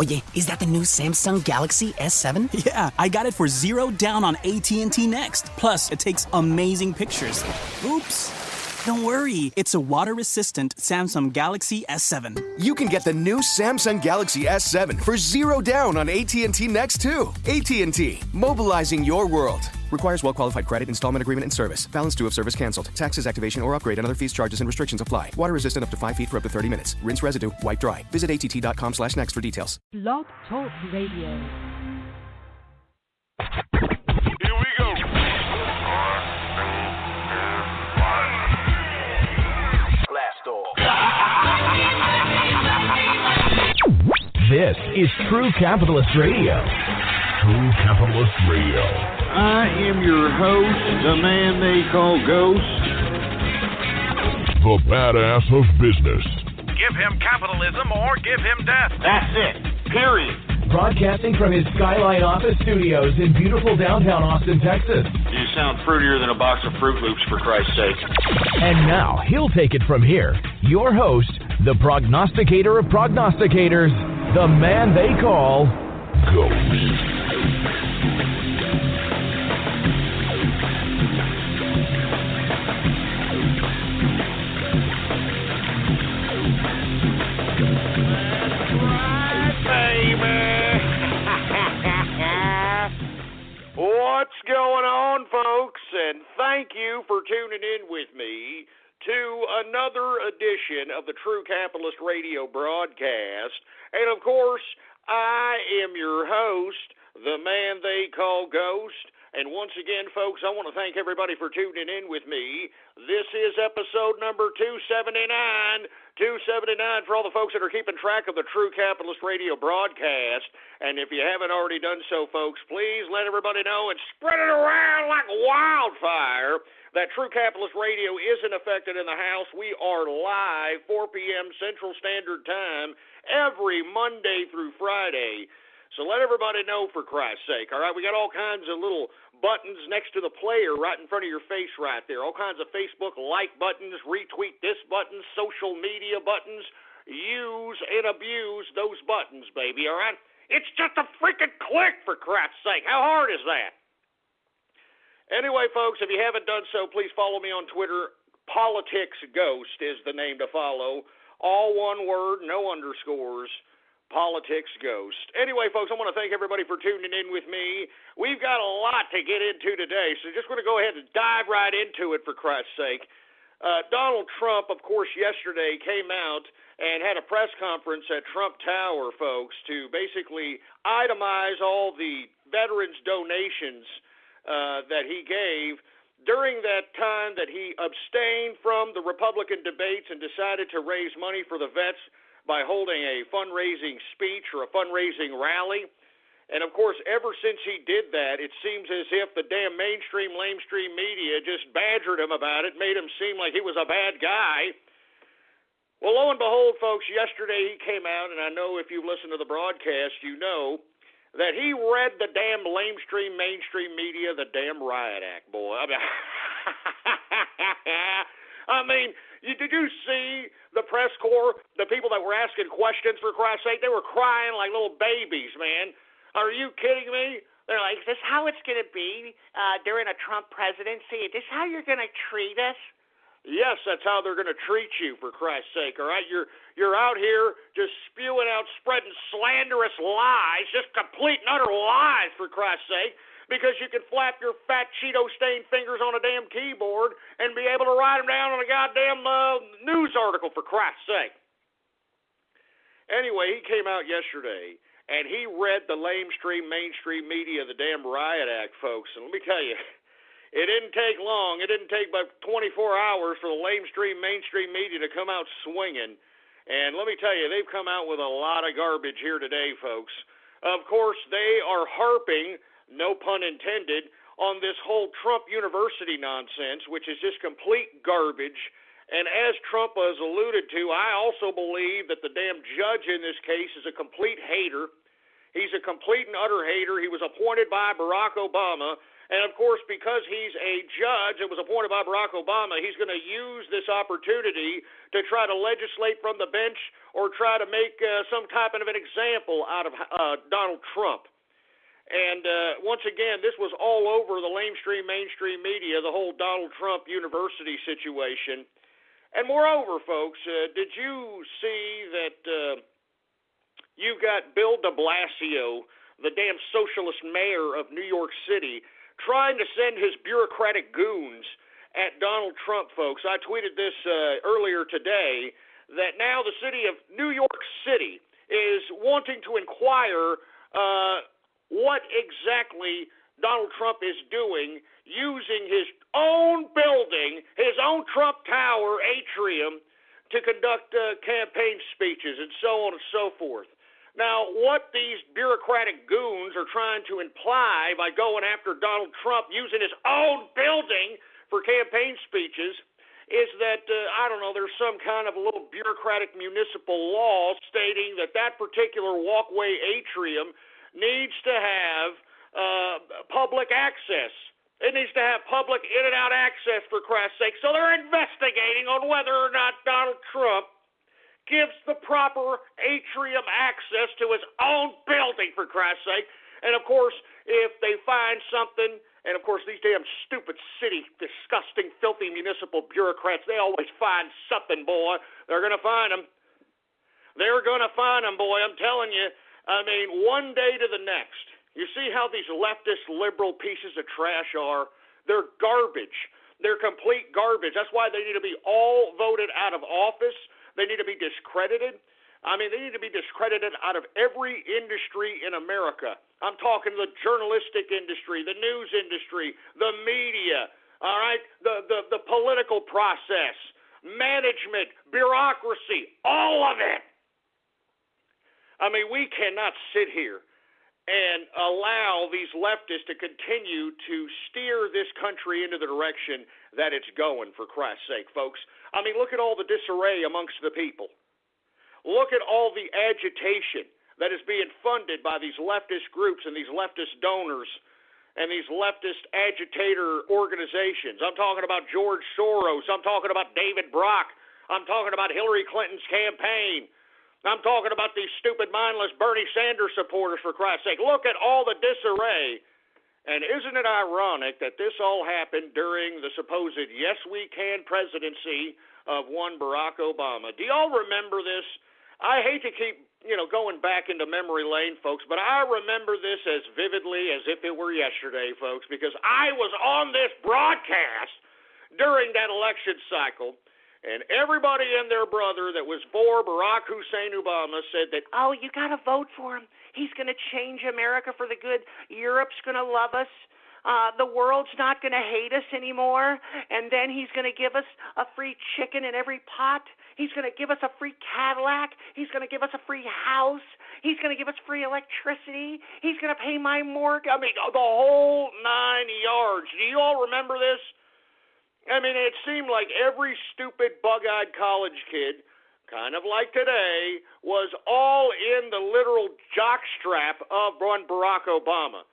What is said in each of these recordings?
Oye, is that the new Samsung Galaxy S7? Yeah, I got it for $0 on AT&T Next. Plus, it takes amazing pictures. Oops. Don't worry, it's a water-resistant Samsung Galaxy S7. You can get the new Samsung Galaxy S7 for $0 on AT&T Next too. AT&T, mobilizing your world. Requires well-qualified credit, installment agreement, and service. Balance due if service canceled. Taxes, activation, or upgrade, and other fees, charges, and restrictions apply. Water resistant up to 5 feet for up to 30 minutes. Rinse residue. Wipe dry. Visit att.com/next for details. Blog Talk Radio. Here we go. This is True Capitalist Radio. True Capitalist Radio. I am your host, the man they call Ghost. The badass of business. Give him capitalism or give him death. That's it. Period. Broadcasting from his Skyline office studios in beautiful downtown Austin, Texas. You sound fruitier than a box of Fruit Loops, for Christ's sake. And now, he'll take it from here. Your host, the prognosticator of prognosticators, the man they call Ghost. What's going on, folks? And thank you for tuning in with me to another edition of the True Capitalist Radio broadcast. And, of course, I am your host, the man they call Ghost. And once again, folks, I want to thank everybody for tuning in with me. This is episode number 279. 279 for all the folks that are keeping track of the True Capitalist Radio broadcast. And if you haven't already done so, folks, please let everybody know and spread it around like wildfire that True Capitalist Radio isn't affected in the house. We are live 4 p.m. Central Standard Time every Monday through Friday. So let everybody know, for Christ's sake, all right? We got all kinds of little buttons next to the player right in front of your face right there. All kinds of Facebook like buttons, retweet this button, social media buttons. Use and abuse those buttons, baby, all right? It's just a freaking click, for Christ's sake. How hard is that? Anyway, folks, if you haven't done so, please follow me on Twitter. Politics Ghost is the name to follow. All one word, no underscores. Politics Ghost. Anyway, folks, I want to thank everybody for tuning in with me. We've got a lot to get into today, so just going to go ahead and dive right into it, for Christ's sake. Donald Trump, of course, yesterday came out and had a press conference at Trump Tower, folks, to basically itemize all the veterans' donations that he gave during that time that he abstained from the Republican debates and decided to raise money for the vets by holding a fundraising speech or a fundraising rally. And, of course, ever since he did that, it seems as if the damn mainstream, lamestream media just badgered him about it, made him seem like he was a bad guy. Well, lo and behold, folks, yesterday he came out, and I know if you listen to the broadcast, you know that he read the damn lamestream, mainstream media, the damn riot act, boy. I mean, did you see the press corps, the people that were asking questions, for Christ's sake? They were crying like little babies, man. Are you kidding me? They're like, is this how it's going to be during a Trump presidency? Is this how you're going to treat us? Yes, that's how they're going to treat you, for Christ's sake, all right? You're out here just spewing out, spreading slanderous lies, just complete and utter lies, for Christ's sake, because you can flap your fat Cheeto-stained fingers on a damn keyboard and be able to write them down on a goddamn news article, for Christ's sake. Anyway, he came out yesterday, and he read the lamestream, mainstream media, the damn riot act, folks. And let me tell you, it didn't take long. It didn't take but 24 hours for the lamestream, mainstream media to come out swinging. And let me tell you, they've come out with a lot of garbage here today, folks. Of course, they are harping, no pun intended, on this whole Trump University nonsense, which is just complete garbage. And as Trump has alluded to, I also believe that the damn judge in this case is a complete hater. He's a complete and utter hater. He was appointed by Barack Obama, And, of course, because he's a judge that was appointed by Barack Obama, he's going to use this opportunity to try to legislate from the bench or try to make some type of an example out of Donald Trump. And once again, this was all over the mainstream media, the whole Donald Trump University situation. And moreover, folks, did you see that you got Bill de Blasio, the damn socialist mayor of New York City, trying to send his bureaucratic goons at Donald Trump, folks? I tweeted this earlier today, that now the city of New York City is wanting to inquire what exactly Donald Trump is doing using his own building, his own Trump Tower atrium, to conduct campaign speeches and so on and so forth. Now, what these bureaucratic goons are trying to imply by going after Donald Trump using his own building for campaign speeches is that, I don't know, there's some kind of a little bureaucratic municipal law stating that that particular walkway atrium needs to have public access. It needs to have public in and out access, for Christ's sake. So they're investigating on whether or not Donald Trump gives the proper atrium access to his own building, for Christ's sake. And, of course, if they find something, and, of course, these damn stupid city, disgusting, filthy municipal bureaucrats, they always find something, boy. They're going to find them. They're going to find them, boy. I'm telling you. I mean, one day to the next. You see how these leftist liberal pieces of trash are? They're garbage. They're complete garbage. That's why they need to be all voted out of office. They need to be discredited. I mean, they need to be discredited out of every industry in America. I'm talking the journalistic industry, the news industry, the media, all right, the political process, management, bureaucracy, all of it. I mean, we cannot sit here and allow these leftists to continue to steer this country into the direction that it's going, for Christ's sake, folks. I mean, look at all the disarray amongst the people. Look at all the agitation that is being funded by these leftist groups and these leftist donors and these leftist agitator organizations. I'm talking about George Soros. I'm talking about David Brock. I'm talking about Hillary Clinton's campaign. I'm talking about these stupid, mindless Bernie Sanders supporters, for Christ's sake. Look at all the disarray. And isn't it ironic that this all happened during the supposed yes we can presidency of one Barack Obama? Do y'all remember this? I hate to keep, going back into memory lane, folks, but I remember this as vividly as if it were yesterday, folks, because I was on this broadcast during that election cycle. And everybody and their brother that was for Barack Hussein Obama said that, oh, you got to vote for him. He's going to change America for the good. Europe's going to love us. The world's not going to hate us anymore. And then he's going to give us a free chicken in every pot. He's going to give us a free Cadillac. He's going to give us a free house. He's going to give us free electricity. He's going to pay my mortgage. I mean, the whole 9 yards. Do you all remember this? I mean, it seemed like every stupid bug-eyed college kid, kind of like today, was all in the literal jockstrap of one Barack Obama.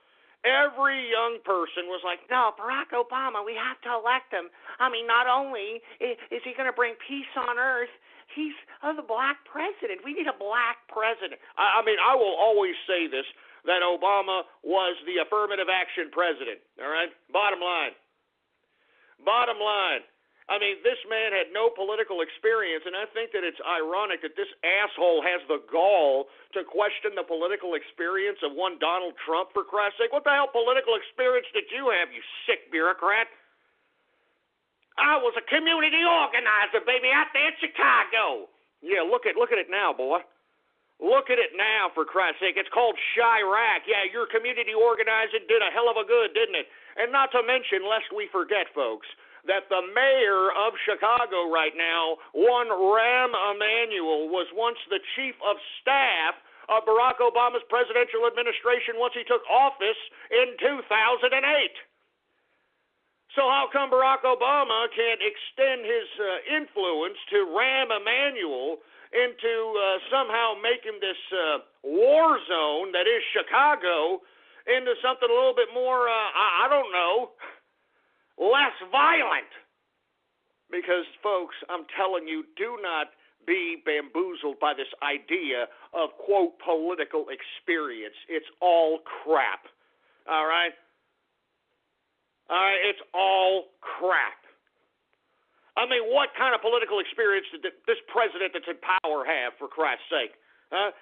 Every young person was like, no, Barack Obama, we have to elect him. I mean, not only is he going to bring peace on earth, he's the black president. We need a black president. I mean, I will always say this, that Obama was the affirmative action president, all right? Bottom line. I mean, this man had no political experience, and I think that it's ironic that this asshole has the gall to question the political experience of one Donald Trump, for Christ's sake. What the hell political experience did you have, you sick bureaucrat? I was a community organizer, baby, out there in Chicago. Yeah, look at it now, boy. Look at it now, for Christ's sake. It's called Chirac. Yeah, your community organizing did a hell of a good, didn't it? And not to mention, lest we forget, folks, that the mayor of Chicago right now, one Rahm Emanuel, was once the chief of staff of Barack Obama's presidential administration once he took office in 2008. So how come Barack Obama can't extend his influence to Rahm Emanuel into somehow making this war zone that is Chicago into something a little bit more, I don't know, less violent. Because, folks, I'm telling you, do not be bamboozled by this idea of, quote, political experience. It's all crap. All right? It's all crap. I mean, what kind of political experience did this president that's in power have, for Christ's sake?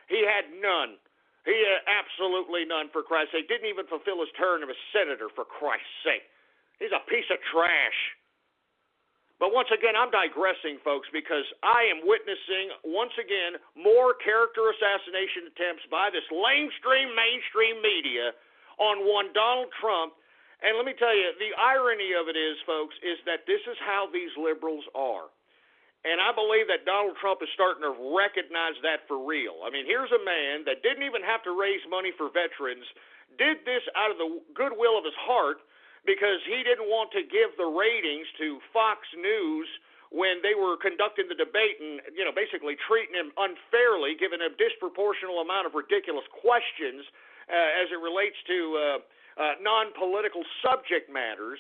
He had none. He had absolutely none, for Christ's sake. Didn't even fulfill his term as senator, for Christ's sake. He's a piece of trash. But once again, I'm digressing, folks, because I am witnessing, once again, more character assassination attempts by this mainstream media on one Donald Trump. And let me tell you, the irony of it is, folks, is that this is how these liberals are. And I believe that Donald Trump is starting to recognize that for real. I mean, here's a man that didn't even have to raise money for veterans, did this out of the goodwill of his heart, because he didn't want to give the ratings to Fox News when they were conducting the debate and, basically treating him unfairly, giving him a disproportionate amount of ridiculous questions as it relates to non-political subject matters.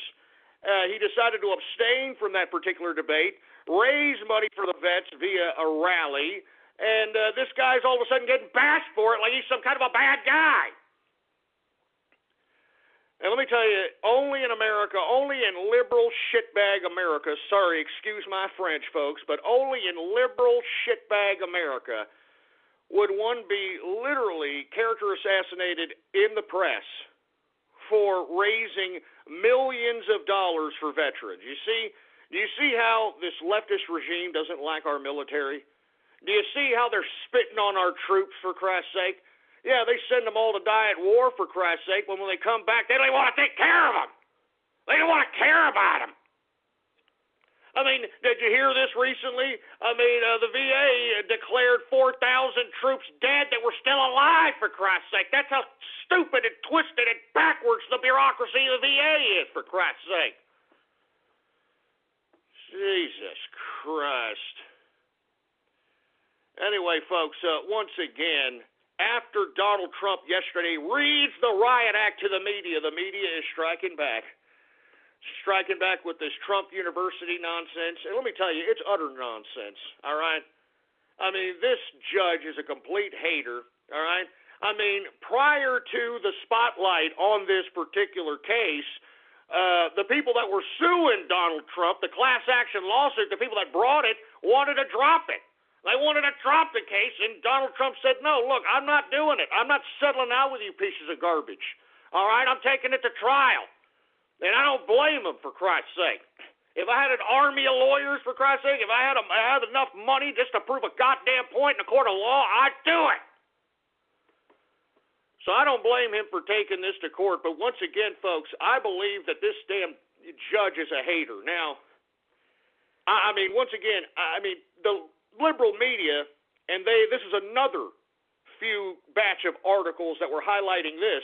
He decided to abstain from that particular debate, raise money for the vets via a rally, and this guy's all of a sudden getting bashed for it like he's some kind of a bad guy. And let me tell you, only in America, only in liberal shitbag America, sorry, excuse my French, folks, but only in liberal shitbag America would one be literally character assassinated in the press for raising millions of dollars for veterans. Do you see how this leftist regime doesn't like our military? Do you see how they're spitting on our troops, for Christ's sake? Yeah, they send them all to die at war, for Christ's sake, when they come back, they don't even want to take care of them. They don't want to care about them. I mean, did you hear this recently? I mean, the VA declared 4,000 troops dead that were still alive, for Christ's sake. That's how stupid and twisted and backwards the bureaucracy of the VA is, for Christ's sake. Jesus Christ. Anyway, folks, once again, after Donald Trump yesterday reads the riot act to the media is striking back. Striking back with this Trump University nonsense. And let me tell you, it's utter nonsense, all right? I mean, this judge is a complete hater, all right? I mean, prior to the spotlight on this particular case, the people that were suing Donald Trump, the class action lawsuit, the people that brought it, wanted to drop it. They wanted to drop the case, and Donald Trump said, no, look, I'm not doing it. I'm not settling out with you pieces of garbage. All right, I'm taking it to trial. And I don't blame him, for Christ's sake. If I had an army of lawyers, for Christ's sake, if I had enough money just to prove a goddamn point in a court of law, I'd do it. So I don't blame him for taking this to court. But once again, folks, I believe that this damn judge is a hater. Now, I mean, once again, the liberal media, and this is another few batch of articles that were highlighting this,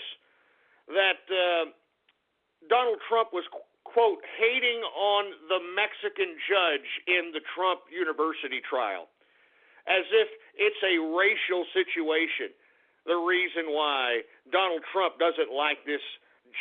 that Donald Trump was, quote, hating on the Mexican judge in the Trump University trial, as if it's a racial situation, the reason why Donald Trump doesn't like this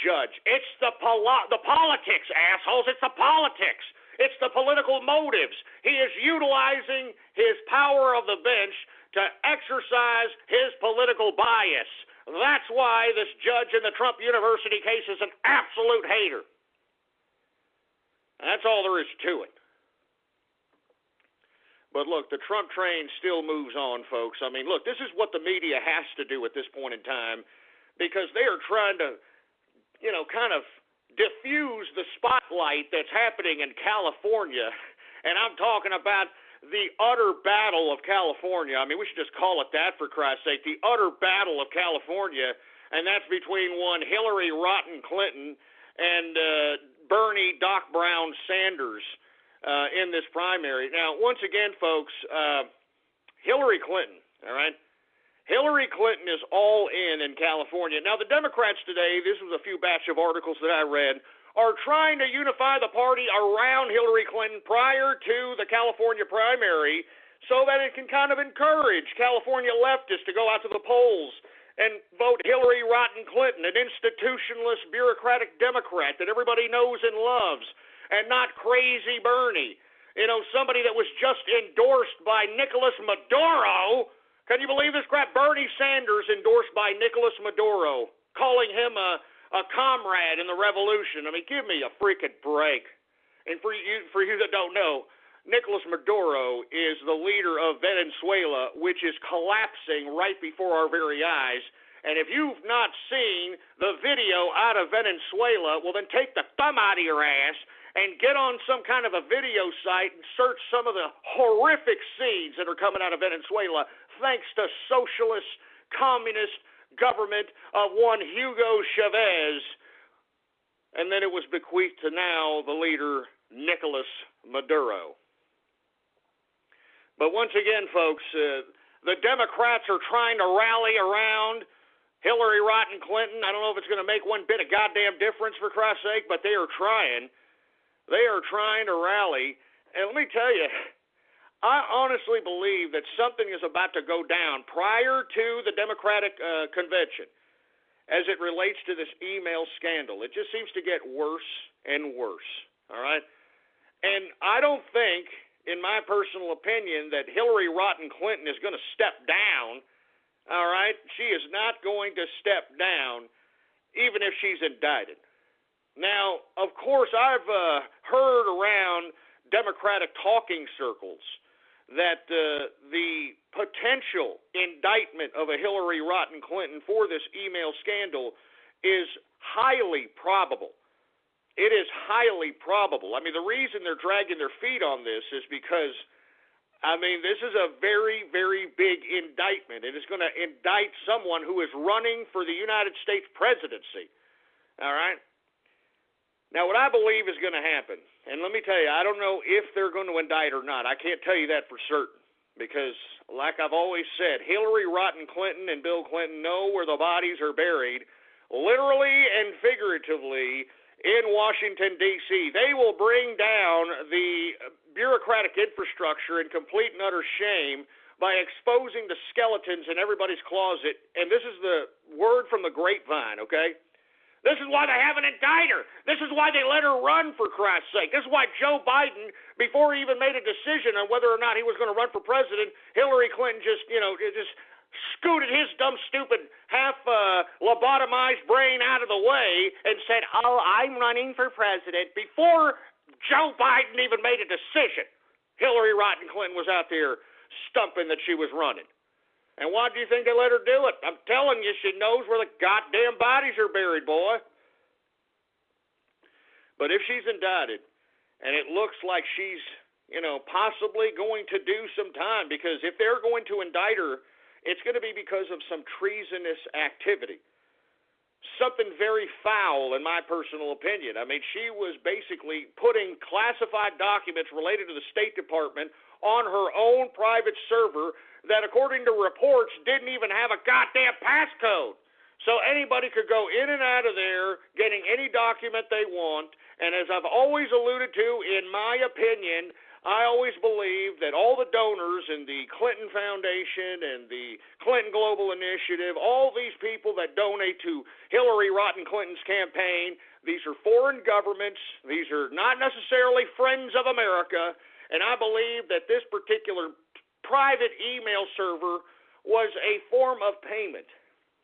judge. It's the politics, assholes. It's the politics. It's the political motives. He is utilizing his power of the bench to exercise his political bias. That's why this judge in the Trump University case is an absolute hater. That's all there is to it. But look, the Trump train still moves on, folks. I mean, look, this is what the media has to do at this point in time, because they are trying to, kind of diffuse the spotlight that's happening in California. And I'm talking about the utter battle of California. I mean, we should just call it that, for Christ's sake, the utter battle of California, and that's between one Hillary Rotten Clinton and Bernie Doc Brown Sanders in this primary. Now, once again, folks, Hillary Clinton, all right? Hillary Clinton is all in California. Now, the Democrats today, this was a few batch of articles that I read, are trying to unify the party around Hillary Clinton prior to the California primary so that it can kind of encourage California leftists to go out to the polls and vote quote, Hillary Rotten Clinton, an institutionalist, bureaucratic Democrat that everybody knows and loves, and not crazy Bernie. You know, somebody that was just endorsed by Nicolas Maduro. Can you believe this crap? Bernie Sanders endorsed by Nicolas Maduro, calling him a comrade in the revolution. I mean, give me a freaking break. And for you that don't know, Nicolas Maduro is the leader of Venezuela, which is collapsing right before our very eyes. And if you've not seen the video out of Venezuela, well, then take the thumb out of your ass and get on some kind of a video site and search some of the horrific scenes that are coming out of Venezuela thanks to socialist, communist government of one Hugo Chavez. And then it was bequeathed to now the leader, Nicolas Maduro. But once again, folks, the Democrats are trying to rally around Hillary Rotten Clinton. I don't know if it's going to make one bit of goddamn difference, for Christ's sake, but they are trying. They are trying to rally. And let me tell you, I honestly believe that something is about to go down prior to the Democratic convention as it relates to this email scandal. It just seems to get worse and worse, all right? And I don't think, in my personal opinion, that Hillary Rotten Clinton is going to step down, all right? She is not going to step down even if she's indicted. Now, of course, I've heard around Democratic talking circles that the potential indictment of a Hillary Rotten Clinton for this email scandal is highly probable. It is highly probable. I mean, the reason they're dragging their feet on this is because, I mean, this is a very, very big indictment. It is going to indict someone who is running for the United States presidency. All right? Now, what I believe is going to happen, and let me tell you, I don't know if they're going to indict or not. I can't tell you that for certain because, like I've always said, Hillary Rotten Clinton and Bill Clinton know where the bodies are buried, literally and figuratively, in Washington, D.C. They will bring down the bureaucratic infrastructure in complete and utter shame by exposing the skeletons in everybody's closet, and this is the word from the grapevine, okay? This is why they have an indicter. This is why they let her run, for Christ's sake. This is why Joe Biden, before he even made a decision on whether or not he was going to run for president, Hillary Clinton just scooted his dumb, stupid, half-lobotomized brain out of the way and said, oh, I'm running for president. Before Joe Biden even made a decision, Hillary Rotten Clinton was out there stumping that she was running. And why do you think they let her do it? I'm telling you, she knows where the goddamn bodies are buried, boy. But if she's indicted, and it looks like she's, possibly going to do some time, because if they're going to indict her, it's going to be because of some treasonous activity. Something very foul, in my personal opinion. I mean, she was basically putting classified documents related to the State Department on her own private server that, according to reports, didn't even have a goddamn passcode. So anybody could go in and out of there getting any document they want. And as I've always alluded to, in my opinion, I always believe that all the donors in the Clinton Foundation and the Clinton Global Initiative, all these people that donate to Hillary Rotten Clinton's campaign, these are foreign governments. These are not necessarily friends of America. And I believe that this particular private email server was a form of payment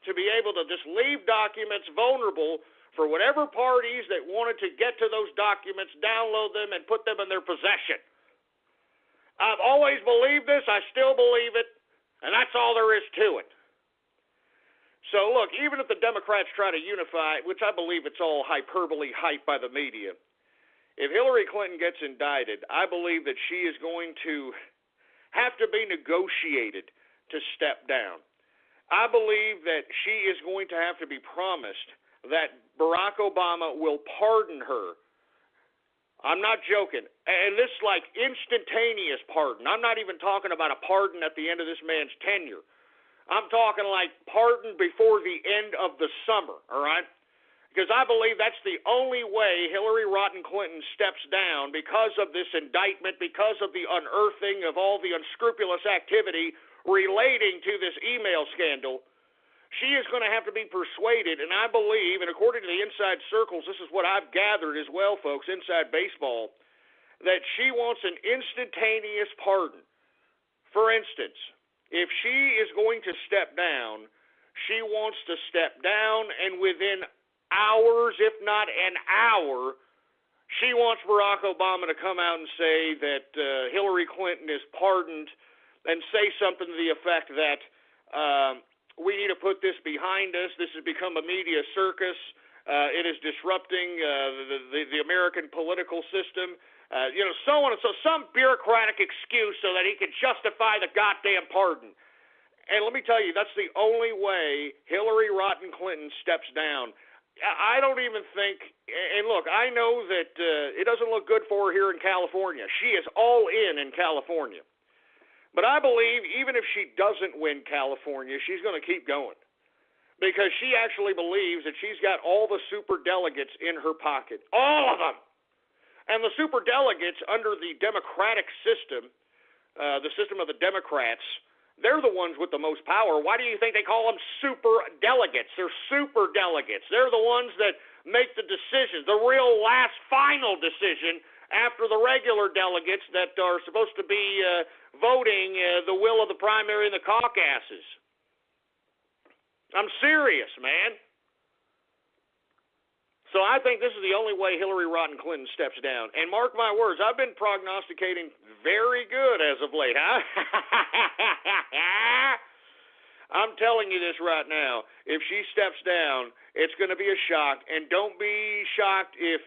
to be able to just leave documents vulnerable for whatever parties that wanted to get to those documents, download them, and put them in their possession. I've always believed this. I still believe it, and that's all there is to it. So, look, even if the Democrats try to unify, which I believe it's all hyperbole hyped by the media, if Hillary Clinton gets indicted, I believe that she is going to have to be negotiated to step down. I believe that she is going to have to be promised that Barack Obama will pardon her. I'm not joking. And this is like instantaneous pardon. I'm not even talking about a pardon at the end of this man's tenure. I'm talking like pardon before the end of the summer, all right? Because I believe that's the only way Hillary Rotten Clinton steps down because of this indictment, because of the unearthing of all the unscrupulous activity relating to this email scandal. she is going to have to be persuaded, and I believe, and according to the inside circles, this is what I've gathered as well, folks, inside baseball, that she wants an instantaneous pardon. For instance, if she is going to step down, she wants to step down, and within hours, if not an hour, she wants Barack Obama to come out and say that Hillary Clinton is pardoned and say something to the effect that we need to put this behind us. This has become a media circus. It is disrupting the American political system. So on and so, some bureaucratic excuse so that he can justify the goddamn pardon. And let me tell you, that's the only way Hillary Rotten Clinton steps down. I don't even think, and look, I know that it doesn't look good for her here in California. She is all in California. But I believe even if she doesn't win California, she's going to keep going. Because she actually believes that she's got all the super delegates in her pocket. All of them. And the super delegates under the Democratic system, the system of the Democrats, they're the ones with the most power. Why do you think they call them super delegates? They're super delegates. They're the ones that make the decisions, the real last final decision after the regular delegates that are supposed to be voting the will of the primary and the caucuses. I'm serious, man. So I think this is the only way Hillary Rotten Clinton steps down. And mark my words, I've been prognosticating very good as of late, huh? I'm telling you this right now. If she steps down, it's going to be a shock. And don't be shocked if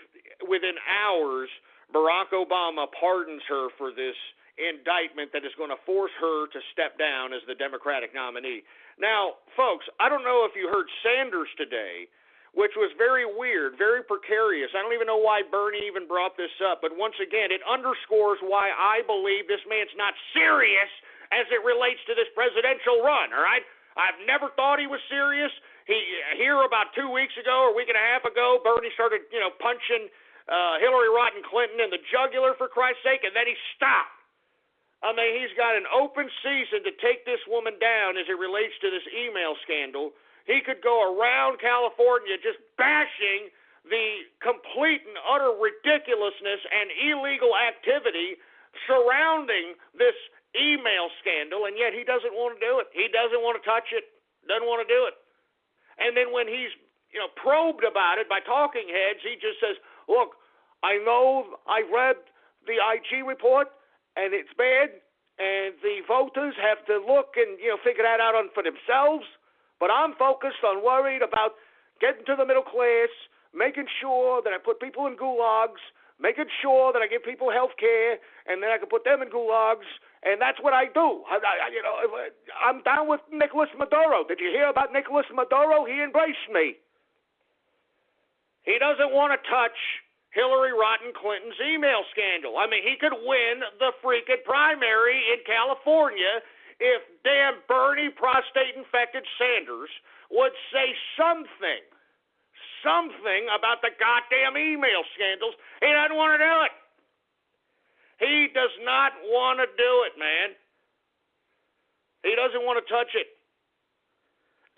within hours Barack Obama pardons her for this indictment that is going to force her to step down as the Democratic nominee. Now, folks, I don't know if you heard Sanders today, which was very weird, very precarious. I don't even know why Bernie even brought this up, but once again, it underscores why I believe this man's not serious as it relates to this presidential run, all right? I've never thought he was serious. Here about 2 weeks ago or a week and a half ago, Bernie started, punching Hillary Rotten Clinton in the jugular, for Christ's sake, and then he stopped. I mean, he's got an open season to take this woman down as it relates to this email scandal. He could go around California just bashing the complete and utter ridiculousness and illegal activity surrounding this email scandal, and yet he doesn't want to do it. He doesn't want to touch it, doesn't want to do it. And then when he's probed about it by talking heads, he just says, look, I know I read the IG report, and it's bad, and the voters have to look and figure that out for themselves. But I'm focused on worried about getting to the middle class, making sure that I put people in gulags, making sure that I give people health care, and then I can put them in gulags, and that's what I do. I'm down with Nicolas Maduro. Did you hear about Nicolas Maduro? He embraced me. He doesn't want to touch Hillary Rotten Clinton's email scandal. I mean, he could win the freaking primary in California if damn Bernie prostate-infected Sanders would say something about the goddamn email scandals. He doesn't want to do it. He does not want to do it, man. He doesn't want to touch it.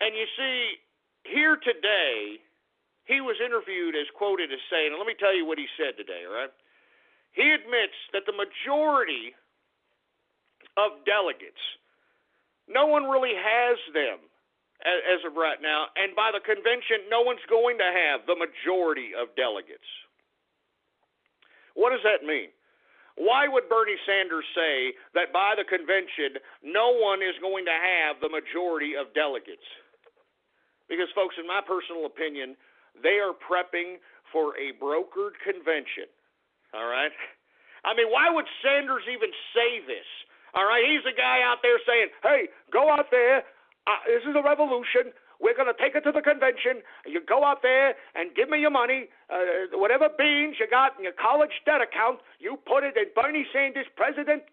And you see, here today, he was interviewed as quoted as saying, and let me tell you what he said today, all right? He admits that the majority of delegates, no one really has them as of right now, and by the convention, no one's going to have the majority of delegates. What does that mean? Why would Bernie Sanders say that by the convention, no one is going to have the majority of delegates? Because, folks, in my personal opinion, they are prepping for a brokered convention, all right? I mean, why would Sanders even say this? All right, he's the guy out there saying, hey, go out there. This is a revolution. We're going to take it to the convention. You go out there and give me your money. Whatever beans you got in your college debt account, you put it in Bernie Sanders' president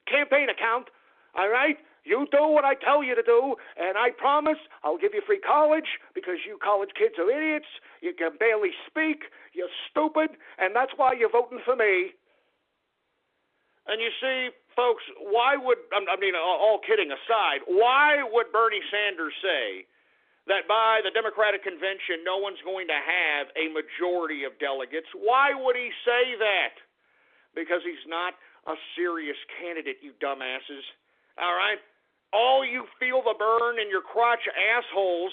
campaign account. All right? You do what I tell you to do, and I promise I'll give you free college because you college kids are idiots. You can barely speak. You're stupid, and that's why you're voting for me. And you see, folks, why would, I mean, all kidding aside, why would Bernie Sanders say that by the Democratic convention, no one's going to have a majority of delegates. Why would he say that? Because he's not a serious candidate, you dumbasses. All right? All you feel the burn in your crotch assholes,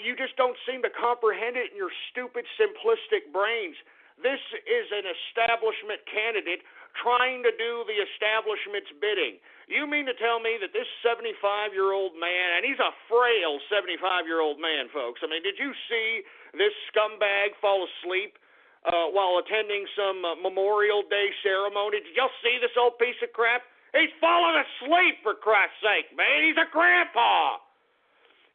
you just don't seem to comprehend it in your stupid, simplistic brains. This is an establishment candidate trying to do the establishment's bidding. You mean to tell me that this 75-year-old man, and he's a frail 75-year-old man, folks. I mean, did you see this scumbag fall asleep while attending some Memorial Day ceremony? Did y'all see this old piece of crap? He's falling asleep, for Christ's sake, man. He's a grandpa.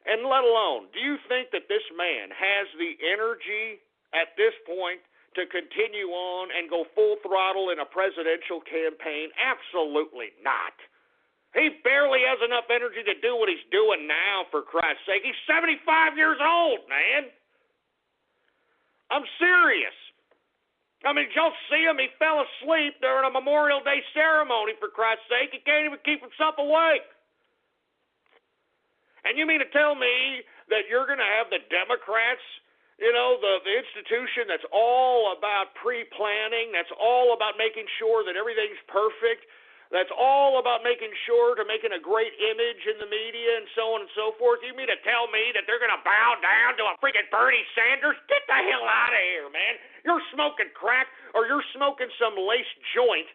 And let alone, do you think that this man has the energy at this point to continue on and go full throttle in a presidential campaign? Absolutely not. He barely has enough energy to do what he's doing now, for Christ's sake. He's 75 years old, man. I'm serious. I mean, did y'all see him? He fell asleep during a Memorial Day ceremony, for Christ's sake. He can't even keep himself awake. And you mean to tell me that you're going to have the Democrats, you know, the institution that's all about pre-planning, that's all about making sure that everything's perfect, that's all about making sure to making a great image in the media and so on and so forth. You mean to tell me that they're going to bow down to a freaking Bernie Sanders? Get the hell out of here, man. You're smoking crack or you're smoking some laced joint,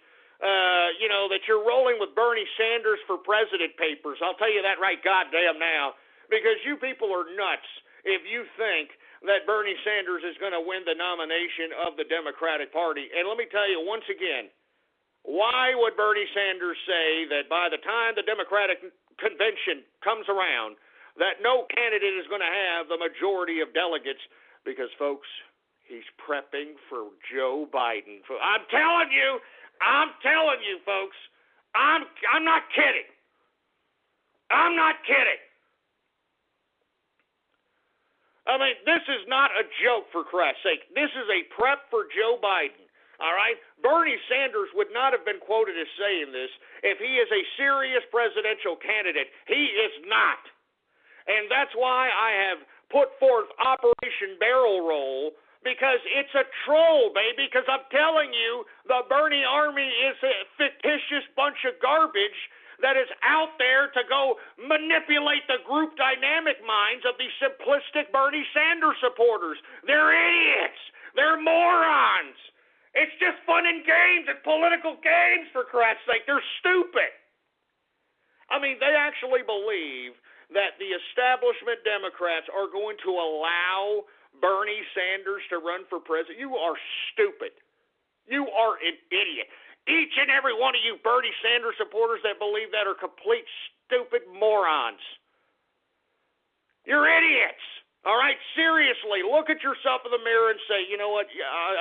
you know, that you're rolling with Bernie Sanders for president papers. I'll tell you that right goddamn now, because you people are nuts if you think that Bernie Sanders is going to win the nomination of the Democratic Party. And let me tell you once again, why would Bernie Sanders say that by the time the Democratic convention comes around, that no candidate is going to have the majority of delegates? Because, folks, he's prepping for Joe Biden. I'm telling you, folks, I'm not kidding. I'm not kidding. I mean, this is not a joke, for Christ's sake. This is a prep for Joe Biden, all right? Bernie Sanders would not have been quoted as saying this if he is a serious presidential candidate. He is not. And that's why I have put forth Operation Barrel Roll, because it's a troll, baby, because I'm telling you, the Bernie army is a fictitious bunch of garbage that is out there to go manipulate the group dynamic minds of these simplistic Bernie Sanders supporters. They're idiots. They're morons. It's just fun and games and political games, for Christ's sake. They're stupid. I mean, they actually believe that the establishment Democrats are going to allow Bernie Sanders to run for president. You are stupid. You are an idiot. Each and every one of you Bernie Sanders supporters that believe that are complete stupid morons. You're idiots. All right? Seriously, look at yourself in the mirror and say, you know what?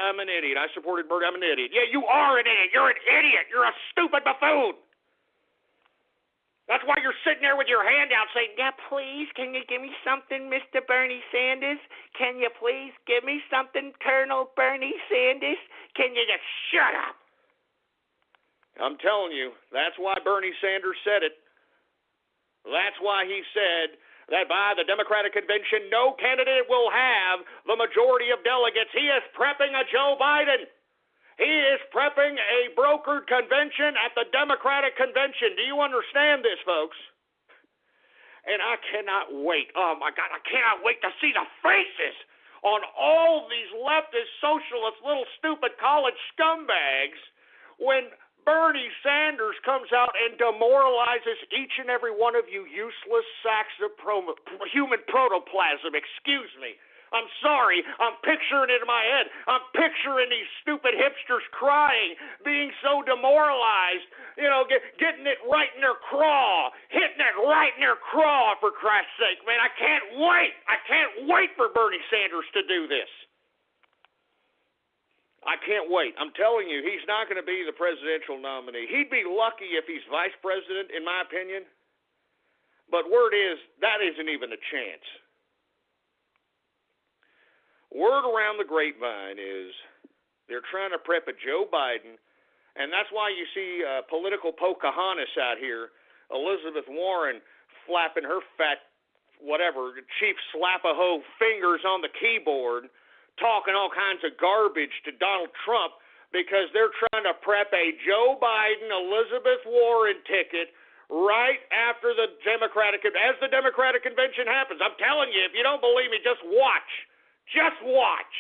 I'm an idiot. I supported Bernie. I'm an idiot. Yeah, you are an idiot. You're an idiot. You're a stupid buffoon. That's why you're sitting there with your hand out saying, yeah, please, can you give me something, Mr. Bernie Sanders? Can you please give me something, Colonel Bernie Sanders? Can you just shut up? I'm telling you, that's why Bernie Sanders said it. That's why he said that by the Democratic convention, no candidate will have the majority of delegates. He is prepping a Joe Biden. He is prepping a brokered convention at the Democratic convention. Do you understand this, folks? And I cannot wait. Oh, my God, I cannot wait to see the faces on all these leftist, socialist, little stupid college scumbags when Bernie Sanders comes out and demoralizes each and every one of you useless sacks of human protoplasm. Excuse me. I'm sorry. I'm picturing it in my head. I'm picturing these stupid hipsters crying, being so demoralized, you know, getting it right in their craw, hitting it right in their craw, for Christ's sake, man. I can't wait. I can't wait for Bernie Sanders to do this. I can't wait. I'm telling you, he's not going to be the presidential nominee. He'd be lucky if he's vice president, in my opinion. But word is, that isn't even a chance. Word around the grapevine is they're trying to prep a Joe Biden, and that's why you see political Pocahontas out here, Elizabeth Warren, flapping her fat Chief Slap-a-Ho fingers on the keyboard, talking all kinds of garbage to Donald Trump because they're trying to prep a Joe Biden, Elizabeth Warren ticket right after the Democratic convention happens. I'm telling you, if you don't believe me, just watch. Just watch.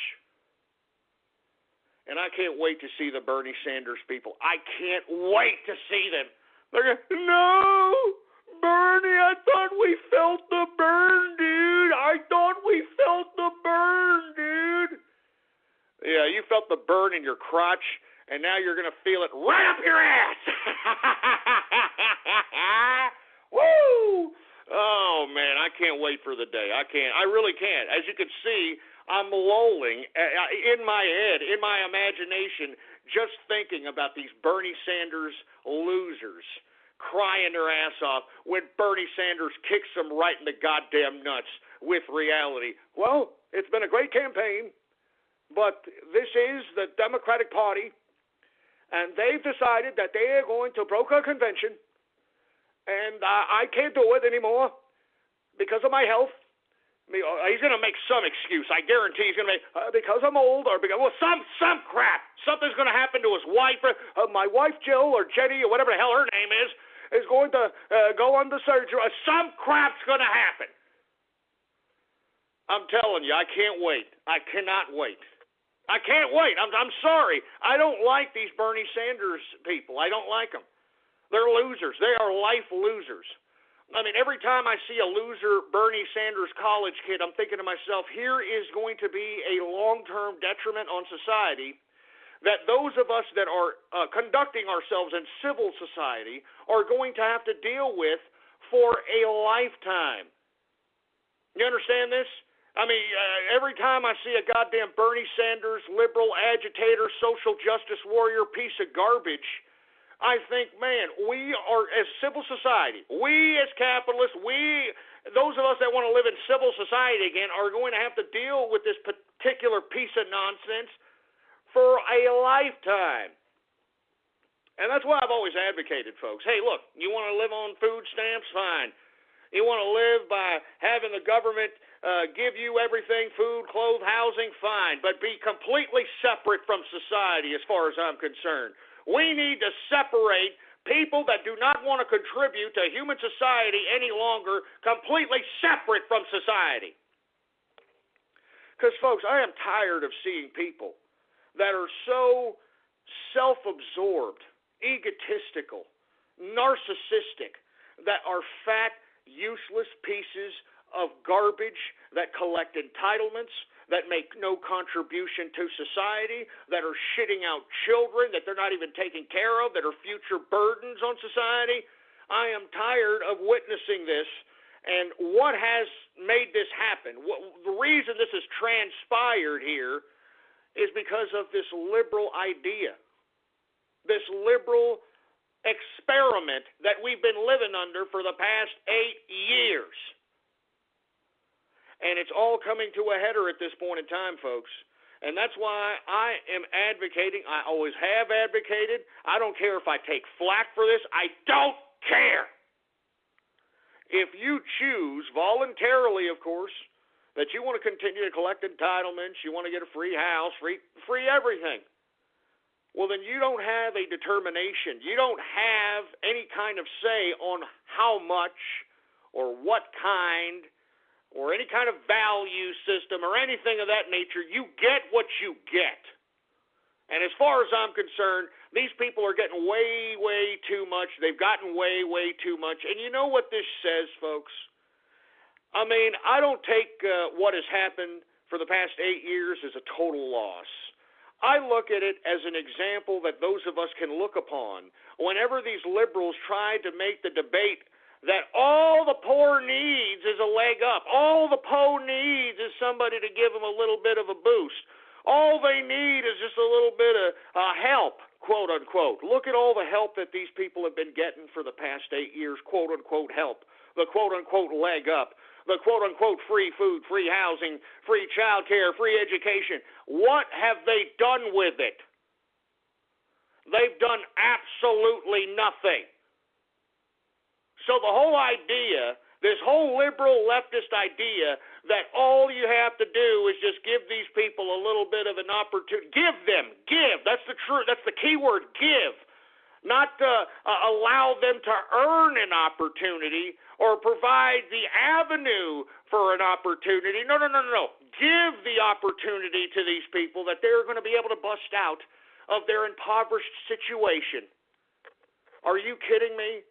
And I can't wait to see the Bernie Sanders people. I can't wait to see them. They're going, no, Bernie, I thought we felt the burn, dude. I thought we felt the burn, dude. Yeah, you felt the burn in your crotch, and now you're going to feel it right up your ass. Woo! Oh, man, I can't wait for the day. I can't. I really can't. As you can see, I'm lolling in my head, in my imagination, just thinking about these Bernie Sanders losers crying their ass off when Bernie Sanders kicks them right in the goddamn nuts with reality. Well, it's been a great campaign, but this is the Democratic Party, and they've decided that they are going to broker a convention, and I can't do it anymore because of my health. He's going to make some excuse. I guarantee he's going to make, because I'm old, or because, some crap. Something's going to happen to his wife. My wife, Jill, or Jenny, or whatever the hell her name is going to go under surgery. Some crap's going to happen. I'm telling you, I can't wait. I cannot wait. I can't wait. I'm sorry. I don't like these Bernie Sanders people. I don't like them. They're losers. They are life losers. I mean, every time I see a loser Bernie Sanders college kid, I'm thinking to myself, here is going to be a long-term detriment on society that those of us that are conducting ourselves in civil society are going to have to deal with for a lifetime. You understand this? I mean, every time I see a goddamn Bernie Sanders, liberal agitator, social justice warrior piece of garbage, I think, man, we are, as civil society, we as capitalists, those of us that want to live in civil society again are going to have to deal with this particular piece of nonsense for a lifetime. And that's why I've always advocated, folks. Hey, look, you want to live on food stamps? Fine. You want to live by having the government give you everything, food, clothes, housing? Fine. But be completely separate from society as far as I'm concerned. We need to separate people that do not want to contribute to human society any longer, completely separate from society. Because, folks, I am tired of seeing people that are so self-absorbed, egotistical, narcissistic, that are fat, useless pieces of garbage that collect entitlements, that make no contribution to society, that are shitting out children that they're not even taking care of, that are future burdens on society. I am tired of witnessing this, and what has made this happen, the reason this has transpired here is because of this liberal idea, this liberal experiment that we've been living under for the past 8 years. And it's all coming to a header at this point in time, folks. And that's why I am advocating. I always have advocated. I don't care if I take flack for this. I don't care. If you choose voluntarily, of course, that you want to continue to collect entitlements, you want to get a free house, free everything, well, then you don't have a determination. You don't have any kind of say on how much or what kind or any kind of value system or anything of that nature. You get what you get. And as far as I'm concerned, these people are getting way, way too much. They've gotten way, way too much. And you know what this says, folks? I mean, I don't take what has happened for the past 8 years as a total loss. I look at it as an example that those of us can look upon whenever these liberals try to make the debate that all the poor needs is a leg up. All the poor needs is somebody to give them a little bit of a boost. All they need is just a little bit of help, quote unquote. Look at all the help that these people have been getting for the past 8 years, quote unquote help, the quote unquote leg up, the quote unquote free food, free housing, free child care, free education. What have they done with it? They've done absolutely nothing. So the whole idea This whole liberal leftist idea that all you have to do is just give these people a little bit of an opportunity. Give. That's the key word, give. Not allow them to earn an opportunity or provide the avenue for an opportunity. No. Give the opportunity to these people that they're going to be able to bust out of their impoverished situation. Are you kidding me?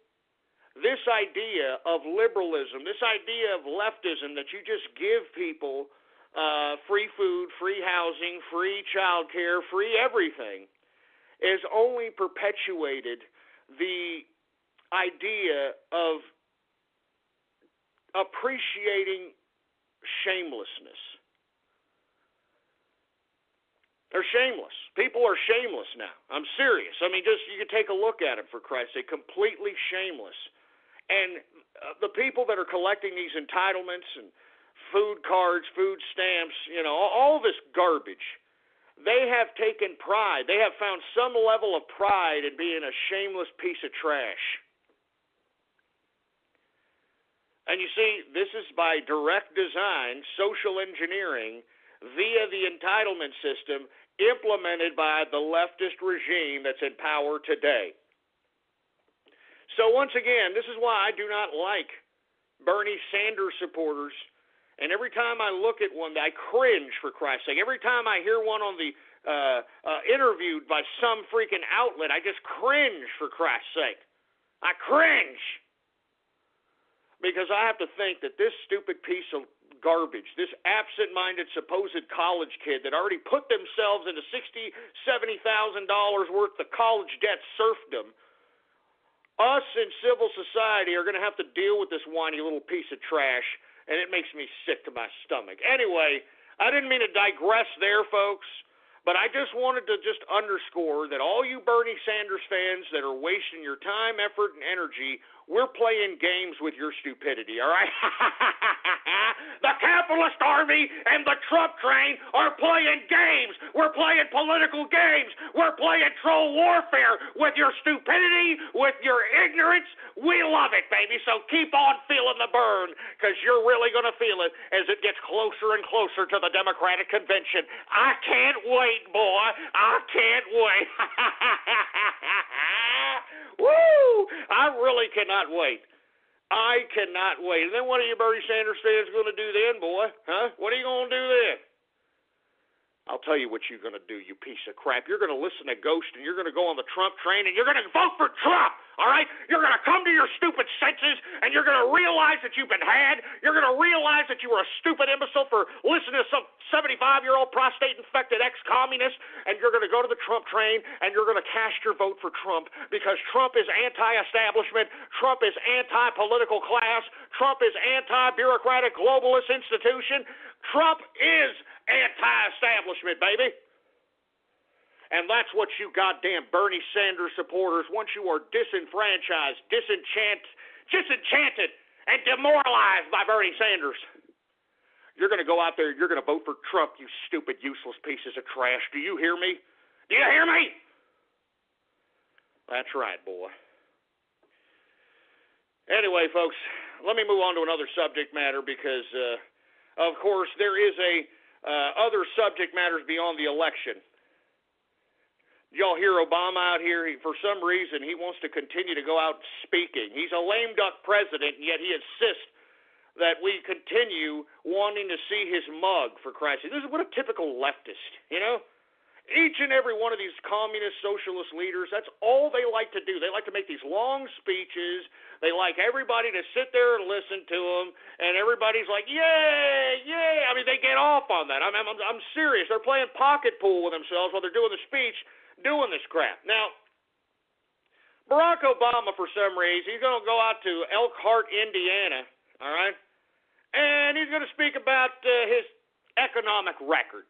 This idea of liberalism, this idea of leftism that you just give people free food, free housing, free child care, free everything, is only perpetuated the idea of appreciating shamelessness. They're shameless. People are shameless now. I'm serious. I mean, just you can take a look at them, for Christ's sake. Completely shameless. And the people that are collecting these entitlements and food cards, food stamps, all this garbage, they have taken pride. They have found some level of pride in being a shameless piece of trash. And you see, this is by direct design, social engineering, via the entitlement system implemented by the leftist regime that's in power today. So once again, this is why I do not like Bernie Sanders supporters. And every time I look at one, I cringe, for Christ's sake. Every time I hear one on the interviewed by some freaking outlet, I just cringe, for Christ's sake. I cringe. Because I have to think that this stupid piece of garbage, this absent-minded supposed college kid that already put themselves into $60,000, $70,000 worth of college debt serfdom, us in civil society are going to have to deal with this whiny little piece of trash, and it makes me sick to my stomach. Anyway, I didn't mean to digress there, folks, but I just wanted to just underscore that all you Bernie Sanders fans that are wasting your time, effort, and energy, we're playing games with your stupidity, all right? The capitalist army and the Trump train are playing games. We're playing political games. We're playing troll warfare with your stupidity, with your ignorance. We love it, baby. So keep on feeling the burn, because you're really going to feel it as it gets closer and closer to the Democratic convention. I can't wait, boy. I can't wait. Woo! I really cannot wait. I cannot wait. And then what are you Bernie Sanders fans going to do then, boy? Huh? What are you going to do then? I'll tell you what you're going to do, you piece of crap. You're going to listen to Ghost, and you're going to go on the Trump train, and you're going to vote for Trump, all right? You're going to come to your stupid senses, and you're going to realize that you've been had. You're going to realize that you were a stupid imbecile for listening to some 75-year-old prostate-infected ex-communist, and you're going to go to the Trump train, and you're going to cast your vote for Trump, because Trump is anti-establishment, Trump is anti-political class, Trump is anti-bureaucratic globalist institution. Trump is anti-establishment, baby. And that's what you goddamn Bernie Sanders supporters, once you are disenfranchised, disenchanted, and demoralized by Bernie Sanders, you're going to go out there, you're going to vote for Trump, you stupid, useless pieces of trash. Do you hear me? Do you hear me? That's right, boy. Anyway, folks, let me move on to another subject matter because, of course, there is other subject matters beyond the election. Y'all hear Obama out here? For some reason, he wants to continue to go out speaking. He's a lame duck president, and yet he insists that we continue wanting to see his mug, for Christ's sake. This is what a typical leftist, you know? Each and every one of these communist, socialist leaders, that's all they like to do. They like to make these long speeches. They like everybody to sit there and listen to them, and everybody's like, yay, yay. I mean, they get off on that. I'm serious. They're playing pocket pool with themselves while they're doing the speech, doing this crap. Now, Barack Obama, for some reason, he's going to go out to Elkhart, Indiana, all right, and he's going to speak about his economic record.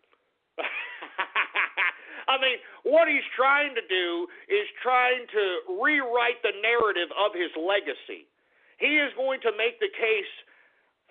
I mean, what he's trying to do is trying to rewrite the narrative of his legacy. He is going to make the case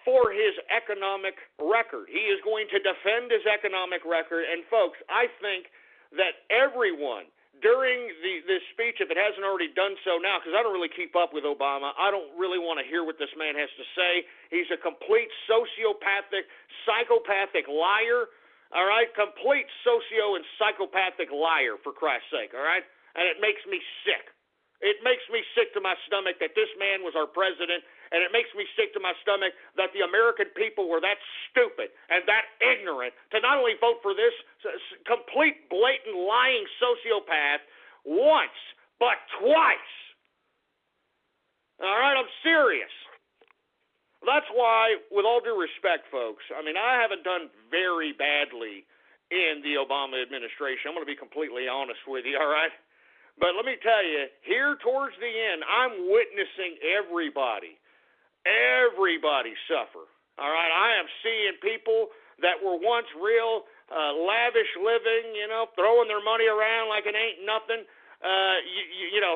for his economic record. He is going to defend his economic record. And, folks, I think that everyone during this speech, if it hasn't already done so now, because I don't really keep up with Obama. I don't really want to hear what this man has to say. He's a complete sociopathic, psychopathic liar, all right? Complete socio and psychopathic liar, for Christ's sake, all right? And it makes me sick. It makes me sick to my stomach that this man was our president, and it makes me sick to my stomach that the American people were that stupid and that ignorant to not only vote for this complete, blatant, lying sociopath once, but twice. All right, I'm serious. That's why, with all due respect, folks, I mean, I haven't done very badly in the Obama administration. I'm going to be completely honest with you, all right? But let me tell you, here towards the end, I'm witnessing everybody suffer. All right, I am seeing people that were once real lavish living, you know, throwing their money around like it ain't nothing, you know,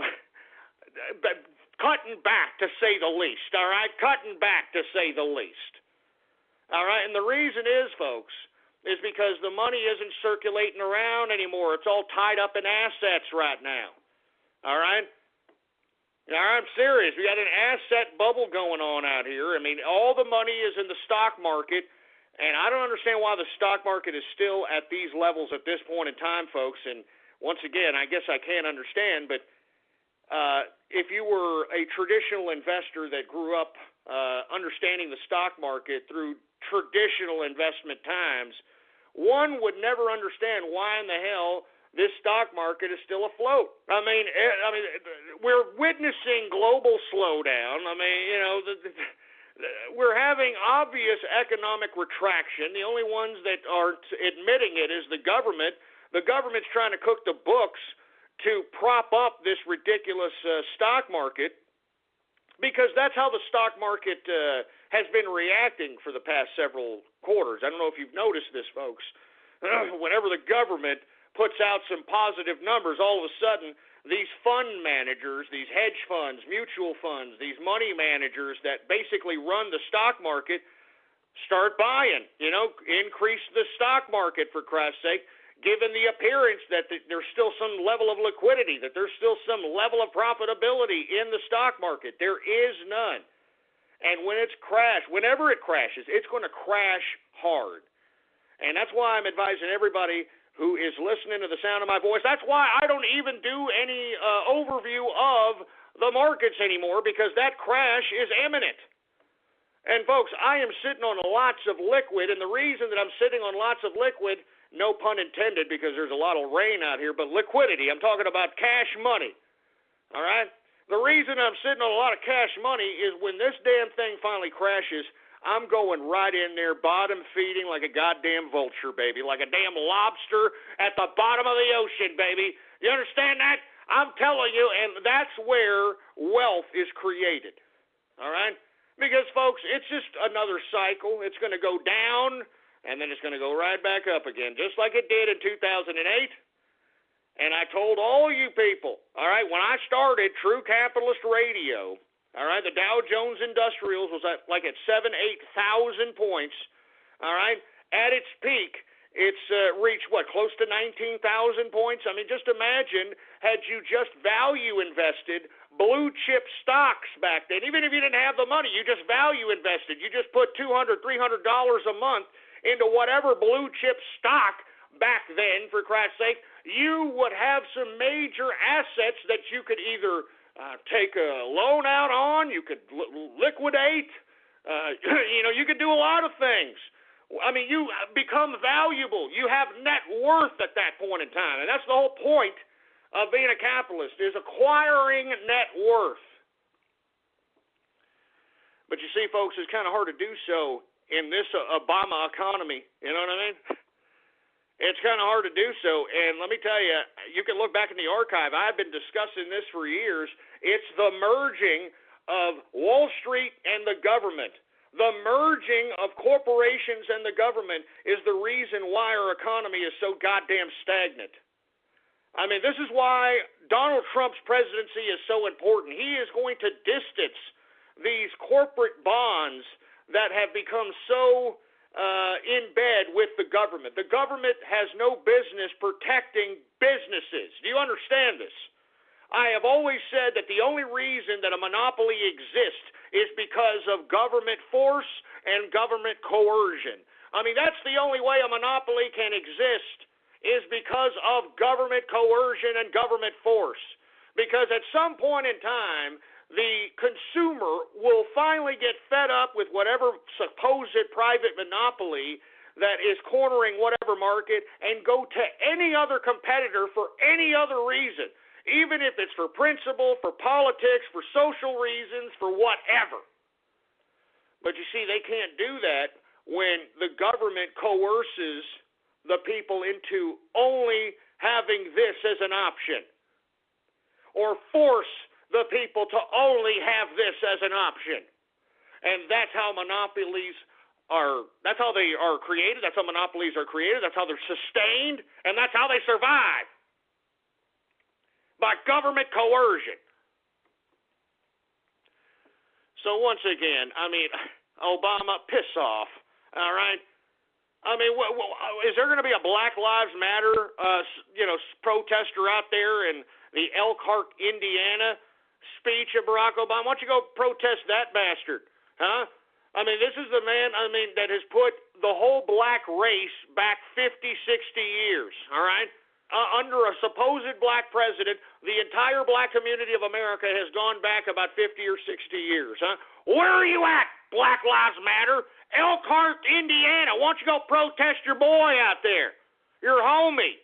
cutting back to say the least. All right, cutting back to say the least. All right, and the reason is, folks, is because the money isn't circulating around anymore. It's all tied up in assets right now. All right? Now, I'm serious. We got an asset bubble going on out here. I mean, all the money is in the stock market, and I don't understand why the stock market is still at these levels at this point in time, folks. And once again, I guess I can't understand, but if you were a traditional investor that grew up understanding the stock market through traditional investment times, one would never understand why in the hell this stock market is still afloat. I mean, we're witnessing global slowdown. I mean, you know, we're having obvious economic retraction. The only ones that aren't admitting it is the government. The government's trying to cook the books to prop up this ridiculous stock market, because that's how the stock market has been reacting for the past several quarters. I don't know if you've noticed this, folks. Whenever the government puts out some positive numbers, all of a sudden these fund managers, these hedge funds, mutual funds, these money managers that basically run the stock market start buying, you know, increase the stock market, for Christ's sake, given the appearance that there's still some level of liquidity, that there's still some level of profitability in the stock market. There is none. And when it's whenever it crashes, it's going to crash hard. And that's why I'm advising everybody who is listening to the sound of my voice. That's why I don't even do any overview of the markets anymore, because that crash is imminent. And folks, I am sitting on lots of liquid, and the reason that I'm sitting on lots of liquid, no pun intended, because there's a lot of rain out here, but liquidity. I'm talking about cash money. All right? The reason I'm sitting on a lot of cash money is when this damn thing finally crashes, I'm going right in there, bottom feeding like a goddamn vulture, baby, like a damn lobster at the bottom of the ocean, baby. You understand that? I'm telling you, and that's where wealth is created. All right? Because, folks, it's just another cycle. It's going to go down, and then it's going to go right back up again, just like it did in 2008. And I told all you people, all right, when I started True Capitalist Radio, all right, the Dow Jones Industrials was at 8,000 points, all right? At its peak, it's reached, close to 19,000 points? I mean, just imagine, had you just value invested blue chip stocks back then, even if you didn't have the money, you just value invested. You just put $200, $300 a month into whatever blue chip stock back then, for Christ's sake, you would have some major assets that you could either take a loan out on, you could liquidate, you could do a lot of things. I mean, you become valuable. You have net worth at that point in time, and that's the whole point of being a capitalist, is acquiring net worth. But you see, folks, it's kind of hard to do so in this Obama economy. You know what I mean? It's kind of hard to do so, and let me tell you, you can look back in the archive. I've been discussing this for years. It's the merging of Wall Street and the government. The merging of corporations and the government is the reason why our economy is so goddamn stagnant. I mean, this is why Donald Trump's presidency is so important. He is going to distance these corporate bonds that have become so in bed with the government. The government has no business protecting businesses. Do you understand this? I have always said that the only reason that a monopoly exists is because of government force and government coercion. I mean, that's the only way a monopoly can exist, is because of government coercion and government force. Because at some point in time, the consumer will finally get fed up with whatever supposed private monopoly that is cornering whatever market and go to any other competitor for any other reason, even if it's for principle, for politics, for social reasons, for whatever. But you see, they can't do that when the government coerces the people into only having this as an option, or force the people to only have this as an option. And that's how monopolies are, that's how they are created, that's how monopolies are created, that's how they're sustained, and that's how they survive. By government coercion. So once again, I mean, Obama, piss off, all right? I mean, is there going to be a Black Lives Matter, protester out there in the Elkhart, Indiana speech of Barack Obama? Why don't you go protest that bastard, huh? I mean, this is the man, that has put the whole black race back 50, 60 years, all right? Under a supposed black president, the entire black community of America has gone back about 50 or 60 years, huh? Where are you at, Black Lives Matter? Elkhart, Indiana. Why don't you go protest your boy out there, your homie?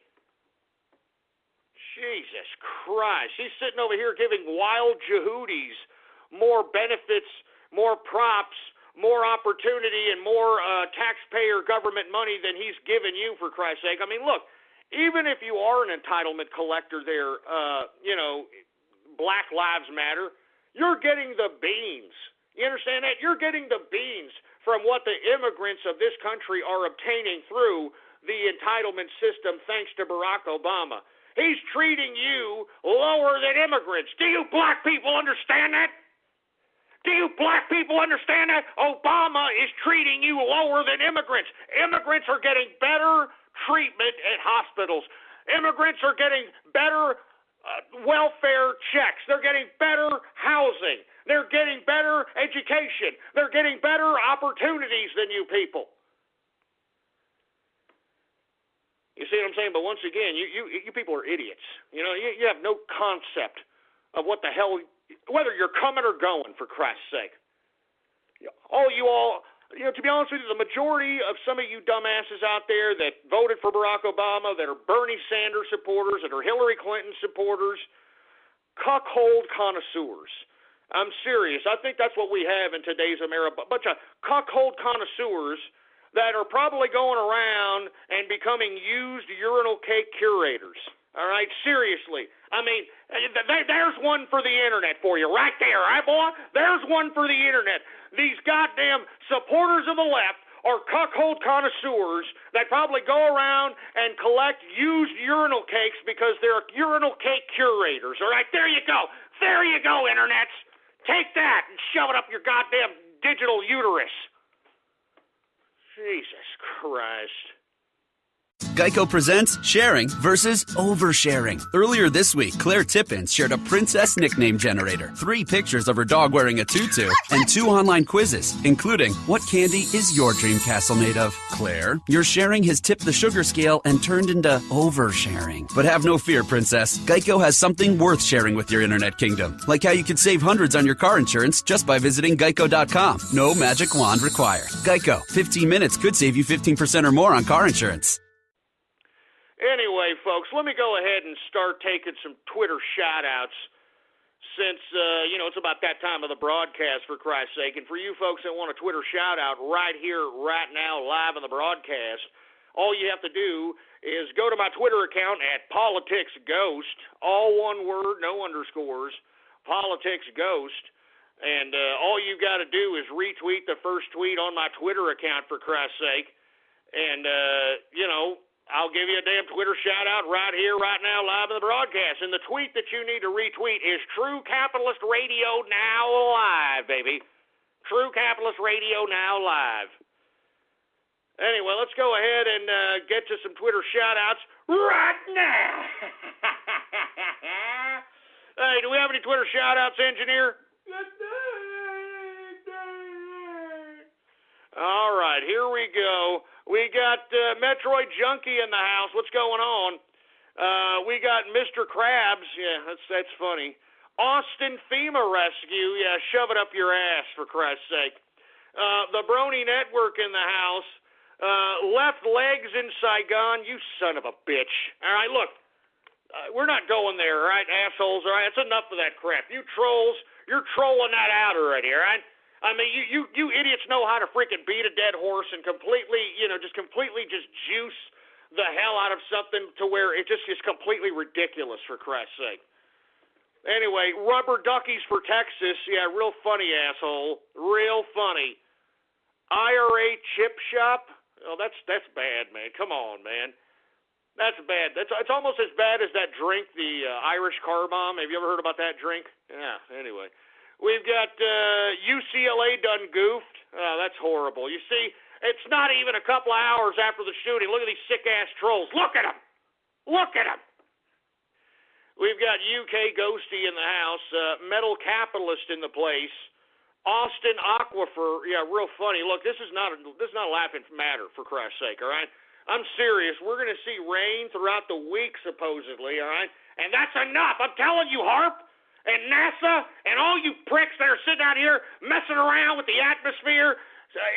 Jesus Christ. He's sitting over here giving wild Jehudis more benefits, more props, more opportunity, and more taxpayer government money than he's given you, for Christ's sake. I mean, look, even if you are an entitlement collector there, Black Lives Matter, you're getting the beans. You understand that? You're getting the beans from what the immigrants of this country are obtaining through the entitlement system thanks to Barack Obama. He's treating you lower than immigrants. Do you black people understand that? Do you black people understand that? Obama is treating you lower than immigrants. Immigrants are getting better treatment at hospitals. Immigrants are getting better welfare checks. They're getting better housing. They're getting better education. They're getting better opportunities than you people. You see what I'm saying? But once again, you people are idiots. You have no concept of what the hell, whether you're coming or going, for Christ's sake. To be honest with you, the majority of some of you dumbasses out there that voted for Barack Obama, that are Bernie Sanders supporters, that are Hillary Clinton supporters, cuckold connoisseurs. I'm serious. I think that's what we have in today's America. A bunch of cuckold connoisseurs that are probably going around and becoming used urinal cake curators. All right? Seriously. I mean, there's one for the internet for you right there, right, boy? There's one for the internet. These goddamn supporters of the left are cuckold connoisseurs that probably go around and collect used urinal cakes because they're urinal cake curators. All right? There you go. There you go, internets. Take that and shove it up your goddamn digital uterus. Jesus Christ. Geico presents sharing versus oversharing. Earlier this week, Claire Tippins shared a princess nickname generator, 3 pictures of her dog wearing a tutu, and 2 online quizzes, including what candy is your dream castle made of? Claire, your sharing has tipped the sugar scale and turned into oversharing. But have no fear, princess. Geico has something worth sharing with your internet kingdom, like how you could save hundreds on your car insurance just by visiting geico.com. No magic wand required. Geico, 15 minutes could save you 15% or more on car insurance. Anyway, folks, let me go ahead and start taking some Twitter shout-outs since, it's about that time of the broadcast, for Christ's sake. And for you folks that want a Twitter shout-out right here, right now, live on the broadcast, all you have to do is go to my Twitter account at PoliticsGhost, all one word, no underscores, PoliticsGhost. And all you got to do is retweet the first tweet on my Twitter account, for Christ's sake. And, I'll give you a damn Twitter shout-out right here, right now, live in the broadcast. And the tweet that you need to retweet is True Capitalist Radio Now Live, baby. True Capitalist Radio Now Live. Anyway, let's go ahead and get to some Twitter shout-outs right now. Hey, do we have any Twitter shout-outs, engineer? All right, here we go. We got Metroid Junkie in the house. What's going on? We got Mr. Krabs. Yeah, that's funny. Austin FEMA Rescue. Yeah, shove it up your ass, for Christ's sake. The Brony Network in the house. Left legs in Saigon. You son of a bitch. All right, look. We're not going there, all right, assholes, all right? That's enough of that crap. You trolls, you're trolling that out already, all right? I mean, you idiots know how to freaking beat a dead horse and completely juice the hell out of something to where it just is completely ridiculous, for Christ's sake. Anyway, Rubber Duckies for Texas. Yeah, real funny, asshole. Real funny. IRA Chip Shop. Oh, that's bad, man. Come on, man. That's bad. It's almost as bad as that drink, the Irish Car Bomb. Have you ever heard about that drink? Yeah, anyway. We've got UCLA done goofed. Oh, that's horrible. You see, it's not even a couple of hours after the shooting. Look at these sick-ass trolls. Look at them. Look at them. We've got UK Ghosty in the house. Metal Capitalist in the place. Austin Aquifer. Yeah, real funny. Look, this is not a laughing matter, for Christ's sake, all right? I'm serious. We're going to see rain throughout the week, supposedly, all right? And that's enough. I'm telling you, Harp and NASA and all you pricks that are sitting out here messing around with the atmosphere,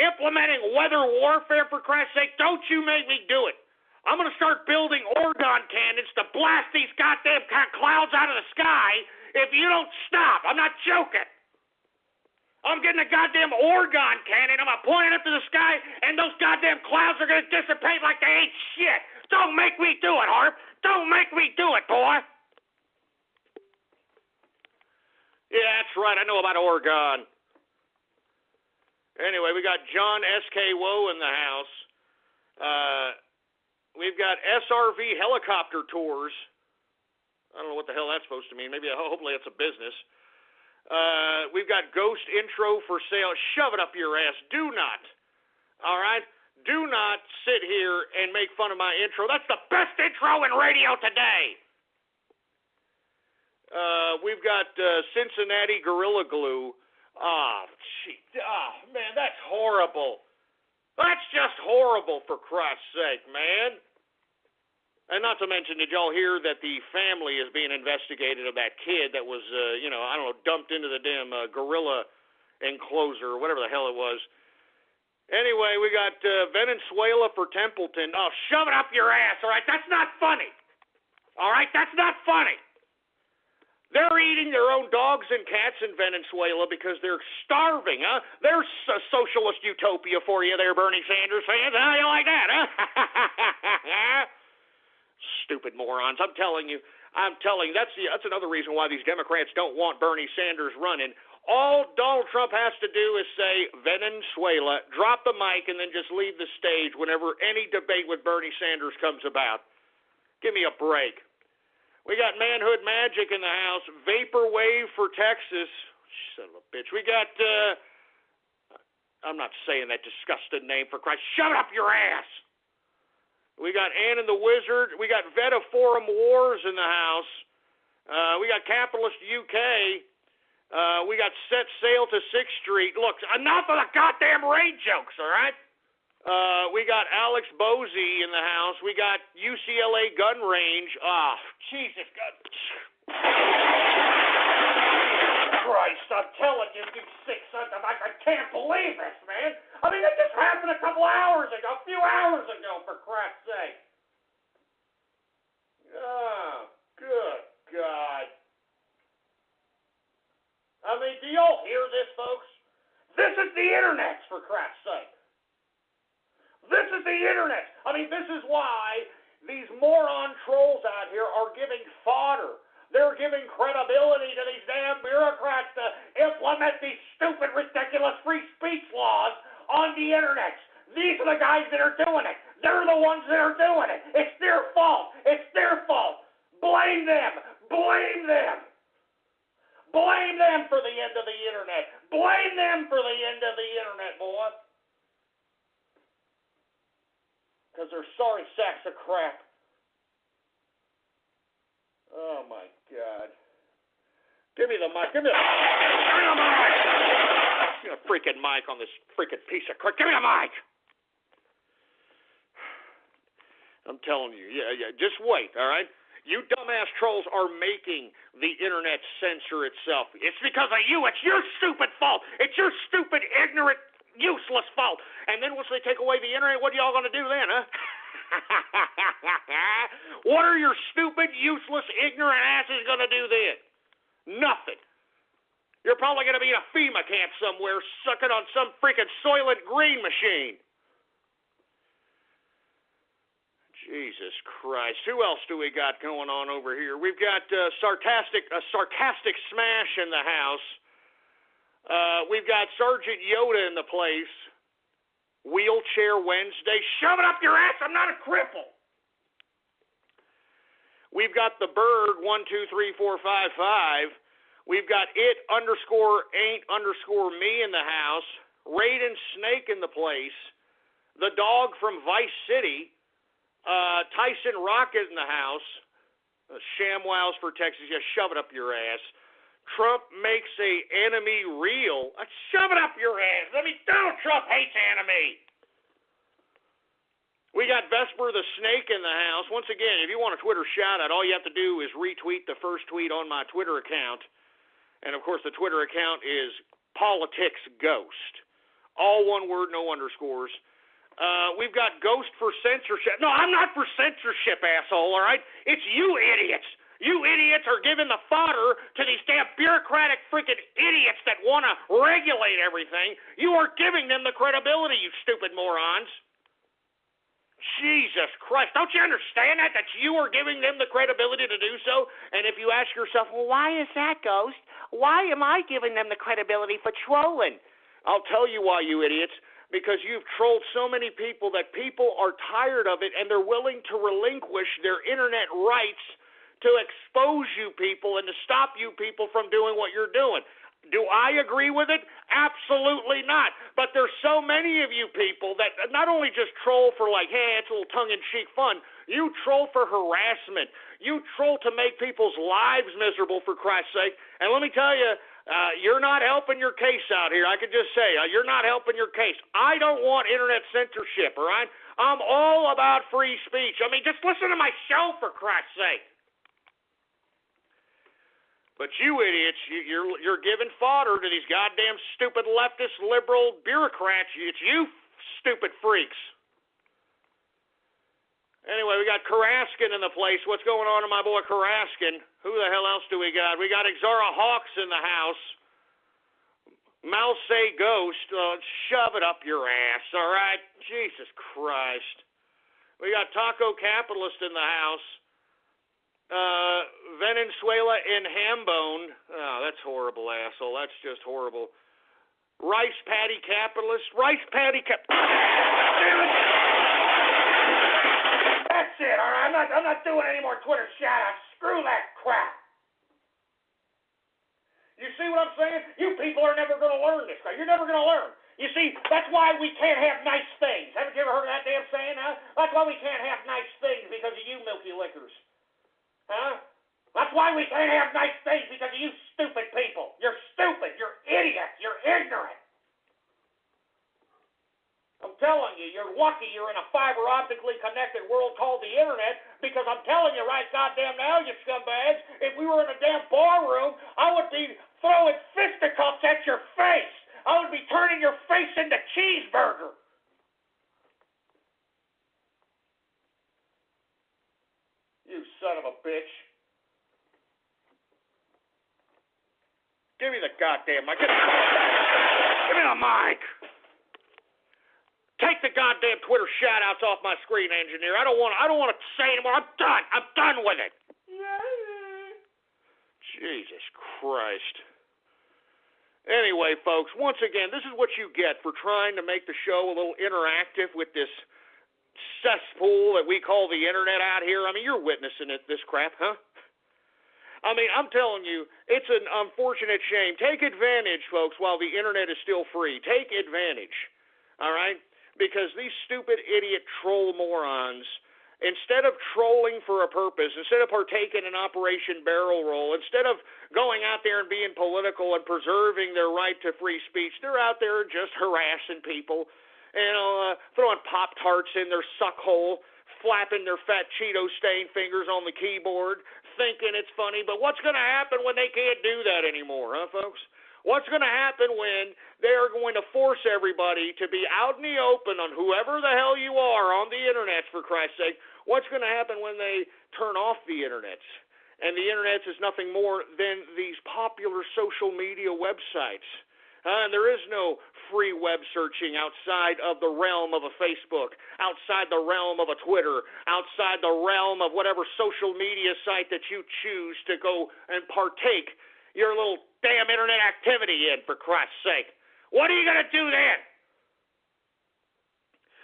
implementing weather warfare, for Christ's sake, don't you make me do it. I'm going to start building Orgon cannons to blast these goddamn clouds out of the sky if you don't stop. I'm not joking. I'm getting a goddamn Orgon cannon. I'm going to point it up to the sky, and those goddamn clouds are going to dissipate like they ain't shit. Don't make me do it, Harp. Don't make me do it, boy. Yeah, that's right. I know about Orgon. Anyway, we got John S.K. Woe in the house. We've got SRV helicopter tours. I don't know what the hell that's supposed to mean. Hopefully it's a business. We've got Ghost Intro for sale. Shove it up your ass. Do not. All right? Do not sit here and make fun of my intro. That's the best intro in radio today. We've got Cincinnati Gorilla Glue. Oh, man, that's horrible. That's just horrible, for Christ's sake, man. And not to mention, did y'all hear that the family is being investigated of that kid that was, dumped into the damn gorilla enclosure or whatever the hell it was. Anyway, we got Venezuela for Templeton. Oh, shove it up your ass, all right? That's not funny. All right? That's not funny. They're eating their own dogs and cats in Venezuela because they're starving, huh? There's a socialist utopia for you there, Bernie Sanders fans. How you like that, huh? Stupid morons. I'm telling you, that's another reason why these Democrats don't want Bernie Sanders running. All Donald Trump has to do is say Venezuela, drop the mic, and then just leave the stage whenever any debate with Bernie Sanders comes about. Give me a break. We got Manhood Magic in the house. Vaporwave for Texas. Son of a bitch. We got, I'm not saying that disgusting name, for Christ. Shut up your ass. We got Ann and the Wizard. We got Veta Forum Wars in the house. We got Capitalist UK. We got Set Sail to 6th Street. Look, enough of the goddamn raid jokes, all right? We got Alex Bosey in the house. We got UCLA Gun Range. Oh, Jesus God. Christ, I'm telling you, you sick son of a... I can't believe this, man. I mean, that just happened a few hours ago, for Christ's sake. Oh, good God. I mean, do y'all hear this, folks? This is the internet, for Christ's sake. This is the internet. I mean, this is why these moron trolls out here are giving fodder. They're giving credibility to these damn bureaucrats to implement these stupid, ridiculous free speech laws on the internet. These are the guys that are doing it. They're the ones that are doing it. It's their fault. It's their fault. Blame them. Blame them. Blame them for the end of the internet. Blame them for the end of the internet, boy. because they're sorry sacks of crap. Oh, my God. Give me the mic. Give me the mic. Give me a freaking mic on this freaking piece of crap. Give me the mic. I'm telling you. Yeah. Just wait, all right? You dumbass trolls are making the internet censor itself. It's because of you. It's your stupid fault. It's your stupid, ignorant, useless fault. And then once they take away the internet, what are y'all going to do then, huh? What are your stupid, useless, ignorant asses going to do then? Nothing. You're probably going to be in a FEMA camp somewhere sucking on some freaking Soylent Green machine. Jesus Christ. Who else do we got going on over here? We've got sarcastic Smash in the house. We've got Sergeant Yoda in the place. Wheelchair Wednesday. Shove it up your ass. I'm not a cripple. We've got the Bird 123455. We've got it_ain't_me in the house. Raiden Snake in the place. The dog from Vice City. Tyson Rocket in the house. ShamWows for Texas. Yeah, shove it up your ass. Trump makes a enemy real. Shove it up your ass. Let me know Trump hates enemy. We got Vesper the Snake in the house. Once again, if you want a Twitter shout-out, all you have to do is retweet the first tweet on my Twitter account. And, of course, the Twitter account is PoliticsGhost. All one word, no underscores. We've got Ghost for censorship. No, I'm not for censorship, asshole, all right? It's you idiots. You idiots are giving the fodder to these damn bureaucratic freaking idiots that want to regulate everything. You are giving them the credibility, you stupid morons. Jesus Christ. Don't you understand that you are giving them the credibility to do so? And if you ask yourself, well, why is that, Ghost? Why am I giving them the credibility for trolling? I'll tell you why, you idiots. Because you've trolled so many people that people are tired of it and they're willing to relinquish their internet rights to expose you people and to stop you people from doing what you're doing. Do I agree with it? Absolutely not. But there's so many of you people that not only just troll for like, hey, it's a little tongue-in-cheek fun. You troll for harassment. You troll to make people's lives miserable, for Christ's sake. And let me tell you, you're not helping your case out here. I could just say, you're not helping your case. I don't want internet censorship, all right? I'm all about free speech. I mean, just listen to my show, for Christ's sake. But you idiots, you're giving fodder to these goddamn stupid leftist liberal bureaucrats. It's you stupid freaks. Anyway, we got Karaskin in the place. What's going on to my boy Karaskin? Who the hell else do we got? We got Exara Hawks in the house. Mouse Ghost. Shove it up your ass, all right? Jesus Christ. We got Taco Capitalist in the house. Venezuela in Hambone. Oh, that's horrible, asshole. That's just horrible. Rice Patty Capitalist. Rice Patty That's it, all right? I'm not doing any more Twitter shout-outs. Screw that crap. You see what I'm saying? You people are never going to learn this crap. You're never going to learn. You see, that's why we can't have nice things. Haven't you ever heard of that damn saying, huh? That's why we can't have nice things, because of you milky lickers. Huh? That's why we can't have nice things, because of you stupid people. You're stupid. You're idiots. You're ignorant. I'm telling you, you're lucky you're in a fiber optically connected world called the internet, because I'm telling you right goddamn now, you scumbags, if we were in a damn bar room, I would be throwing fisticuffs at your face. I would be turning your face into cheeseburger. You son of a bitch. Give me the goddamn mic. Give me the mic. Take the goddamn Twitter shout-outs off my screen, engineer. I don't want to say anymore. I'm done. I'm done with it. Jesus Christ. Anyway, folks, once again, this is what you get for trying to make the show a little interactive with this cesspool that we call the internet out here. I mean, you're witnessing it, this crap, huh? I mean, I'm telling you, it's an unfortunate shame. Take advantage, folks, while the internet is still free. Take advantage, all right? because these stupid idiot troll morons, instead of trolling for a purpose, instead of partaking in Operation Barrel Roll, instead of going out there and being political and preserving their right to free speech, they're out there just harassing people, throwing Pop-Tarts in their suck hole, flapping their fat Cheeto-stained fingers on the keyboard, thinking it's funny. But what's going to happen when they can't do that anymore, huh, folks? What's going to happen when they are going to force everybody to be out in the open on whoever the hell you are on the internet, for Christ's sake? What's going to happen when they turn off the internet? And the internet is nothing more than these popular social media websites. And there is no free web searching outside of the realm of a Facebook, outside the realm of a Twitter, outside the realm of whatever social media site that you choose to go and partake your little damn internet activity in, for Christ's sake. What are you going to do then?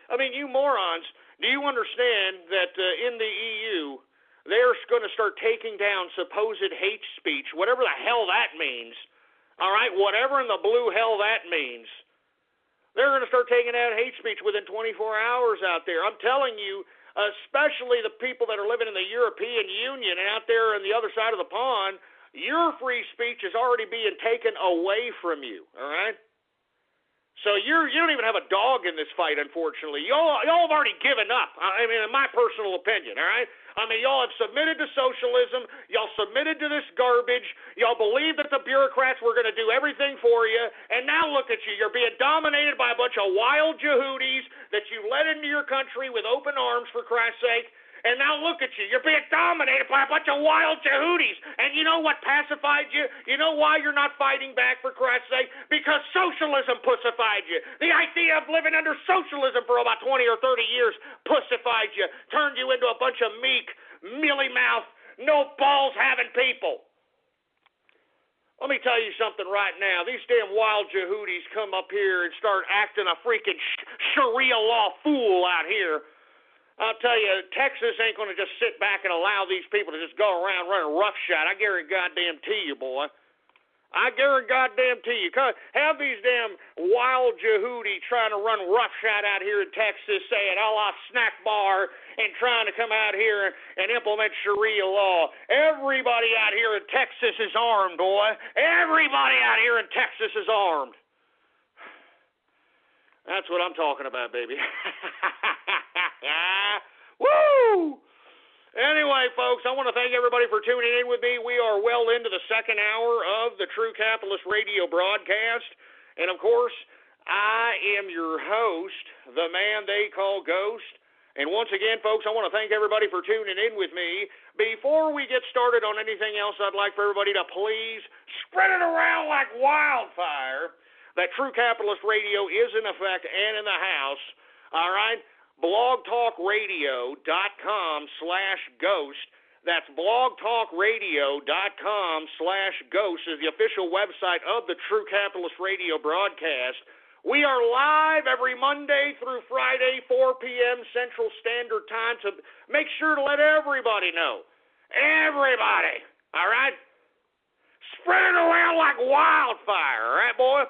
I mean, you morons, do you understand that in the EU, they're going to start taking down supposed hate speech, whatever the hell that means? All right, whatever in the blue hell that means. They're going to start taking out hate speech within 24 hours out there. I'm telling you, especially the people that are living in the European Union and out there on the other side of the pond, your free speech is already being taken away from you, all right? So you don't even have a dog in this fight, unfortunately. Y'all have already given up, I mean, in my personal opinion, all right? I mean, y'all have submitted to socialism. Y'all submitted to this garbage. Y'all believe that the bureaucrats were going to do everything for you. And now look at you. You're being dominated by a bunch of wild Yehudis that you let into your country with open arms, for Christ's sake. And now look at you. You're being dominated by a bunch of wild Yehudis. And you know what pacified you? You know why you're not fighting back, for Christ's sake? Because socialism pussified you. The idea of living under socialism for about 20 or 30 years pussified you, turned you into a bunch of meek, mealy-mouthed, no-balls-having people. Let me tell you something right now. These damn wild Yehudis come up here and start acting a freaking Sharia law fool out here. I'll tell you, Texas ain't going to just sit back and allow these people to just go around running roughshod. I guarantee goddamn to you, boy. I guarantee goddamn to you. Have these damn wild Yehudi trying to run roughshod out here in Texas, saying a la snack bar, and trying to come out here and implement Sharia law. Everybody out here in Texas is armed, boy. Everybody out here in Texas is armed. That's what I'm talking about, baby. Woo! Anyway, folks, I want to thank everybody for tuning in with me. We are well into the second hour of the True Capitalist Radio broadcast. And, of course, I am your host, the man they call Ghost. And once again, folks, I want to thank everybody for tuning in with me. Before we get started on anything else, I'd like for everybody to please spread it around like wildfire that True Capitalist Radio is in effect and in the house. All right? blogtalkradio.com/ghost. That's blogtalkradio.com/ghost is the official website of the True Capitalist Radio broadcast. We are live every Monday through Friday, 4 p.m. Central Standard Time, to make sure to let everybody know. Everybody, all right? Spread it around like wildfire, all right, boy?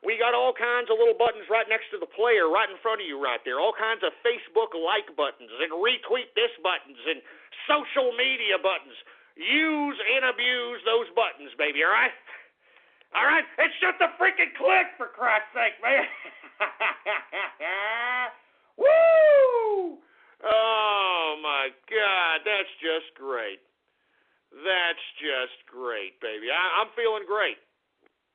We got all kinds of little buttons right next to the player, right in front of you right there. All kinds of Facebook like buttons and retweet this buttons and social media buttons. Use and abuse those buttons, baby, all right? All right? It's just a freaking click, for Christ's sake, man. Woo! Oh, my God. That's just great. That's just great, baby. I'm feeling great.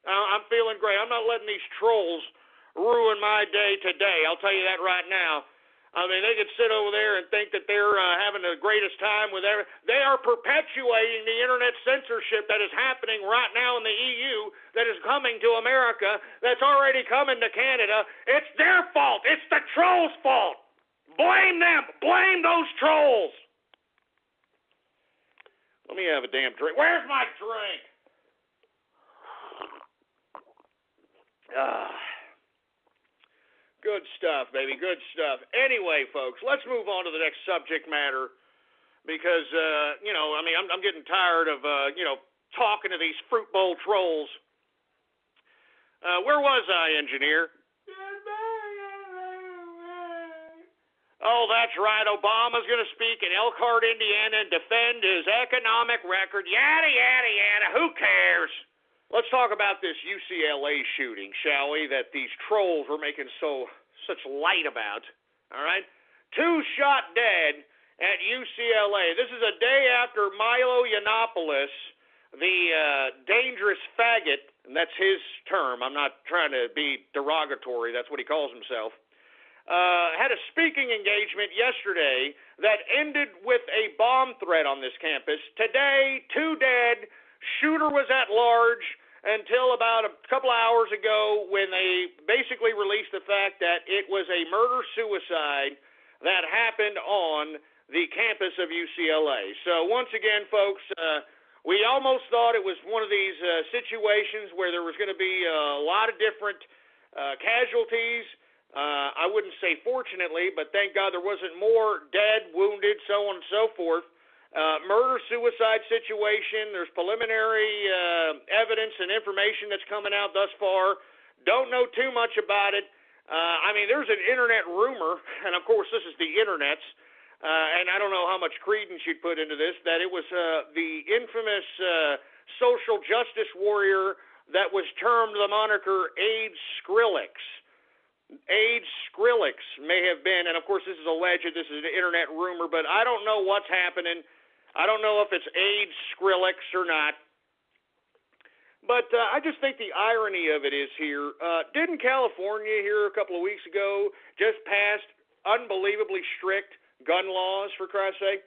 I'm feeling great. I'm not letting these trolls ruin my day today. I'll tell you that right now. I mean, they could sit over there and think that they're having the greatest time with everything. They are perpetuating the internet censorship that is happening right now in the EU, that is coming to America, that's already coming to Canada. It's their fault. It's the trolls' fault. Blame them. Blame those trolls. Let me have a damn drink. Where's my drink? Good stuff, baby, good stuff. Anyway, folks, let's move on to the next subject matter because, I'm getting tired of, talking to these fruit bowl trolls. Where was I, engineer? Oh, that's right. Obama's going to speak in Elkhart, Indiana, and defend his economic record. Yada, yada, yada. Who cares? Let's talk about this UCLA shooting, shall we, that these trolls were making such light about. All right? 2 shot dead at UCLA. This is a day after Milo Yiannopoulos, the dangerous faggot, and that's his term. I'm not trying to be derogatory. That's what he calls himself. Had a speaking engagement yesterday that ended with a bomb threat on this campus. Today, 2 dead. Shooter was at large until about a couple hours ago when they basically released the fact that it was a murder-suicide that happened on the campus of UCLA. So once again, folks, we almost thought it was one of these situations where there was going to be a lot of different casualties. I wouldn't say fortunately, but thank God there wasn't more dead, wounded, so on and so forth. Murder-suicide situation. There's preliminary evidence and information that's coming out thus far. Don't know too much about it. I mean, there's an internet rumor, and of course this is the internet's, and I don't know how much credence you'd put into this, that it was the infamous social justice warrior that was termed the moniker AIDS Skrillex. AIDS Skrillex may have been, and of course this is alleged, this is an internet rumor, but I don't know what's happening. I don't know if it's AIDS Skrillex or not. But I just think the irony of it is here, didn't California here a couple of weeks ago just pass unbelievably strict gun laws, for Christ's sake?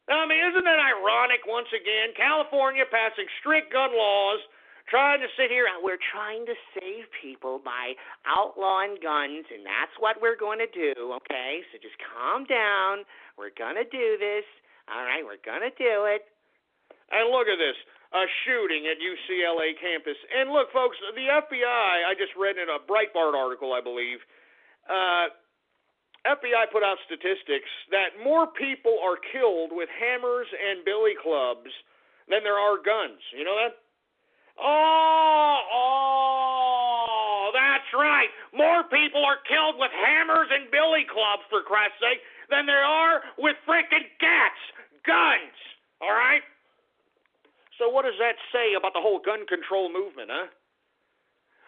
I mean, isn't that ironic once again? California passing strict gun laws, trying to sit here, we're trying to save people by outlawing guns, and that's what we're going to do, okay? So just calm down. We're going to do this. All right, we're going to do it. And look at this, a shooting at UCLA campus. And look, folks, the FBI, I just read in a Breitbart article, I believe, FBI put out statistics that more people are killed with hammers and billy clubs than there are guns. You know that? Oh, that's right. More people are killed with hammers and billy clubs, for Christ's sake, than there are with frickin' guns. All right? So what does that say about the whole gun control movement, huh?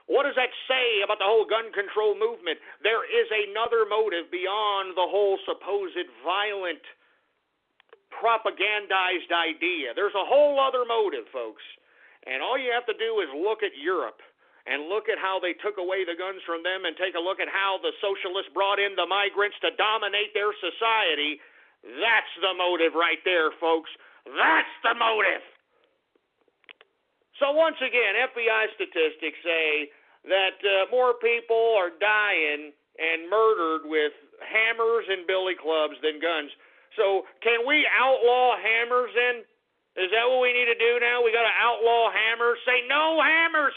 What does that say about the whole gun control movement? There is another motive beyond the whole supposed violent, propagandized idea. There's a whole other motive, folks. And all you have to do is look at Europe and look at how they took away the guns from them and take a look at how the socialists brought in the migrants to dominate their society. That's the motive right there, folks. That's the motive. So once again, FBI statistics say that more people are dying and murdered with hammers and billy clubs than guns. So can we outlaw hammers then? Is that what we need to do now? We got to outlaw hammers? Say no hammers.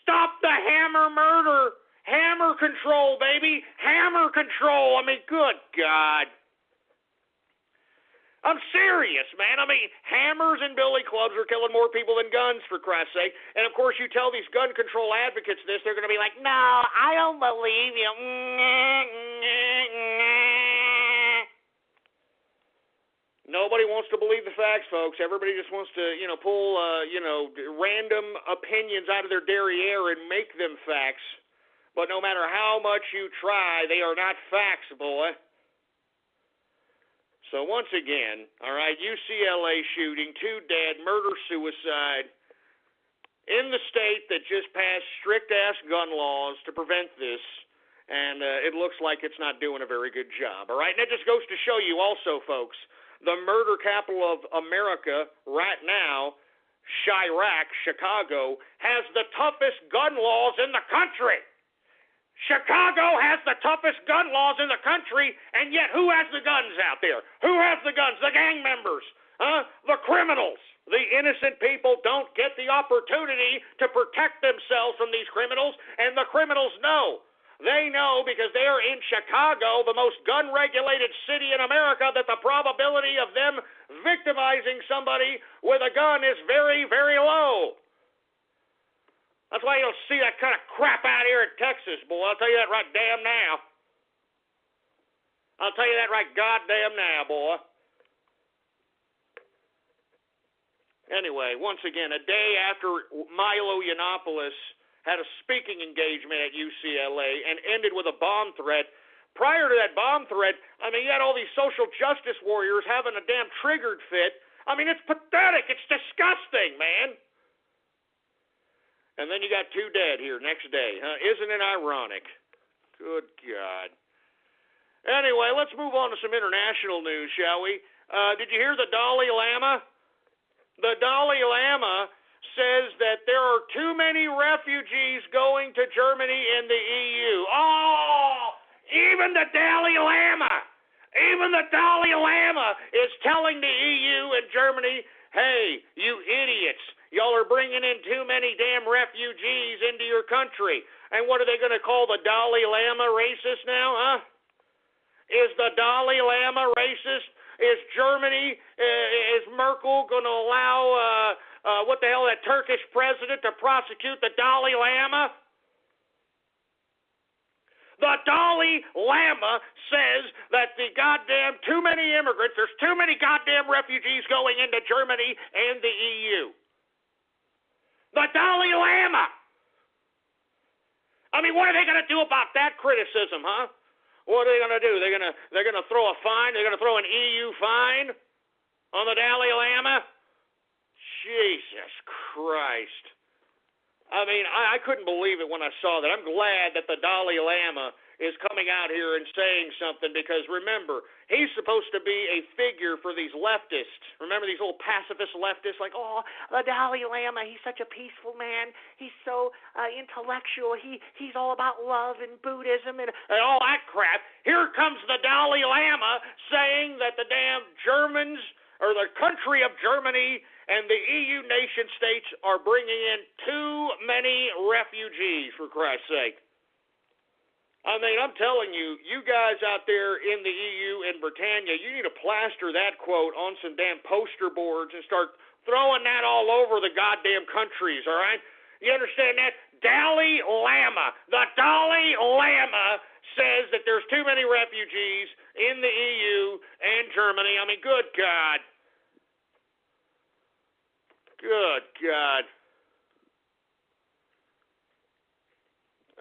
Stop the hammer murder. Hammer control, baby. Hammer control. I mean, good God. I'm serious, man. I mean, hammers and billy clubs are killing more people than guns, for Christ's sake. And, of course, you tell these gun control advocates this, they're going to be like, no, I don't believe you. Nobody wants to believe the facts, folks. Everybody just wants to, pull, random opinions out of their derriere and make them facts. But no matter how much you try, they are not facts, boy. So once again, all right, UCLA shooting, 2 dead, murder-suicide, in the state that just passed strict-ass gun laws to prevent this, and it looks like it's not doing a very good job, all right? And that just goes to show you also, folks, the murder capital of America right now, Chirac, Chicago, has the toughest gun laws in the country. Chicago has the toughest gun laws in the country, and yet who has the guns out there? Who has the guns? The gang members, the criminals. The innocent people don't get the opportunity to protect themselves from these criminals, and the criminals know. They know because they are in Chicago, the most gun-regulated city in America, that the probability of them victimizing somebody with a gun is very, very low. That's why you don't see that kind of crap out here in Texas, boy. I'll tell you that right damn now. I'll tell you that right goddamn now, boy. Anyway, once again, a day after Milo Yiannopoulos had a speaking engagement at UCLA and ended with a bomb threat. Prior to that bomb threat, I mean, you had all these social justice warriors having a damn triggered fit. I mean, it's pathetic. It's disgusting, man. And then you got 2 dead here next day. Huh? Isn't it ironic? Good God. Anyway, let's move on to some international news, shall we? Did you hear the Dalai Lama? The Dalai Lama says that there are too many refugees going to Germany and the EU. Oh, even the Dalai Lama is telling the EU and Germany, hey, you idiots, y'all are bringing in too many damn refugees into your country. And what are they going to call the Dalai Lama racist now, huh? Is the Dalai Lama racist? Is Germany, is Merkel going to allow, that Turkish president to prosecute the Dalai Lama? The Dalai Lama says that the goddamn too many immigrants, there's too many goddamn refugees going into Germany and the EU. The Dalai Lama! I mean, what are they going to do about that criticism, huh? What are they going to do? They're going to throw a fine? They're going to throw an EU fine on the Dalai Lama? Jesus Christ. I mean, I couldn't believe it when I saw that. I'm glad that the Dalai Lama is coming out here and saying something because, remember, he's supposed to be a figure for these leftists. Remember these little pacifist leftists like, oh, the Dalai Lama, he's such a peaceful man. He's so intellectual. He's all about love and Buddhism and all that crap. Here comes the Dalai Lama saying that the damn Germans or the country of Germany and the EU nation states are bringing in too many refugees, for Christ's sake. I mean, I'm telling you, you guys out there in the EU and Britannia, you need to plaster that quote on some damn poster boards and start throwing that all over the goddamn countries, all right? You understand that? Dalai Lama. The Dalai Lama says that there's too many refugees in the EU and Germany. I mean, good God. Good God.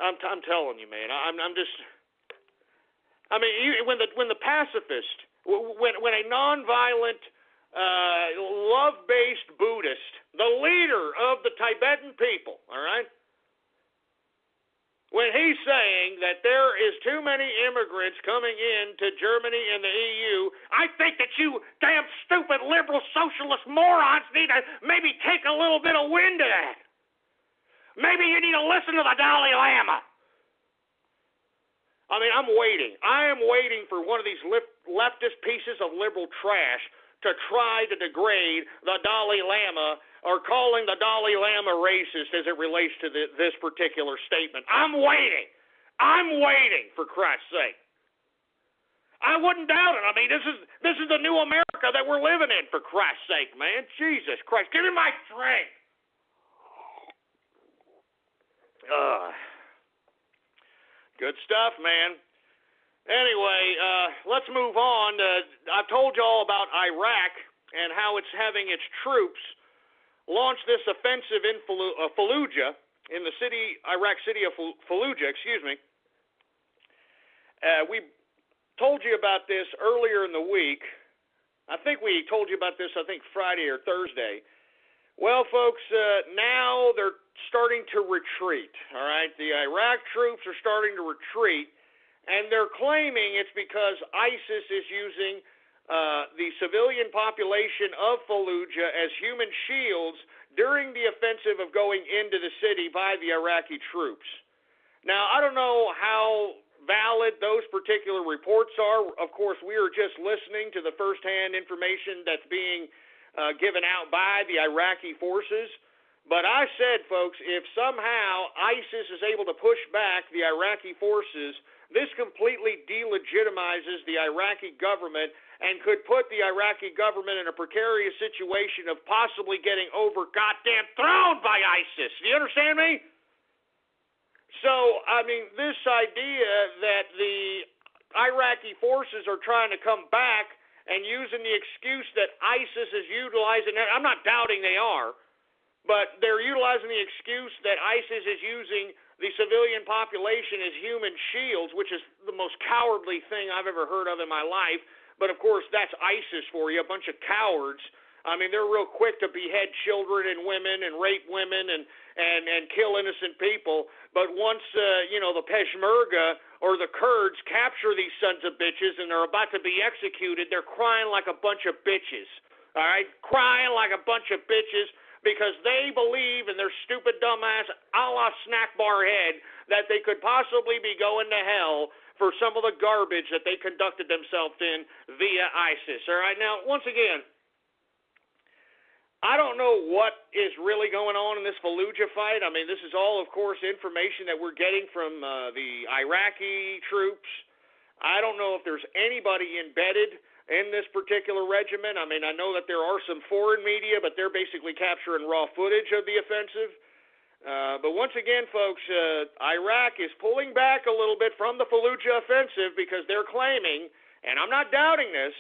I'm telling you, man. I'm just. I mean, when the pacifist, when a nonviolent, love-based Buddhist, the leader of the Tibetan people, all right, when he's saying that there is too many immigrants coming into Germany and the EU, I think that you damn stupid liberal socialist morons need to maybe take a little bit of wind to that. Maybe you need to listen to the Dalai Lama. I mean, I'm waiting. I am waiting for one of these leftist pieces of liberal trash to try to degrade the Dalai Lama or calling the Dalai Lama racist as it relates to this particular statement. I'm waiting. I'm waiting, for Christ's sake. I wouldn't doubt it. I mean, this is the new America that we're living in, for Christ's sake, man. Jesus Christ. Give me my drink. Good stuff, man. Anyway, let's move on. I've told you all about Iraq and how it's having its troops launch this offensive in Fallujah, in the Iraq city of Fallujah, We told you about this earlier in the week. I think we told you about this, Friday or Thursday. Well, folks, now they're starting to retreat, all right? The Iraq troops are starting to retreat, and they're claiming it's because ISIS is using the civilian population of Fallujah as human shields during the offensive of going into the city by the Iraqi troops. Now, I don't know how valid those particular reports are. Of course, we are just listening to the firsthand information that's being given out by the Iraqi forces. But I said, folks, if somehow ISIS is able to push back the Iraqi forces, this completely delegitimizes the Iraqi government and could put the Iraqi government in a precarious situation of possibly getting goddamn thrown by ISIS. Do you understand me? So, I mean, this idea that the Iraqi forces are trying to come back and using the excuse that ISIS is utilizing, and I'm not doubting they are, but they're utilizing the excuse that ISIS is using the civilian population as human shields, which is the most cowardly thing I've ever heard of in my life. But, of course, that's ISIS for you, a bunch of cowards. I mean, they're real quick to behead children and women and rape women and kill innocent people. But once, the Peshmerga or the Kurds capture these sons of bitches and they're about to be executed, they're crying like a bunch of bitches, all right? Crying like a bunch of bitches because they believe in their stupid, dumbass, a la snack bar head that they could possibly be going to hell for some of the garbage that they conducted themselves in via ISIS. All right, now, once again, I don't know what is really going on in this Fallujah fight. I mean, this is all, of course, information that we're getting from the Iraqi troops. I don't know if there's anybody embedded in this particular regiment. I mean, I know that there are some foreign media, but they're basically capturing raw footage of the offensive. But once again, folks, Iraq is pulling back a little bit from the Fallujah offensive because they're claiming, and I'm not doubting this,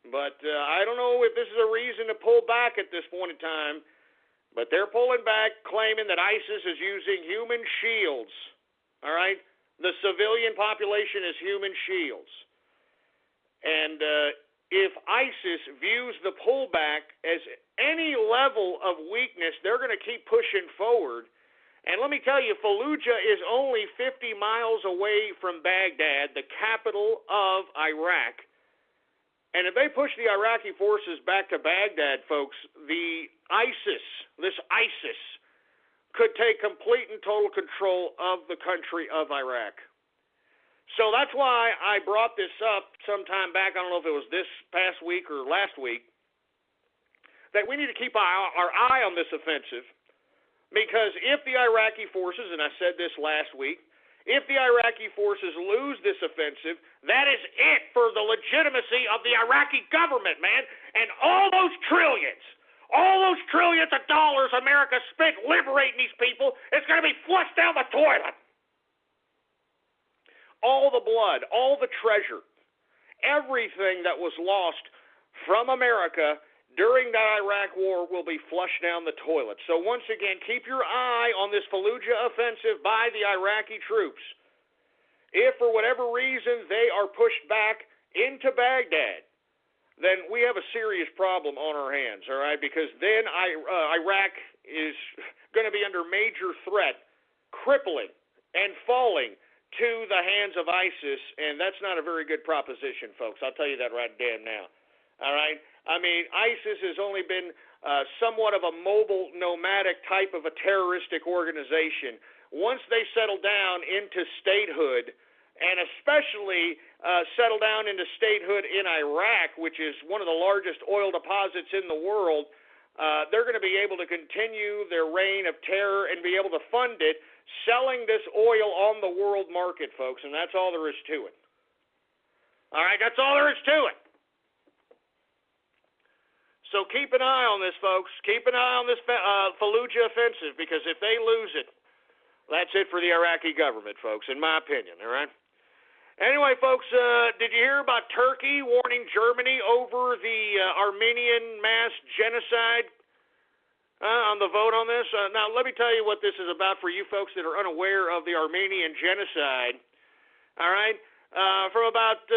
but I don't know if this is a reason to pull back at this point in time, but they're pulling back claiming that ISIS is using human shields, all right? The civilian population is human shields. And if ISIS views the pullback as any level of weakness, they're going to keep pushing forward. And let me tell you, Fallujah is only 50 miles away from Baghdad, the capital of Iraq. And if they push the Iraqi forces back to Baghdad, folks, this ISIS, could take complete and total control of the country of Iraq. So that's why I brought this up sometime back, I don't know if it was this past week or last week, that we need to keep our eye on this offensive, because if the Iraqi forces, and I said this last week, if the Iraqi forces lose this offensive, that is it for the legitimacy of the Iraqi government, man. And all those trillions of dollars America spent liberating these people, it's going to be flushed down the toilet. All the blood, all the treasure, everything that was lost from America during the Iraq war will be flushed down the toilet. So once again, keep your eye on this Fallujah offensive by the Iraqi troops. If for whatever reason they are pushed back into Baghdad, then we have a serious problem on our hands, all right? Because then Iraq is going to be under major threat, crippling and falling to the hands of ISIS, and that's not a very good proposition, folks. I'll tell you that right damn now. All right? I mean, ISIS has only been somewhat of a mobile, nomadic type of a terroristic organization. Once they settle down into statehood, and especially settle down into statehood in Iraq, which is one of the largest oil deposits in the world, they're going to be able to continue their reign of terror and be able to fund it, selling this oil on the world market, folks, and that's all there is to it. All right, that's all there is to it. So keep an eye on this, folks. Keep an eye on this Fallujah offensive, because if they lose it, that's it for the Iraqi government, folks, in my opinion, all right? Anyway, folks, did you hear about Turkey warning Germany over the Armenian mass genocide on the vote on this? Now, let me tell you what this is about for you folks that are unaware of the Armenian genocide. All right? From about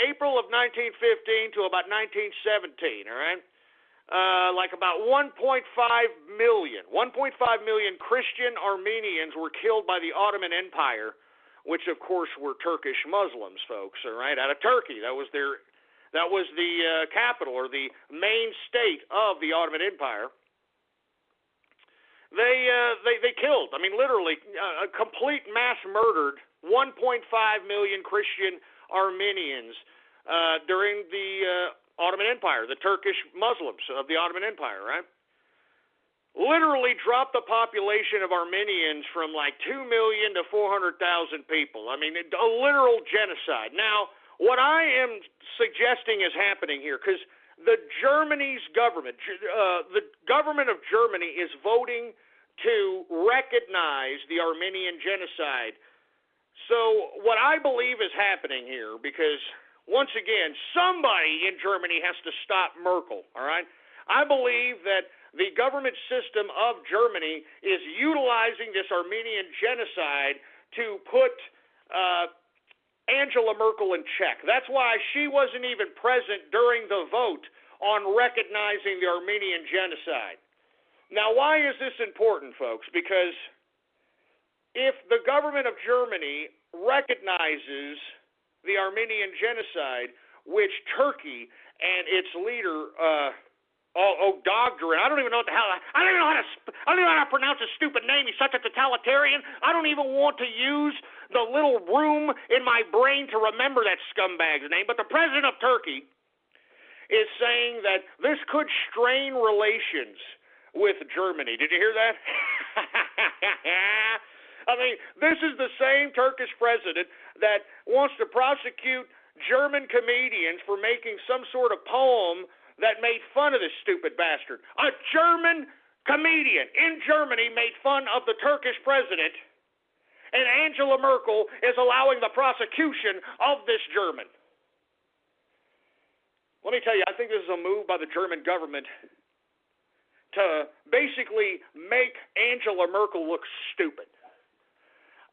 April of 1915 to about 1917, all right? Like about 1.5 million Christian Armenians were killed by the Ottoman Empire, which of course were Turkish Muslims, folks, all right, out of Turkey. That was the capital or the main state of the Ottoman Empire. They killed, I mean, literally, a complete mass murdered 1.5 million Christian Armenians during the Ottoman Empire, the Turkish Muslims of the Ottoman Empire, right? Literally dropped the population of Armenians from like 2 million to 400,000 people. I mean, a literal genocide. Now, what I am suggesting is happening here, because the government of Germany is voting to recognize the Armenian genocide. So what I believe is happening here, because once again, somebody in Germany has to stop Merkel, all right? I believe that the government system of Germany is utilizing this Armenian genocide to put Angela Merkel in check. That's why she wasn't even present during the vote on recognizing the Armenian genocide. Now, why is this important, folks? Because if the government of Germany recognizes the Armenian genocide, which Turkey and its leader, Dogdarin, I don't even know how to pronounce his stupid name. He's such a totalitarian. I don't even want to use the little room in my brain to remember that scumbag's name. But the president of Turkey is saying that this could strain relations with Germany. Did you hear that? I mean, this is the same Turkish president that wants to prosecute German comedians for making some sort of poem that made fun of this stupid bastard. A German comedian in Germany made fun of the Turkish president, and Angela Merkel is allowing the prosecution of this German. Let me tell you, I think this is a move by the German government to basically make Angela Merkel look stupid.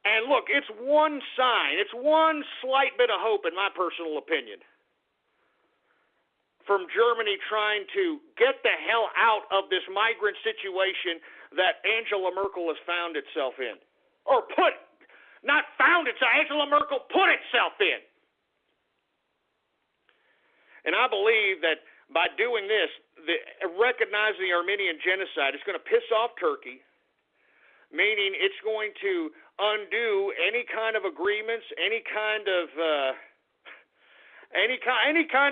And look, it's one sign, it's one slight bit of hope, in my personal opinion, from Germany trying to get the hell out of this migrant situation that Angela Merkel has found itself in. Or Angela Merkel put itself in. And I believe that by doing this, recognizing the Armenian genocide is going to piss off Turkey, meaning it's going to undo any kind of agreements, any kind of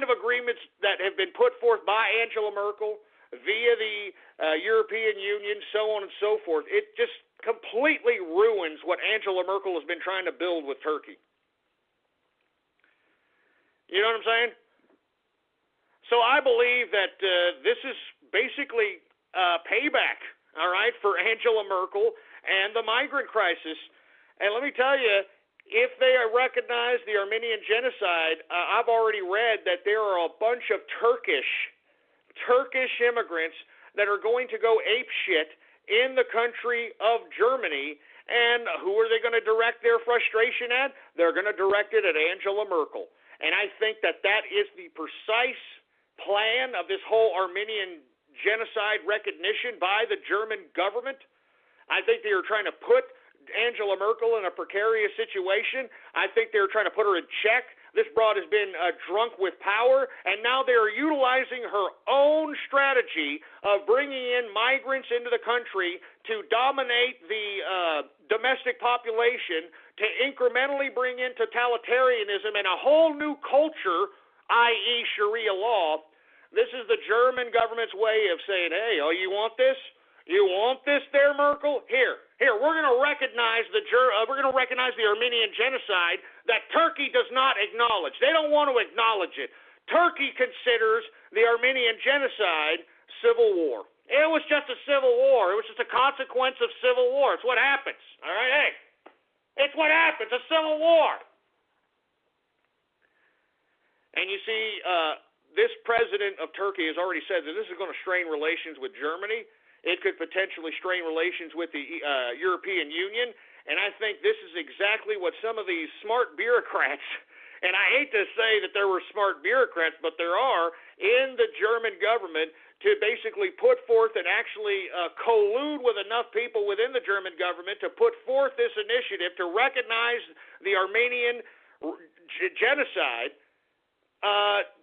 agreements that have been put forth by Angela Merkel via the European Union, so on and so forth. It just completely ruins what Angela Merkel has been trying to build with Turkey. You know what I'm saying? So I believe that this is basically payback, all right, for Angela Merkel and the migrant crisis. And let me tell you, if they recognize the Armenian genocide, I've already read that there are a bunch of Turkish immigrants that are going to go apeshit in the country of Germany. And who are they going to direct their frustration at? They're going to direct it at Angela Merkel. And I think that is the precise plan of this whole Armenian genocide recognition by the German government. I think they are trying to put Angela Merkel in a precarious situation. I think they're trying to put her in check. This broad has been drunk with power, and now they are utilizing her own strategy of bringing in migrants into the country to dominate the domestic population, to incrementally bring in totalitarianism and a whole new culture, i.e. Sharia law. This is the German government's way of saying, hey, oh, you want this? You want this there, Merkel? Here, we're going to recognize the Armenian genocide that Turkey does not acknowledge. They don't want to acknowledge it. Turkey considers the Armenian genocide civil war. It was just a civil war. It was just a consequence of civil war. It's what happens. All right, hey, it's what happens, a civil war. And you see, this president of Turkey has already said that this is going to strain relations with Germany. It could potentially strain relations with the European Union. And I think this is exactly what some of these smart bureaucrats, and I hate to say that there were smart bureaucrats, but there are in the German government, to basically put forth and actually collude with enough people within the German government to put forth this initiative to recognize the Armenian genocide,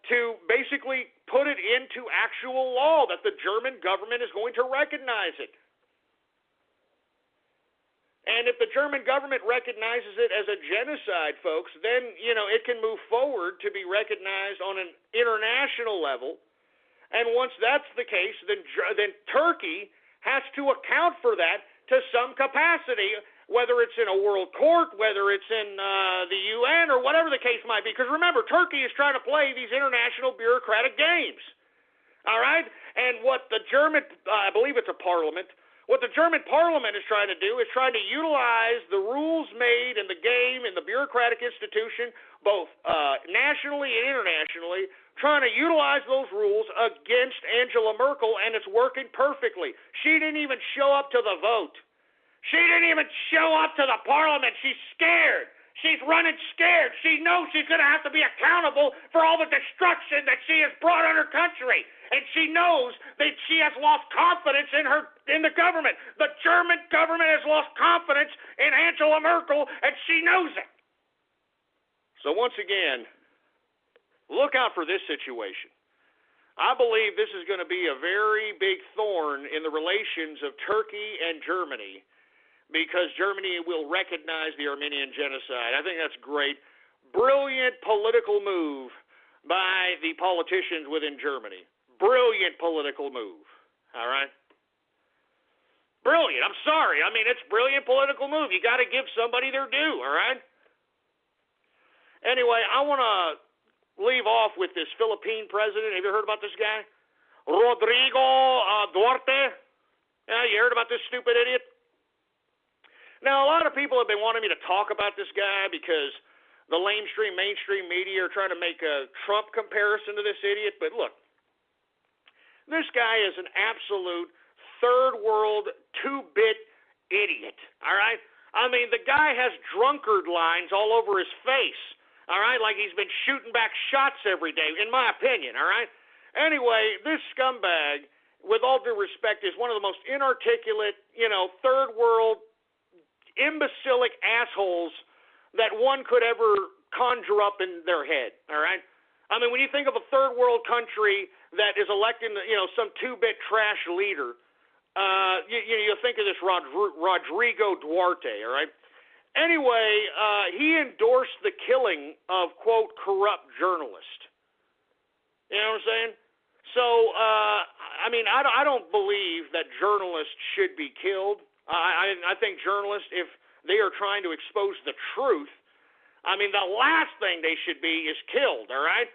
to basically put it into actual law that the German government is going to recognize it. And if the German government recognizes it as a genocide, folks, then, it can move forward to be recognized on an international level. And once that's the case, then Turkey has to account for that to some capacity, whether it's in a world court, whether it's in the UN, or whatever the case might be. Because remember, Turkey is trying to play these international bureaucratic games. All right? And what the German, I believe it's a parliament, What the German parliament is trying to do is trying to utilize the rules made in the game in the bureaucratic institution, both nationally and internationally, trying to utilize those rules against Angela Merkel, and it's working perfectly. She didn't even show up to the vote. She didn't even show up to the parliament. She's scared. She's running scared. She knows she's going to have to be accountable for all the destruction that she has brought on her country. And she knows that she has lost confidence in the government. The German government has lost confidence in Angela Merkel, and she knows it. So once again, look out for this situation. I believe this is going to be a very big thorn in the relations of Turkey and Germany, because Germany will recognize the Armenian genocide. I think that's great. Brilliant political move by the politicians within Germany. Brilliant political move. All right? Brilliant. I'm sorry. I mean, it's brilliant political move. You got to give somebody their due, all right? Anyway, I want to leave off with this Philippine president. Have you heard about this guy? Rodrigo Duarte? Yeah, you heard about this stupid idiot? Now, a lot of people have been wanting me to talk about this guy because the mainstream media are trying to make a Trump comparison to this idiot. But look, this guy is an absolute third world 2-bit idiot, all right? I mean, the guy has drunkard lines all over his face, all right? Like he's been shooting back shots every day, in my opinion, all right? Anyway, this scumbag, with all due respect, is one of the most inarticulate, third world imbecilic assholes that one could ever conjure up in their head, all right? I mean, when you think of a third world country that is electing, some 2-bit trash leader, you think of this Rodrigo Duarte, all right? Anyway, he endorsed the killing of, quote, corrupt journalist. You know what I'm saying? So, I don't believe that journalists should be killed. I think journalists, if they are trying to expose the truth, the last thing they should be is killed, all right?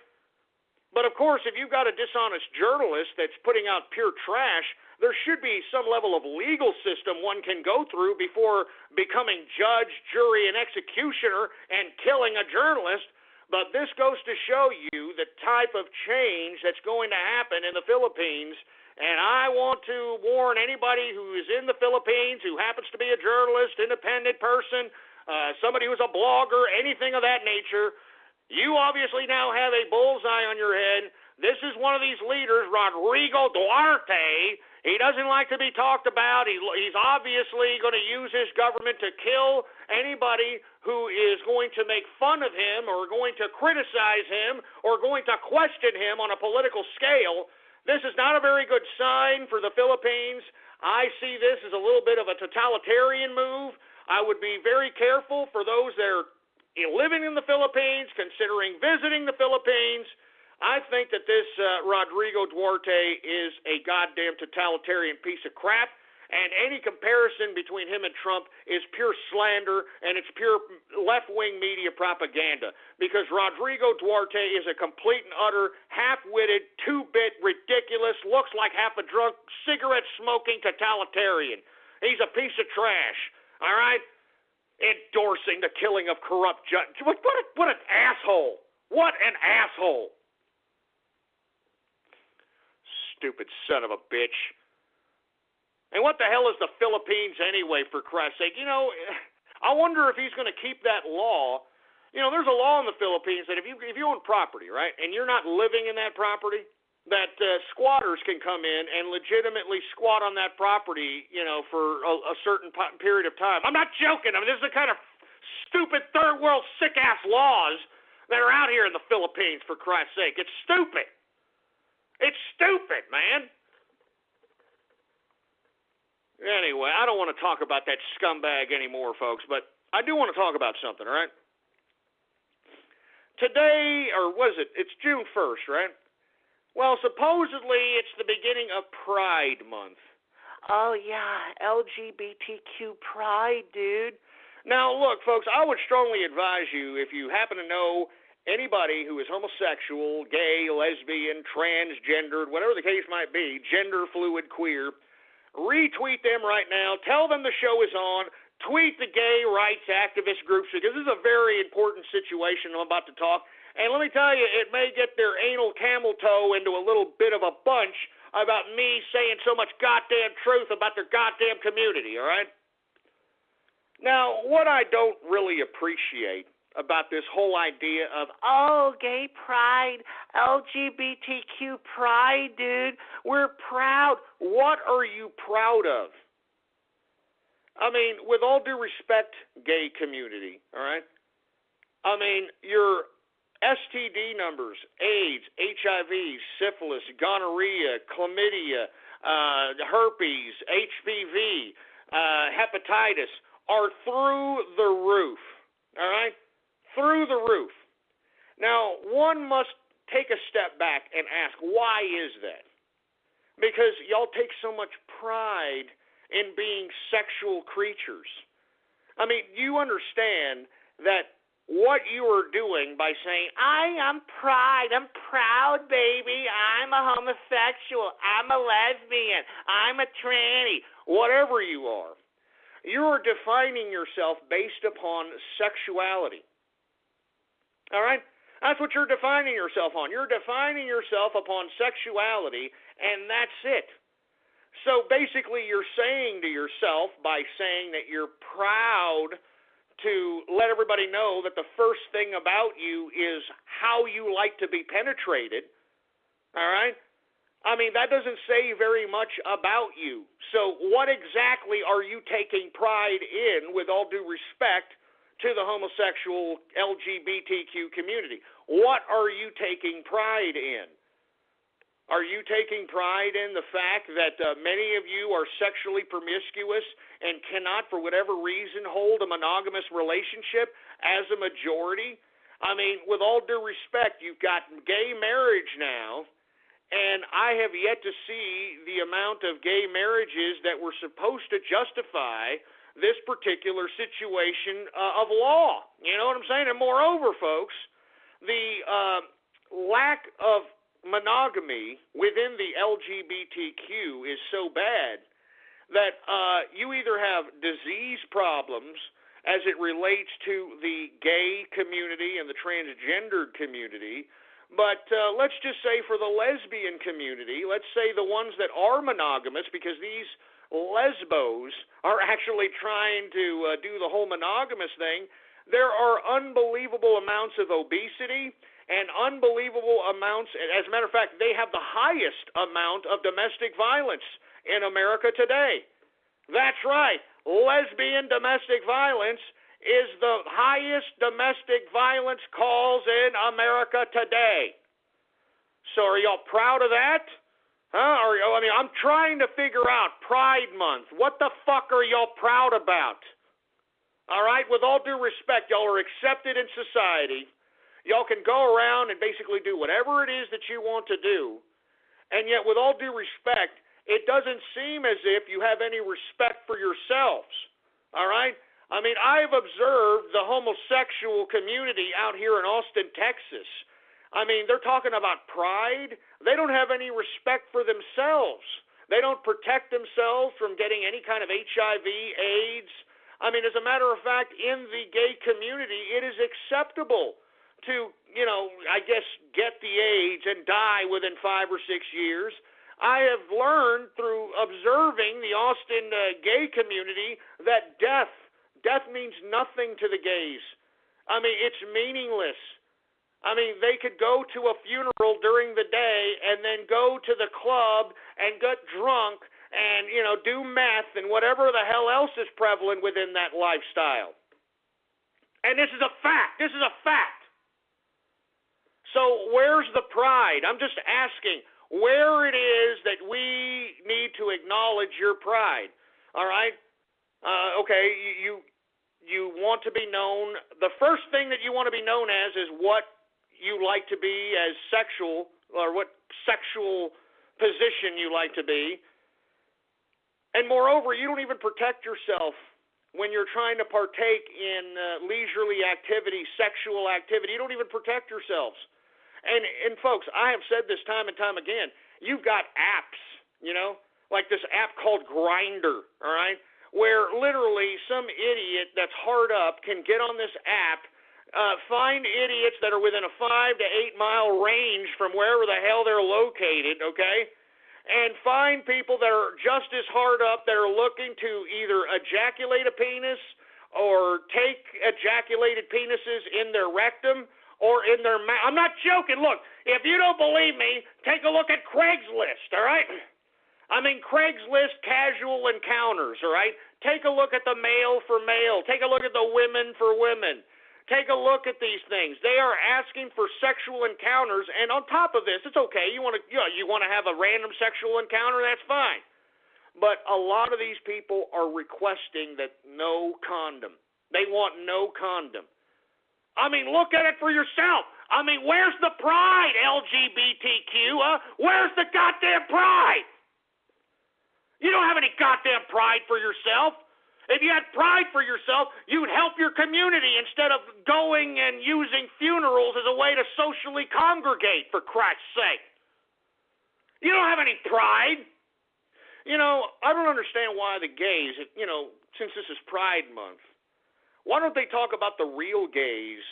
But, of course, if you've got a dishonest journalist that's putting out pure trash, there should be some level of legal system one can go through before becoming judge, jury, and executioner and killing a journalist. But this goes to show you the type of change that's going to happen in the Philippines. And I want to warn anybody who is in the Philippines, who happens to be a journalist, independent person, somebody who's a blogger, anything of that nature, you obviously now have a bullseye on your head. This is one of these leaders, Rodrigo Duarte. He doesn't like to be talked about. He's obviously going to use his government to kill anybody who is going to make fun of him or going to criticize him or going to question him on a political scale. This is not a very good sign for the Philippines. I see this as a little bit of a totalitarian move. I would be very careful for those that are living in the Philippines, considering visiting the Philippines. I think that this Rodrigo Duarte is a goddamn totalitarian piece of crap, and any comparison between him and Trump is pure slander, and it's pure left-wing media propaganda, because Rodrigo Duarte is a complete and utter half-witted, 2-bit, ridiculous, looks like half a drunk, cigarette-smoking totalitarian. He's a piece of trash, all right? Endorsing the killing of corrupt judges. What an asshole. What an asshole. Stupid son of a bitch. And what the hell is the Philippines anyway, for Christ's sake? I wonder if he's going to keep that law. There's a law in the Philippines that if you own property, right, and you're not living in that property, that squatters can come in and legitimately squat on that property, for a certain period of time. I'm not joking. This is the kind of stupid third world sick-ass laws that are out here in the Philippines, for Christ's sake. It's stupid. It's stupid, man. Anyway, I don't want to talk about that scumbag anymore, folks, but I do want to talk about something, all right? Today, or what is it? It's June 1st, right? Well, supposedly it's the beginning of Pride Month. Oh, yeah, LGBTQ Pride, dude. Now, look, folks, I would strongly advise you, if you happen to know anybody who is homosexual, gay, lesbian, transgendered, whatever the case might be, gender fluid, queer, retweet them right now. Tell them the show is on. Tweet the gay rights activist groups, because this is a very important situation I'm about to talk. And let me tell you, it may get their anal camel toe into a little bit of a bunch about me saying so much goddamn truth about their goddamn community, all right? Now, what I don't really appreciate about this whole idea of, oh, gay pride, LGBTQ pride, dude, we're proud. What are you proud of? I mean, with all due respect, gay community, all right? I mean, your STD numbers, AIDS, HIV, syphilis, gonorrhea, chlamydia, herpes, HPV, hepatitis are through the roof, all right? Through the roof. Now, one must take a step back and ask, why is that? Because y'all take so much pride in being sexual creatures. I mean, you understand that what you are doing by saying, I'm pride, I'm proud, baby, I'm a homosexual, I'm a lesbian, I'm a tranny, whatever you are defining yourself based upon sexuality. All right? That's what you're defining yourself on. You're defining yourself upon sexuality, and that's it. So basically you're saying to yourself, by saying that you're proud to let everybody know that the first thing about you is how you like to be penetrated, all right? I mean, that doesn't say very much about you. So what exactly are you taking pride in, with all due respect to the homosexual LGBTQ community? What are you taking pride in? Are you taking pride in the fact that many of you are sexually promiscuous and cannot, for whatever reason, hold a monogamous relationship as a majority? I mean, with all due respect, you've got gay marriage now, and I have yet to see the amount of gay marriages that were supposed to justify this particular situation of law. You know what I'm saying? And moreover, folks, the lack of monogamy within the LGBTQ is so bad that you either have disease problems as it relates to the gay community and the transgendered community, but let's just say for the lesbian community, let's say the ones that are monogamous, because these lesbos are actually trying to do the whole monogamous thing, there are unbelievable amounts of obesity and unbelievable amounts. As a matter of fact, they have the highest amount of domestic violence in America today. That's right. Lesbian domestic violence is the highest domestic violence calls in America today. So are y'all proud of that? Huh? I'm trying to figure out Pride Month. What the fuck are y'all proud about? All right? With all due respect, y'all are accepted in society. Y'all can go around and basically do whatever it is that you want to do. And yet, with all due respect, it doesn't seem as if you have any respect for yourselves. All right? I mean, I've observed the homosexual community out here in Austin, Texas. I mean, they're talking about pride. They don't have any respect for themselves. They don't protect themselves from getting any kind of HIV, AIDS. I mean, as a matter of fact, in the gay community, it is acceptable to, I guess, get the AIDS and die within 5 or 6 years. I have learned through observing the Austin gay community that death means nothing to the gays. I mean, it's meaningless. I mean, they could go to a funeral during the day and then go to the club and get drunk and, do meth and whatever the hell else is prevalent within that lifestyle. And this is a fact. This is a fact. So where's the pride? I'm just asking where it is that we need to acknowledge your pride. All right? Okay, you want to be known. The first thing that you want to be known as is what you like to be as sexual, or what sexual position you like to be. And moreover, you don't even protect yourself when you're trying to partake in leisurely activity, sexual activity. You don't even protect yourselves. And folks, I have said this time and time again, you've got apps, like this app called Grindr, all right, where literally some idiot that's hard up can get on this app, find idiots that are within a 5 to 8 mile range from wherever the hell they're located, okay, and find people that are just as hard up that are looking to either ejaculate a penis or take ejaculated penises in their rectum or in their mouth. I'm not joking. Look, if you don't believe me, take a look at Craigslist, all right? I mean, Craigslist casual encounters, all right? Take a look at the male for male. Take a look at the women for women. Take a look at these things. They are asking for sexual encounters, and on top of this, it's okay. You want to have a random sexual encounter, that's fine. But a lot of these people are requesting that no condom. They want no condom. I mean, look at it for yourself. I mean, where's the pride, LGBTQ? Where's the goddamn pride? You don't have any goddamn pride for yourself. If you had pride for yourself, you'd help your community instead of going and using funerals as a way to socially congregate, for Christ's sake. You don't have any pride. You know, I don't understand why the gays, since this is Pride Month, why don't they talk about the real gays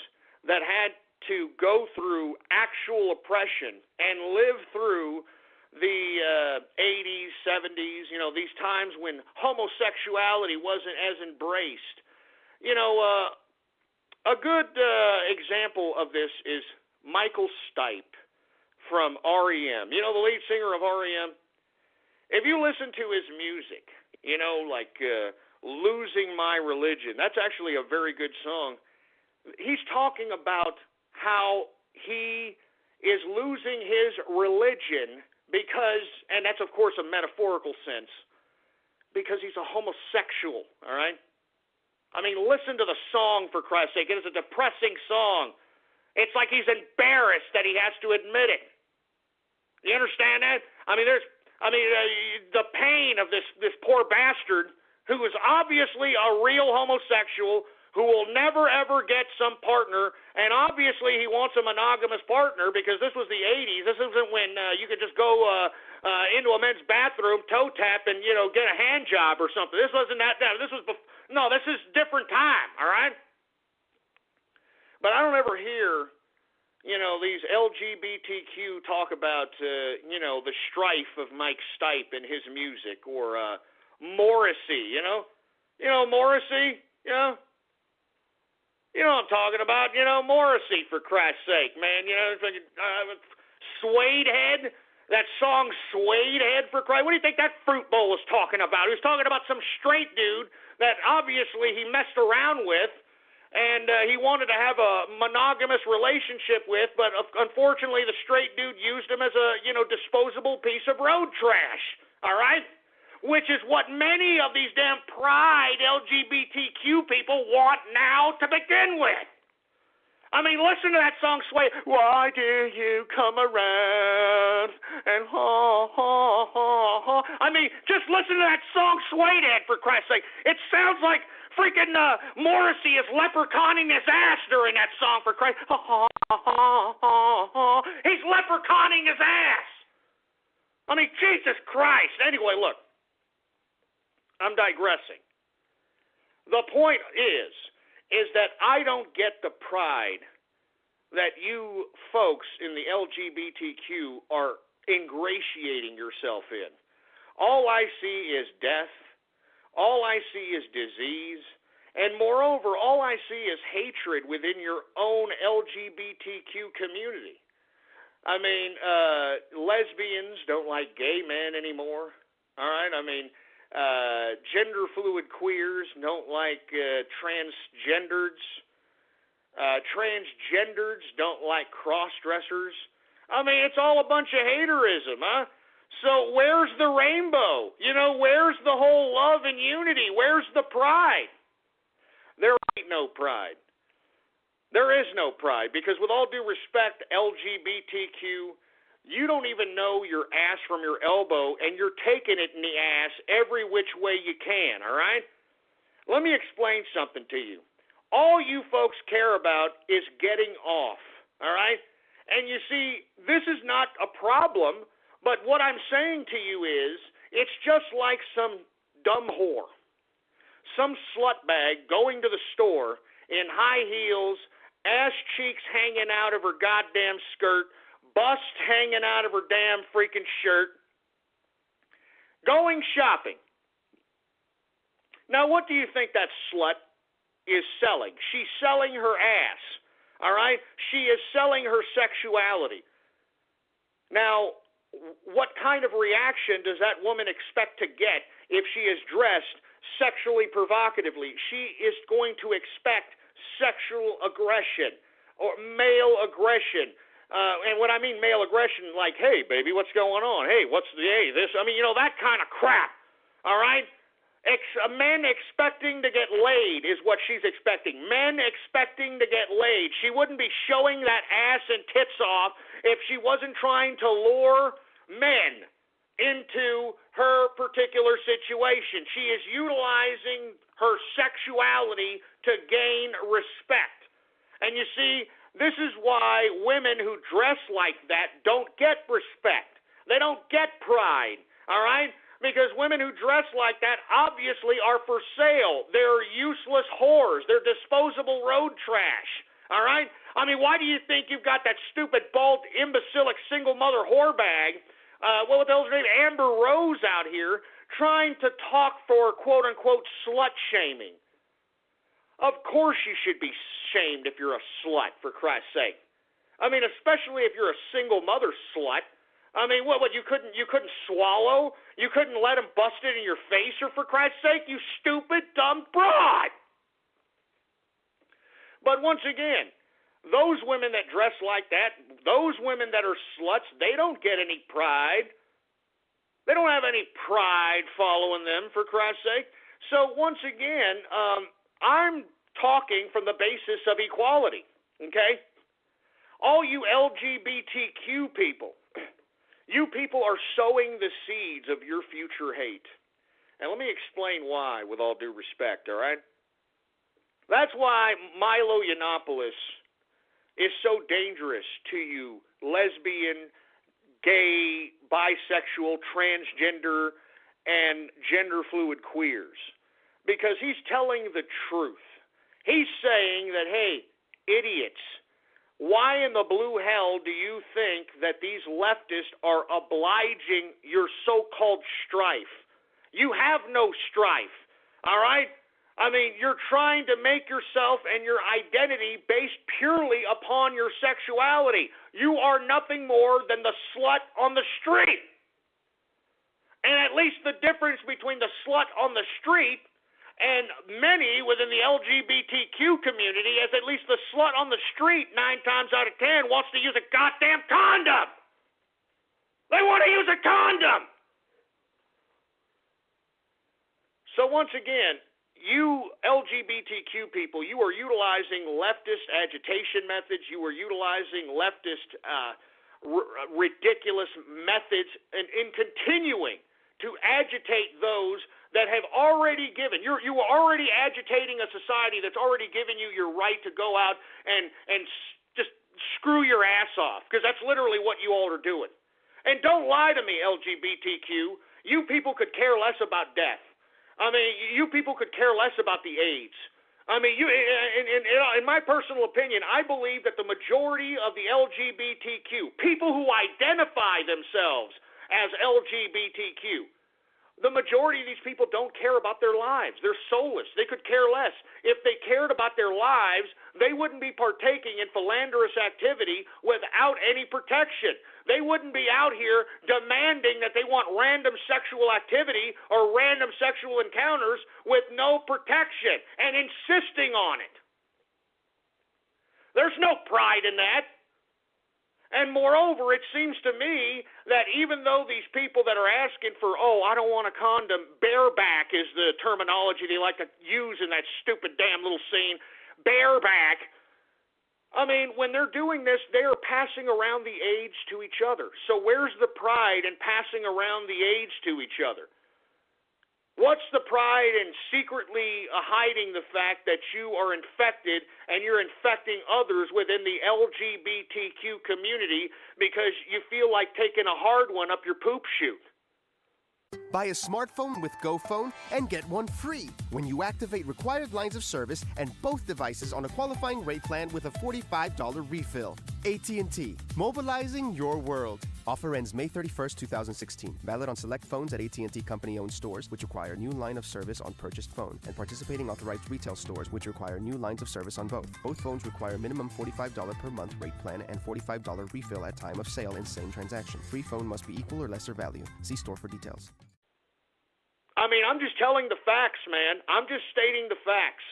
that had to go through actual oppression and live through the 80s, 70s, these times when homosexuality wasn't as embraced. A good example of this is Michael Stipe from REM. The lead singer of REM? If you listen to his music, like Losing My Religion, that's actually a very good song. He's talking about how he is losing his religion because, and that's of course a metaphorical sense, because he's a homosexual, all right? I mean, listen to the song, for Christ's sake. It is a depressing song. It's like he's embarrassed that he has to admit it. You understand that? The pain of this poor bastard who is obviously a real homosexual who will never, ever get some partner, and obviously he wants a monogamous partner because this was the 80s. This isn't when you could just go into a men's bathroom, toe tap, and, get a hand job or something. This wasn't that. This was this is different time, all right? But I don't ever hear, these LGBTQ talk about, the strife of Mike Stipe and his music, or Morrissey, Morrissey, You know what I'm talking about. Morrissey, for Christ's sake, man. Suede Head, that song Suede Head, for Christ. What do you think that fruit bowl was talking about? He was talking about some straight dude that obviously he messed around with, and he wanted to have a monogamous relationship with, but unfortunately the straight dude used him as a, disposable piece of road trash, all right? Which is what many of these damn pride LGBTQ people want now to begin with. I mean, listen to that song, Sway. Why do you come around and ha, ha, ha, ha. I mean, just listen to that song, Sway Dad, for Christ's sake. It sounds like freaking Morrissey is leprechauning his ass during that song, for Christ. Ha, ha, ha, ha, ha. He's leprechauning his ass. I mean, Jesus Christ. Anyway, look. I'm digressing. The point is that I don't get the pride that you folks in the LGBTQ are ingratiating yourself in. All I see is death. All I see is disease. And moreover, all I see is hatred within your own LGBTQ community. I mean, lesbians don't like gay men anymore. All right? I mean, gender fluid queers don't like transgenders. Transgenders don't like cross-dressers. I mean, it's all a bunch of haterism, huh? So where's the rainbow? Where's the whole love and unity? Where's the pride? There ain't no pride. There is no pride, because with all due respect, LGBTQ, you don't even know your ass from your elbow, and you're taking it in the ass every which way you can, all right? Let me explain something to you. All you folks care about is getting off, all right? And you see, this is not a problem, but what I'm saying to you is It's just like some dumb whore, some slut bag going to the store in high heels, ass cheeks hanging out of her goddamn skirt, bust hanging out of her damn freaking shirt, going shopping. Now, what do you think that slut is selling? She's selling her ass, all right? She is selling her sexuality. Now, what kind of reaction does that woman expect to get if she is dressed sexually provocatively? She is going to expect sexual aggression or male aggression. And when I mean male aggression, like, hey, baby, what's going on? Hey, this? I mean, that kind of crap, all right? Men expecting to get laid is what she's expecting. Men expecting to get laid. She wouldn't be showing that ass and tits off if she wasn't trying to lure men into her particular situation. She is utilizing her sexuality to gain respect. And you see, this is why women who dress like that don't get respect. They don't get pride, all right? Because women who dress like that obviously are for sale. They're useless whores. They're disposable road trash. All right? I mean, why do you think you've got that stupid, bald, imbecilic, single mother whore bag, what the hell's her name, Amber Rose out here, trying to talk for quote-unquote slut shaming? Of course you should be shamed if you're a slut, for Christ's sake. I mean, especially if you're a single mother slut. I mean, what you couldn't swallow? You couldn't let him bust it in your face, or for Christ's sake, you stupid, dumb broad. But once again, those women that dress like that, those women that are sluts, they don't get any pride. They don't have any pride following them, for Christ's sake. So once again, I'm talking from the basis of equality, okay? All you LGBTQ people, you people are sowing the seeds of your future hate. And let me explain why, with all due respect, all right? That's why Milo Yiannopoulos is so dangerous to you lesbian, gay, bisexual, transgender, and gender-fluid queers. Because he's telling the truth. He's saying that, hey, idiots, why in the blue hell do you think that these leftists are obliging your so-called strife? You have no strife, all right? I mean, you're trying to make yourself and your identity based purely upon your sexuality. You are nothing more than the slut on the street. And at least the difference between the slut on the street and many within the LGBTQ community is at least the slut on the street 9 times out of 10 wants to use a goddamn condom. They want to use a condom. So once again, you LGBTQ people, you are utilizing leftist agitation methods. You are utilizing leftist ridiculous methods in continuing to agitate those that have already given. You are already agitating a society that's already given you your right to go out and just screw your ass off, because that's literally what you all are doing. And don't lie to me, LGBTQ. You people could care less about death. I mean, you people could care less about the AIDS. I mean, in my personal opinion, I believe that the majority of the LGBTQ, people who identify themselves as LGBTQ, the majority of these people don't care about their lives. They're soulless. They could care less. If they cared about their lives, they wouldn't be partaking in philanderous activity without any protection. They wouldn't be out here demanding that they want random sexual activity or random sexual encounters with no protection and insisting on it. There's no pride in that. And moreover, it seems to me that even though these people that are asking for, I don't want a condom, bareback is the terminology they like to use in that stupid damn little scene, bareback. I mean, when they're doing this, they are passing around the AIDS to each other. So where's the pride in passing around the AIDS to each other? What's the pride in secretly hiding the fact that you are infected and you're infecting others within the LGBTQ community because you feel like taking a hard one up your poop chute? Buy a smartphone with GoPhone and get one free when you activate required lines of service and both devices on a qualifying rate plan with a $45 refill. AT&T, mobilizing your world. Offer ends May 31st, 2016. Valid on select phones at AT&T company-owned stores, which require new line of service on purchased phone, and participating authorized retail stores, which require new lines of service on both. Both phones require minimum $45 per month rate plan and $45 refill at time of sale in same transaction. Free phone must be equal or lesser value. See store for details. I mean, I'm just telling the facts, man. I'm just stating the facts.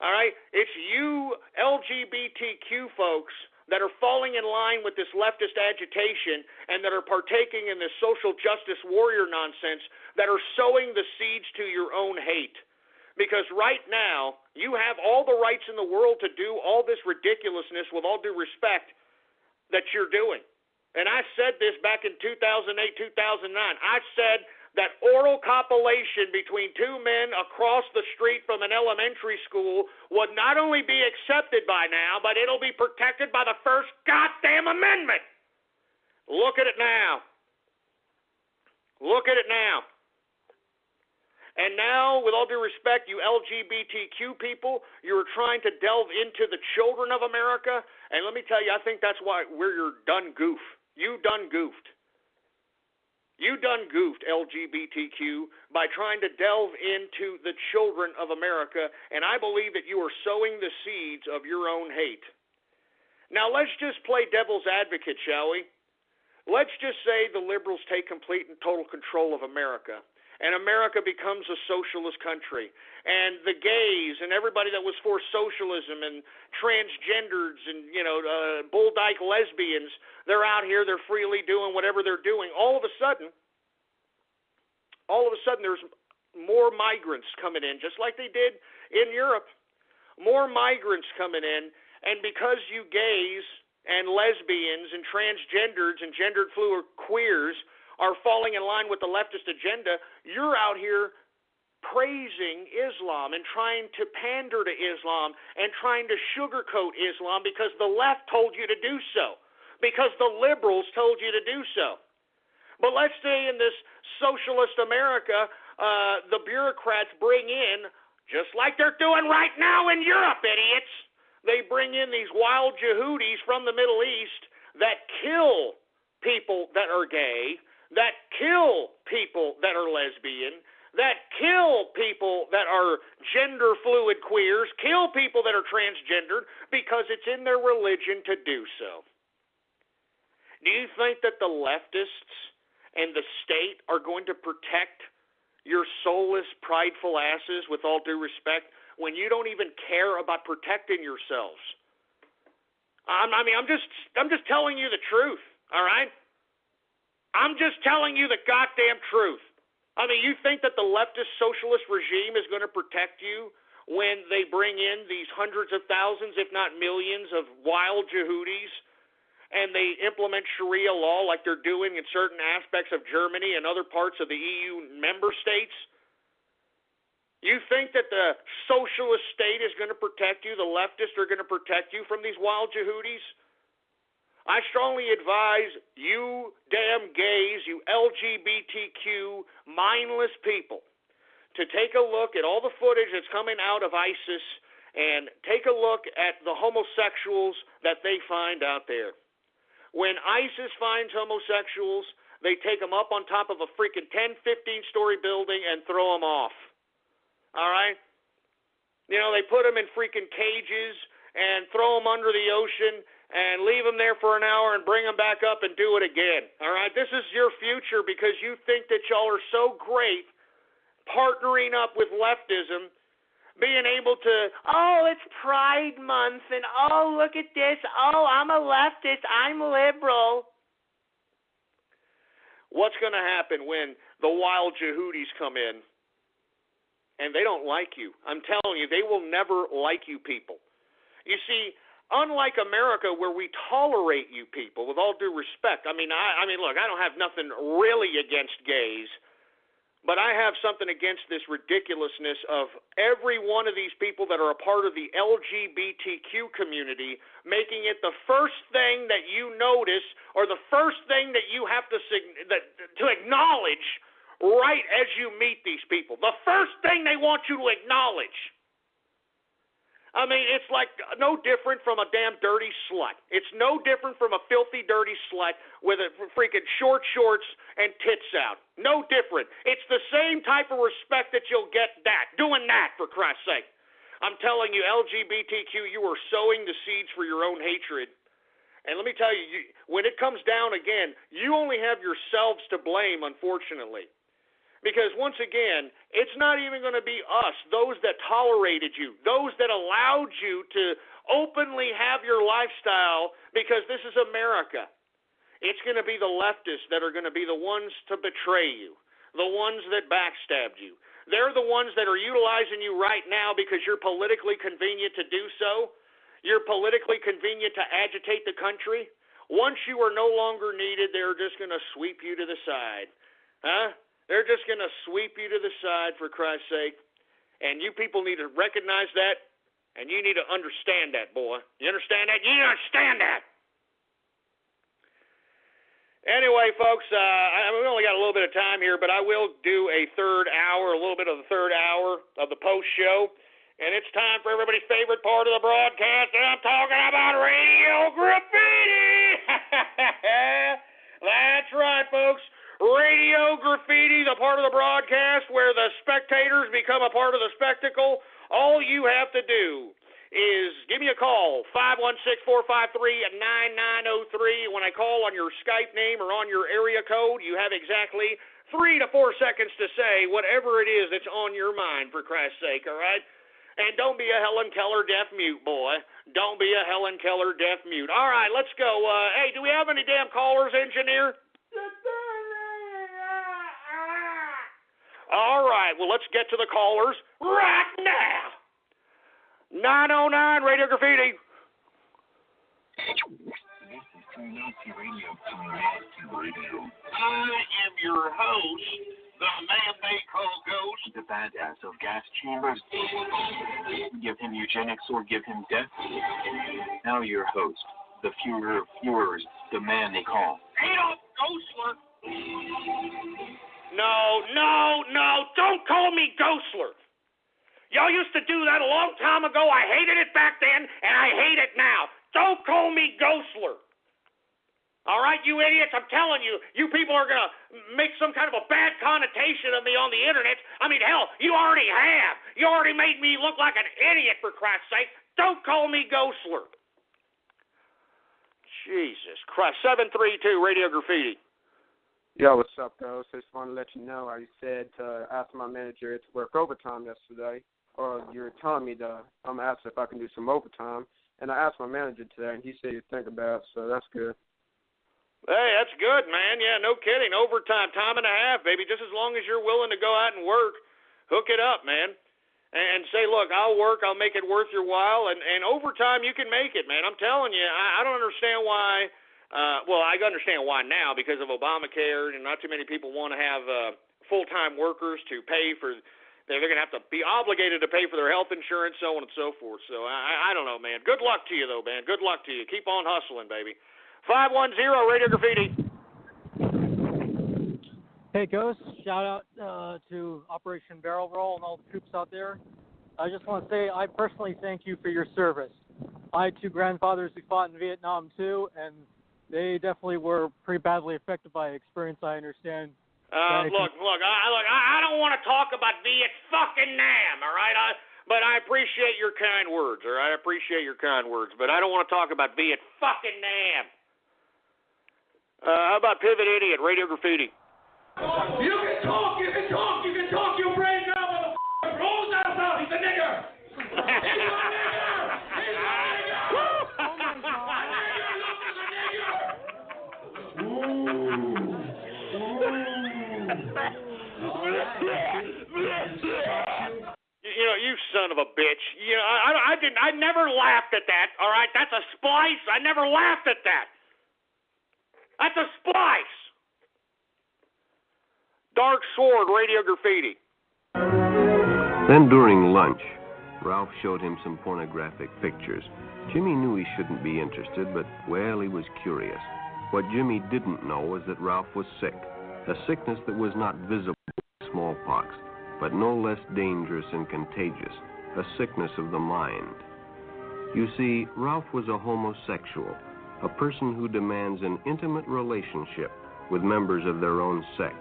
All right? It's you LGBTQ folks that are falling in line with this leftist agitation and that are partaking in this social justice warrior nonsense that are sowing the seeds to your own hate. Because right now, you have all the rights in the world to do all this ridiculousness, with all due respect, that you're doing. And I said this back in 2008, 2009. I said that oral copulation between two men across the street from an elementary school would not only be accepted by now, but it'll be protected by the First goddamn Amendment. Look at it now. Look at it now. And now, with all due respect, you LGBTQ people, you're trying to delve into the children of America. And let me tell you, I think that's where you're done goof. You done goofed. You done goofed, LGBTQ, by trying to delve into the children of America, and I believe that you are sowing the seeds of your own hate. Now, let's just play devil's advocate, shall we? Let's just say the liberals take complete and total control of America, and America becomes a socialist country, and the gays and everybody that was for socialism and transgenders and, bull dyke lesbians, they're out here, they're freely doing whatever they're doing. All of a sudden, there's more migrants coming in, just like they did in Europe. More migrants coming in, and because you gays and lesbians and transgenders and gendered fluid queers are falling in line with the leftist agenda, you're out here praising Islam and trying to pander to Islam and trying to sugarcoat Islam because the left told you to do so, because the liberals told you to do so. But let's say in this socialist America, the bureaucrats bring in, just like they're doing right now in Europe, idiots, they bring in these wild Yehudis from the Middle East that kill people that are gay, that kill people that are lesbian, that kill people that are gender fluid queers, kill people that are transgendered because it's in their religion to do so. Do you think that the leftists and the state are going to protect your soulless, prideful asses, with all due respect, when you don't even care about protecting yourselves? I'm just telling you the truth, all right? I'm just telling you the goddamn truth. I mean, you think that the leftist socialist regime is going to protect you when they bring in these hundreds of thousands, if not millions, of wild Yehudis, and they implement Sharia law like they're doing in certain aspects of Germany and other parts of the EU member states? You think that the socialist state is going to protect you, the leftists are going to protect you from these wild Yehudis? I strongly advise you damn gays, you LGBTQ mindless people, to take a look at all the footage that's coming out of ISIS and take a look at the homosexuals that they find out there. When ISIS finds homosexuals, they take them up on top of a freaking 10, 15-story building and throw them off. All right? They put them in freaking cages and throw them under the ocean and leave them there for an hour and bring them back up and do it again. All right? This is your future because you think that y'all are so great partnering up with leftism, being able to, it's Pride Month, and look at this, I'm a leftist, I'm liberal. What's going to happen when the wild Yehudis come in and they don't like you? I'm telling you, they will never like you people. You see, unlike America where we tolerate you people, with all due respect, I mean, look, I don't have nothing really against gays, but I have something against this ridiculousness of every one of these people that are a part of the LGBTQ community making it the first thing that you notice or the first thing that you have to acknowledge right as you meet these people. The first thing they want you to acknowledge. I mean, it's like no different from a damn dirty slut. It's no different from a filthy, dirty slut with a freaking short shorts and tits out. No different. It's the same type of respect that you'll get doing that, for Christ's sake. I'm telling you, LGBTQ, you are sowing the seeds for your own hatred. And let me tell you, when it comes down again, you only have yourselves to blame, unfortunately. Because once again, it's not even going to be us, those that tolerated you, those that allowed you to openly have your lifestyle, because this is America. It's going to be the leftists that are going to be the ones to betray you, the ones that backstabbed you. They're the ones that are utilizing you right now because you're politically convenient to do so. You're politically convenient to agitate the country. Once you are no longer needed, they're just going to sweep you to the side. Huh? They're just going to sweep you to the side, for Christ's sake. And you people need to recognize that, and you need to understand that, boy. You understand that? You need to understand that. Anyway, folks, we only got a little bit of time here, but I will do a little bit of the third hour of the post show. And it's time for everybody's favorite part of the broadcast, and I'm talking about Radio Graffiti. That's right, folks. Radio Graffiti, the part of the broadcast where the spectators become a part of the spectacle. All you have to do is give me a call, 516-453-9903. When I call on your Skype name or on your area code, you have exactly 3 to 4 seconds to say whatever it is that's on your mind, for Christ's sake, all right? And don't be a Helen Keller deaf mute, boy. Don't be a Helen Keller deaf mute. All right, let's go. Hey, do we have any damn callers, engineer? All right, well, let's get to the callers right now. 909 Radio Graffiti. This is True Nazi Radio. I am your host, the man they call Ghost, the badass of gas chambers. Give him eugenics or give him death. Now your host, the Führer of Führers, the man they call Adolf Ghostler. No, don't call me Ghostler. Y'all used to do that a long time ago. I hated it back then, and I hate it now. Don't call me Ghostler. All right, you idiots, I'm telling you, you people are going to make some kind of a bad connotation of me on the internet. I mean, hell, you already have. You already made me look like an idiot, for Christ's sake. Don't call me Ghostler. Jesus Christ. 732 Radio Graffiti. Yo, what's up, Ghost? I just want to let you know how you said to ask my manager to work overtime yesterday, or you're telling me I'm asking if I can do some overtime, and I asked my manager today, and he said he'd think about it, so that's good. Hey, that's good, man. Yeah, no kidding. Overtime, time and a half, baby. Just as long as you're willing to go out and work, hook it up, man. And say, look, I'll work, I'll make it worth your while, and overtime, you can make it, man. I'm telling you, I don't understand why. Well, I understand why now because of Obamacare, and not too many people want to have full-time workers to pay for. They're going to have to be obligated to pay for their health insurance, so on and so forth. So I don't know, man. Good luck to you, though, man. Good luck to you. Keep on hustling, baby. 510 Radio Graffiti. Hey, Ghost. Shout out to Operation Barrel Roll and all the troops out there. I just want to say I personally thank you for your service. I had 2 grandfathers who fought in Vietnam, too, and they definitely were pretty badly affected by experience, I understand. Look, I don't want to talk about Viet-fucking-Nam, all right? But I appreciate your kind words, all right? I appreciate your kind words, but I don't want to talk about Viet-fucking-Nam. How about Pivot Idiot, Radio Graffiti? You can talk, your brain now, motherfucker. Rolls out, he's a nigger. He's a nigger. You know, you son of a bitch. You know, I never laughed at that. All right, that's a splice. I never laughed at that. That's a splice. Dark Sword, Radio Graffiti. Then during lunch, Ralph showed him some pornographic pictures. Jimmy knew he shouldn't be interested, but, well, he was curious. What Jimmy didn't know was that Ralph was sick, a sickness that was not visible smallpox, but no less dangerous and contagious, a sickness of the mind. You see, Ralph was a homosexual, a person who demands an intimate relationship with members of their own sex.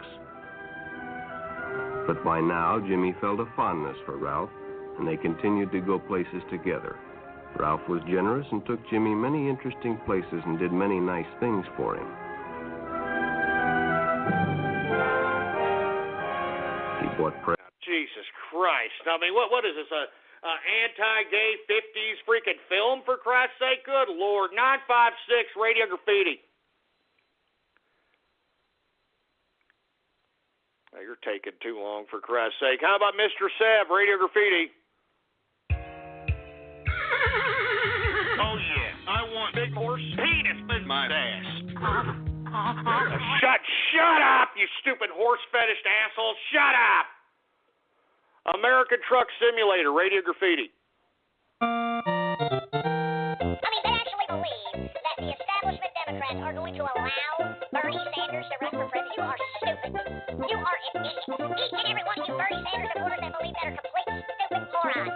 But by now, Jimmy felt a fondness for Ralph, and they continued to go places together. Ralph was generous and took Jimmy many interesting places and did many nice things for him. He bought Jesus Christ. I mean, what is this, anti-gay 50s freaking film, for Christ's sake? Good Lord. 956 Radio Graffiti. Now, you're taking too long, for Christ's sake. How about Mr. Sev, Radio Graffiti? Oh, yeah. I want big horse penis in my ass. Shut up, you stupid horse fetish asshole. Shut up. American Truck Simulator, Radio Graffiti. I mean, they actually believe that the establishment Democrats are going to allow Bernie Sanders to run for president. You are stupid. You are an idiot. Each and every one of you Bernie Sanders supporters that believe that are complete stupid morons.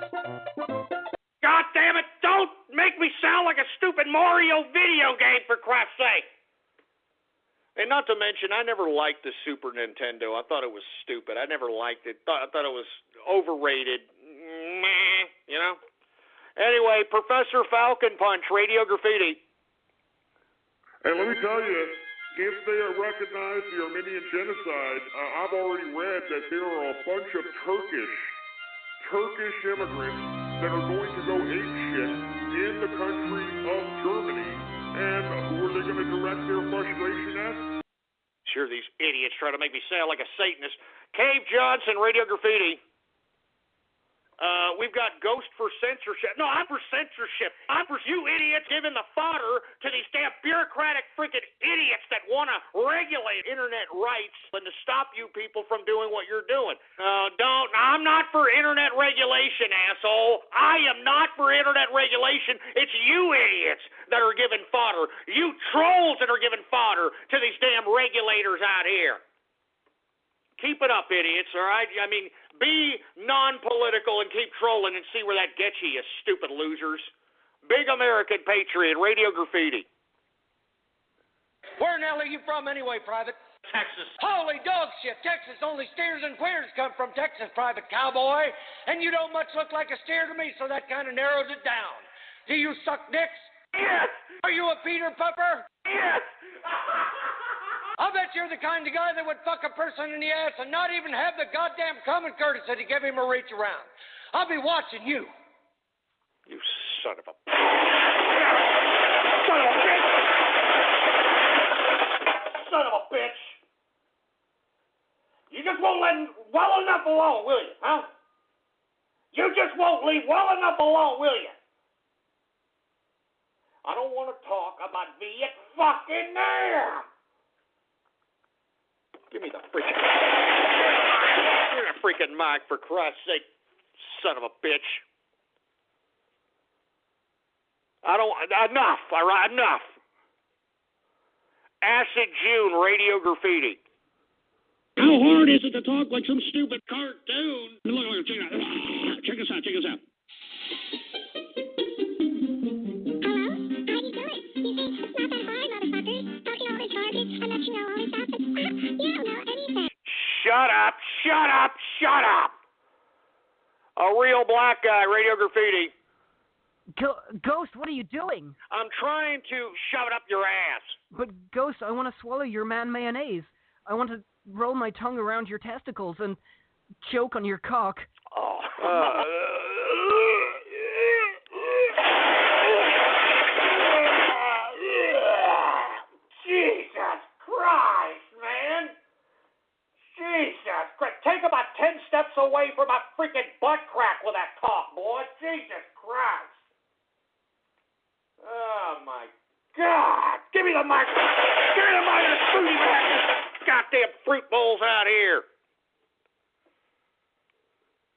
God damn it, don't make me sound like a stupid Mario video game, for Christ's sake. And not to mention, I never liked the Super Nintendo. I thought it was stupid. I never liked it. I thought it was overrated. Meh, you know? Anyway, Professor Falcon Punch, Radio Graffiti. And let me tell you, if they recognize the Armenian genocide, I've already read that there are a bunch of Turkish immigrants that are going to go apeshit in the country of Germany. And who are they going to direct their frustration at? Sure, these idiots try to make me sound like a Satanist. Cave Johnson, Radio Graffiti. We've got Ghost for censorship. No, I'm for censorship. I'm for you idiots giving the fodder to these damn bureaucratic freaking idiots that want to regulate internet rights and to stop you people from doing what you're doing. I'm not for internet regulation, asshole. I am not for internet regulation. It's you idiots that are giving fodder. You trolls that are giving fodder to these damn regulators out here. Keep it up, idiots, all right? I mean, be non-political and keep trolling and see where that gets you, you stupid losers. Big American Patriot, Radio Graffiti. Where in the hell are you from anyway, Private? Texas. Holy dog shit, Texas. Only steers and queers come from Texas, Private Cowboy. And you don't much look like a steer to me, so that kind of narrows it down. Do you suck dicks? Yes. Are you a Peter Pupper? Yes. I bet you're the kind of guy that would fuck a person in the ass and not even have the goddamn common courtesy to give him a reach around. I'll be watching you. You son of a... Son of a bitch! Son of a bitch! You just won't let well enough alone, will you, huh? You just won't leave well enough alone, will you? I don't want to talk about Viet fucking Nam! Give me the freaking... Give me the freaking mic, for Christ's sake, son of a bitch. Enough, all right, enough. Acid June, Radio Graffiti. How hard is it to talk like some stupid cartoon? Look, check it out. Check this out, check this out. Shut up! A real black guy, Radio Graffiti. Ghost, what are you doing? I'm trying to shove it up your ass. But, Ghost, I want to swallow your man mayonnaise. I want to roll my tongue around your testicles and choke on your cock. Oh. Jesus Christ, man. Jesus Christ. Take about 10 steps away from my freaking butt crack with that cock, boy. Jesus Christ. Oh, my God. Give me the mic. Give me the mic and spooky back. Goddamn fruit bowls out here.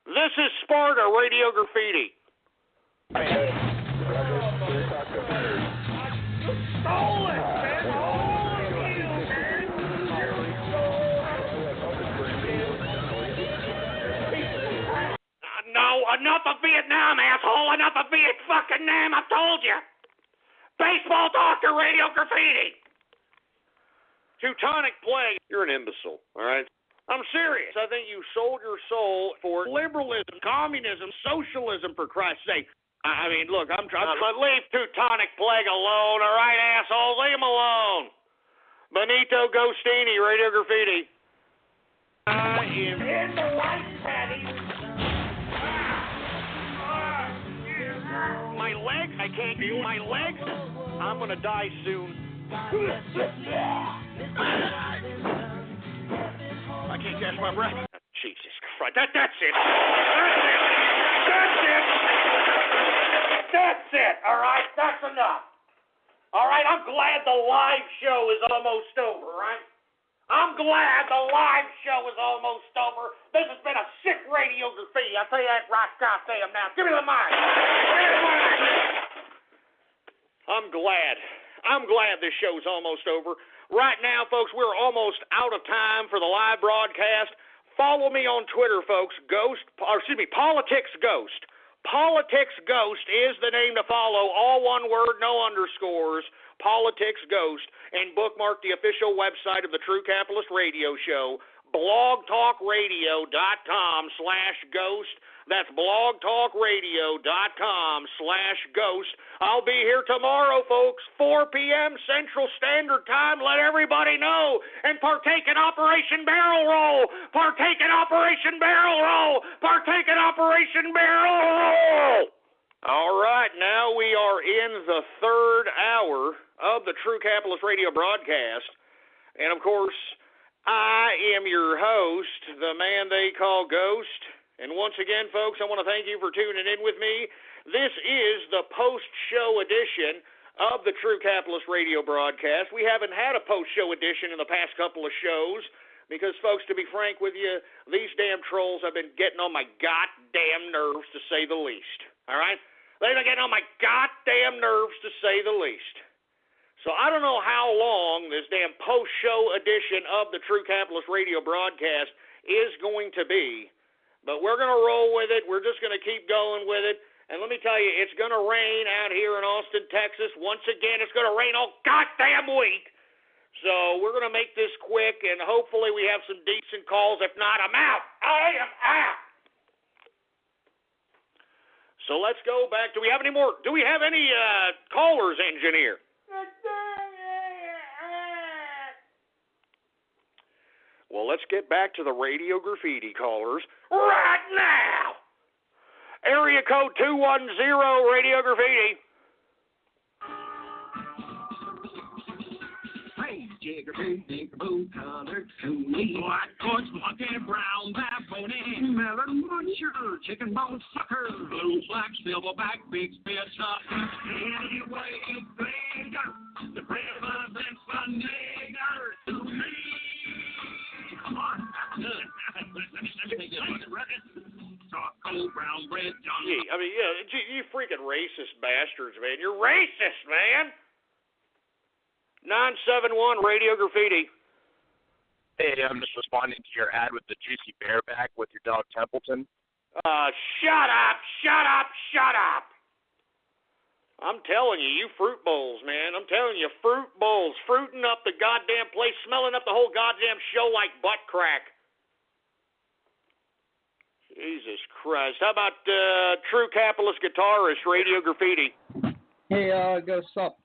This is Sparta, Radio Graffiti. Stole it, man. All of you, man. Enough of Vietnam, asshole. Enough of Viet-fucking-Nam, I've told you. Baseball talk to Radio Graffiti. Teutonic Plague. You're an imbecile, all right? I'm serious. I think you sold your soul for liberalism, communism, socialism, for Christ's sake. I mean, look, I'm trying to leave Teutonic Plague alone, all right, asshole? Leave him alone. Benito Gostini, Radio Graffiti. I am in the white patty. My legs, I can't feel my legs. I'm gonna die soon. I can't catch my breath. Jesus Christ, that's it. That's it, all right? That's enough. All right, I'm glad the live show is almost over, right? I'm glad the live show is almost over. This has been a sick Radio Graffiti. I'll tell you that right goddamn now. Give me the mic. I'm glad this show's almost over. Right now, folks, we're almost out of time for the live broadcast. Follow me on Twitter, folks. Politics Ghost. Politics Ghost is the name to follow. All one word, no underscores. Politics Ghost. And bookmark the official website of the True Capitalist Radio Show, blogtalkradio.com/ghost. That's blogtalkradio.com/ghost. I'll be here tomorrow, folks, 4 p.m. Central Standard Time. Let everybody know. And partake in Operation Barrel Roll. Partake in Operation Barrel Roll. Partake in Operation Barrel Roll. All right, now we are in the third hour of the True Capitalist Radio broadcast. And, of course, I am your host, the man they call Ghost. And once again, folks, I want to thank you for tuning in with me. This is the post-show edition of the True Capitalist Radio broadcast. We haven't had a post-show edition in the past couple of shows because, folks, to be frank with you, these damn trolls have been getting on my goddamn nerves, to say the least. All right? They've been getting on my goddamn nerves, to say the least. So I don't know how long this damn post-show edition of the True Capitalist Radio broadcast is going to be. But we're going to roll with it. We're just going to keep going with it. And let me tell you, it's going to rain out here in Austin, Texas. Once again, it's going to rain all goddamn week. So we're going to make this quick, and hopefully we have some decent calls. If not, I'm out. I am out. So let's go back. Do we have any more? Do we have any callers, engineer? Well, let's get back to the Radio Graffiti callers right now. Area code 210, Radio Graffiti. Hey, jigger-boo, jigger-boo, colored coolie. Black coats, black and brown, baboony. Melon muncher, chicken bone sucker. Blue, black, silverback, big spit suck. Anyway, you finger, the president's a nigger to me. Come on, that's good. Let me take this one. Chocolate, brown bread, John. Yeah, I mean, you freaking racist bastards, man. You're racist, man. 971 Radio Graffiti. Hey, I'm just responding to your ad with the juicy bareback with your dog Templeton. Shut up, shut up, shut up. I'm telling you, you fruit bowls, man. I'm telling you, fruit bowls, fruiting up the goddamn place, smelling up the whole goddamn show like butt crack. Jesus Christ. How about True Capitalist Guitarist, Radio Graffiti? Hey, Ghost, up?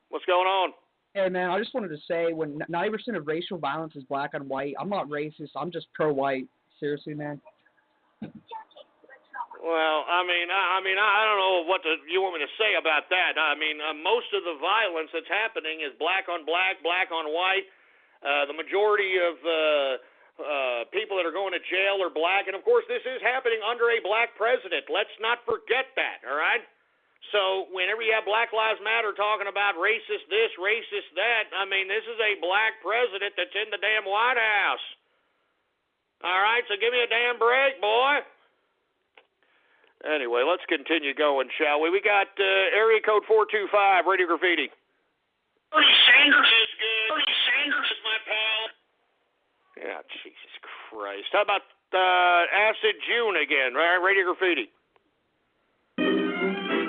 What's going on? Hey, man, I just wanted to say, when 90% of racial violence is black on white, I'm not racist. I'm just pro-white. Seriously, man. Well, I mean, I don't know what you want me to say about that. I mean, most of the violence that's happening is black on black, black on white. The majority of people that are going to jail are black, and of course, this is happening under a black president. Let's not forget that. All right. So whenever you have Black Lives Matter talking about racist this, racist that, I mean, this is a black president that's in the damn White House. All right, so give me a damn break, boy. Anyway, let's continue going, shall we? We got area code 425, Radio Graffiti. Bernie Sanders is good. Bernie Sanders is my pal. Yeah, Jesus Christ. How about Acid June again, right? Radio Graffiti.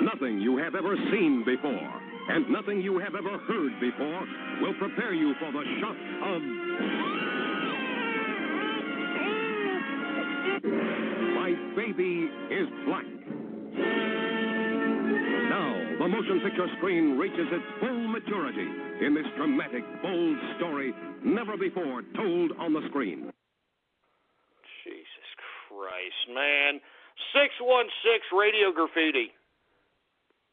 Nothing you have ever seen before, and nothing you have ever heard before will prepare you for the shock of... My Baby is Black. Now, the motion picture screen reaches its full maturity in this dramatic, bold story never before told on the screen. Jesus Christ, man. 616 Radio Graffiti.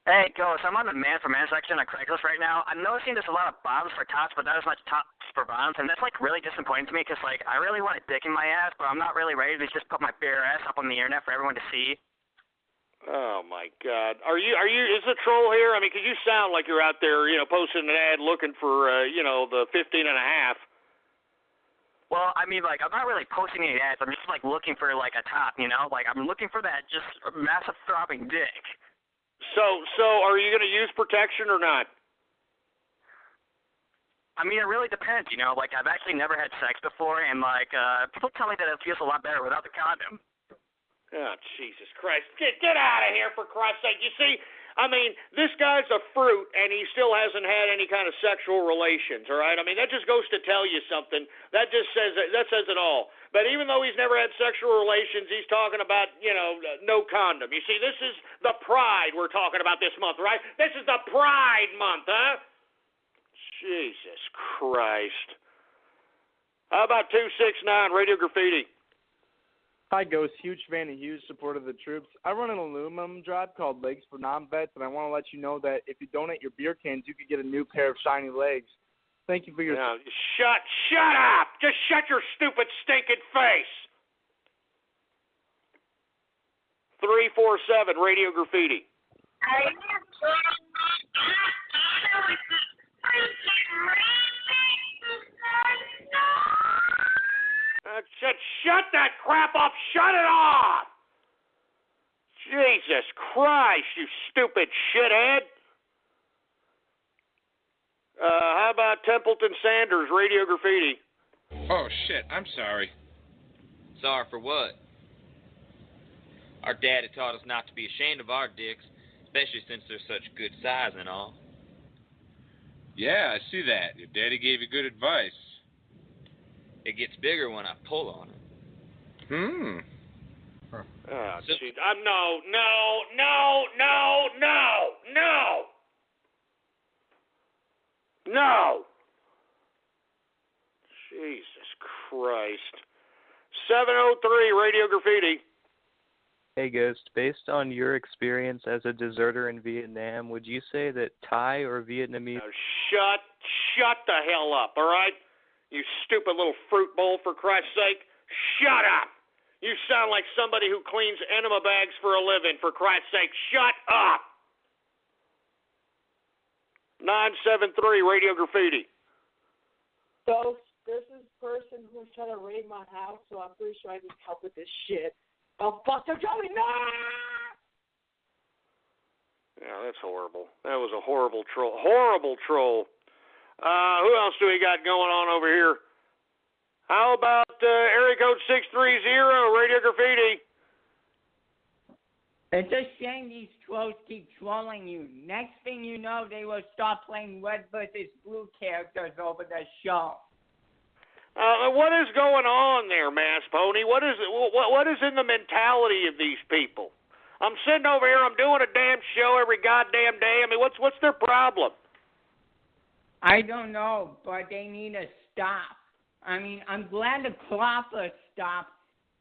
Hey, Ghost, I'm on the man for man section on Craigslist right now. I'm noticing there's a lot of bottoms for tops, but not as much tops for bottoms, and that's, like, really disappointing to me because, like, I really want a dick in my ass, but I'm not really ready to just put my bare ass up on the internet for everyone to see. Oh, my God. Is the troll here? I mean, because you sound like you're out there, posting an ad looking for, the 15 and a half. Well, I mean, like, I'm not really posting any ads. I'm just, like, looking for, like, a top, Like, I'm looking for that just massive throbbing dick. So are you going to use protection or not? I mean, it really depends, Like, I've actually never had sex before, and, like, people tell me that it feels a lot better without the condom. Oh, Jesus Christ. Get out of here, for Christ's sake. You see, I mean, this guy's a fruit, and he still hasn't had any kind of sexual relations, all right? I mean, that just goes to tell you something. That says it all. But even though he's never had sexual relations, he's talking about, no condom. You see, this is the pride we're talking about this month, right? This is the Pride Month, huh? Jesus Christ. How about 269 Radio Graffiti? Hi, Ghost. Huge fan and huge supporter of the troops. I run an aluminum drive called Legs for Non-Vets, and I want to let you know that if you donate your beer cans, you could get a new pair of shiny legs. Thank you for your... No, shut up! Just shut your stupid, stinking face! 347 Radio Graffiti. Shut that crap up! Shut it off! Jesus Christ, you stupid shithead! How about Templeton Sanders, Radio Graffiti? Oh, shit, I'm sorry. Sorry for what? Our daddy taught us not to be ashamed of our dicks, especially since they're such good size and all. Yeah, I see that. Your daddy gave you good advice. It gets bigger when I pull on it. Oh, So- gee. No. No! Jesus Christ. 703 Radio Graffiti. Hey, Ghost, based on your experience as a deserter in Vietnam, would you say that Thai or Vietnamese... Now shut the hell up, all right? You stupid little fruit bowl, for Christ's sake. Shut up! You sound like somebody who cleans enema bags for a living, for Christ's sake. Shut up! 973 Radio Graffiti. So, this is the person who's trying to raid my house, so I'm pretty sure I need help with this shit. Oh, Buster Joey, no! Yeah, that's horrible. That was a horrible troll. Horrible troll. Who else do we got going on over here? How about area code 630, Radio Graffiti? It's a shame these trolls keep trolling you. Next thing you know, they will start playing Red vs. Blue characters over the show. What is going on there, Mass Pony? What is in the mentality of these people? I'm sitting over here, I'm doing a damn show every goddamn day. I mean, what's their problem? I don't know, but they need to stop. I mean, I'm glad the cloppers stopped.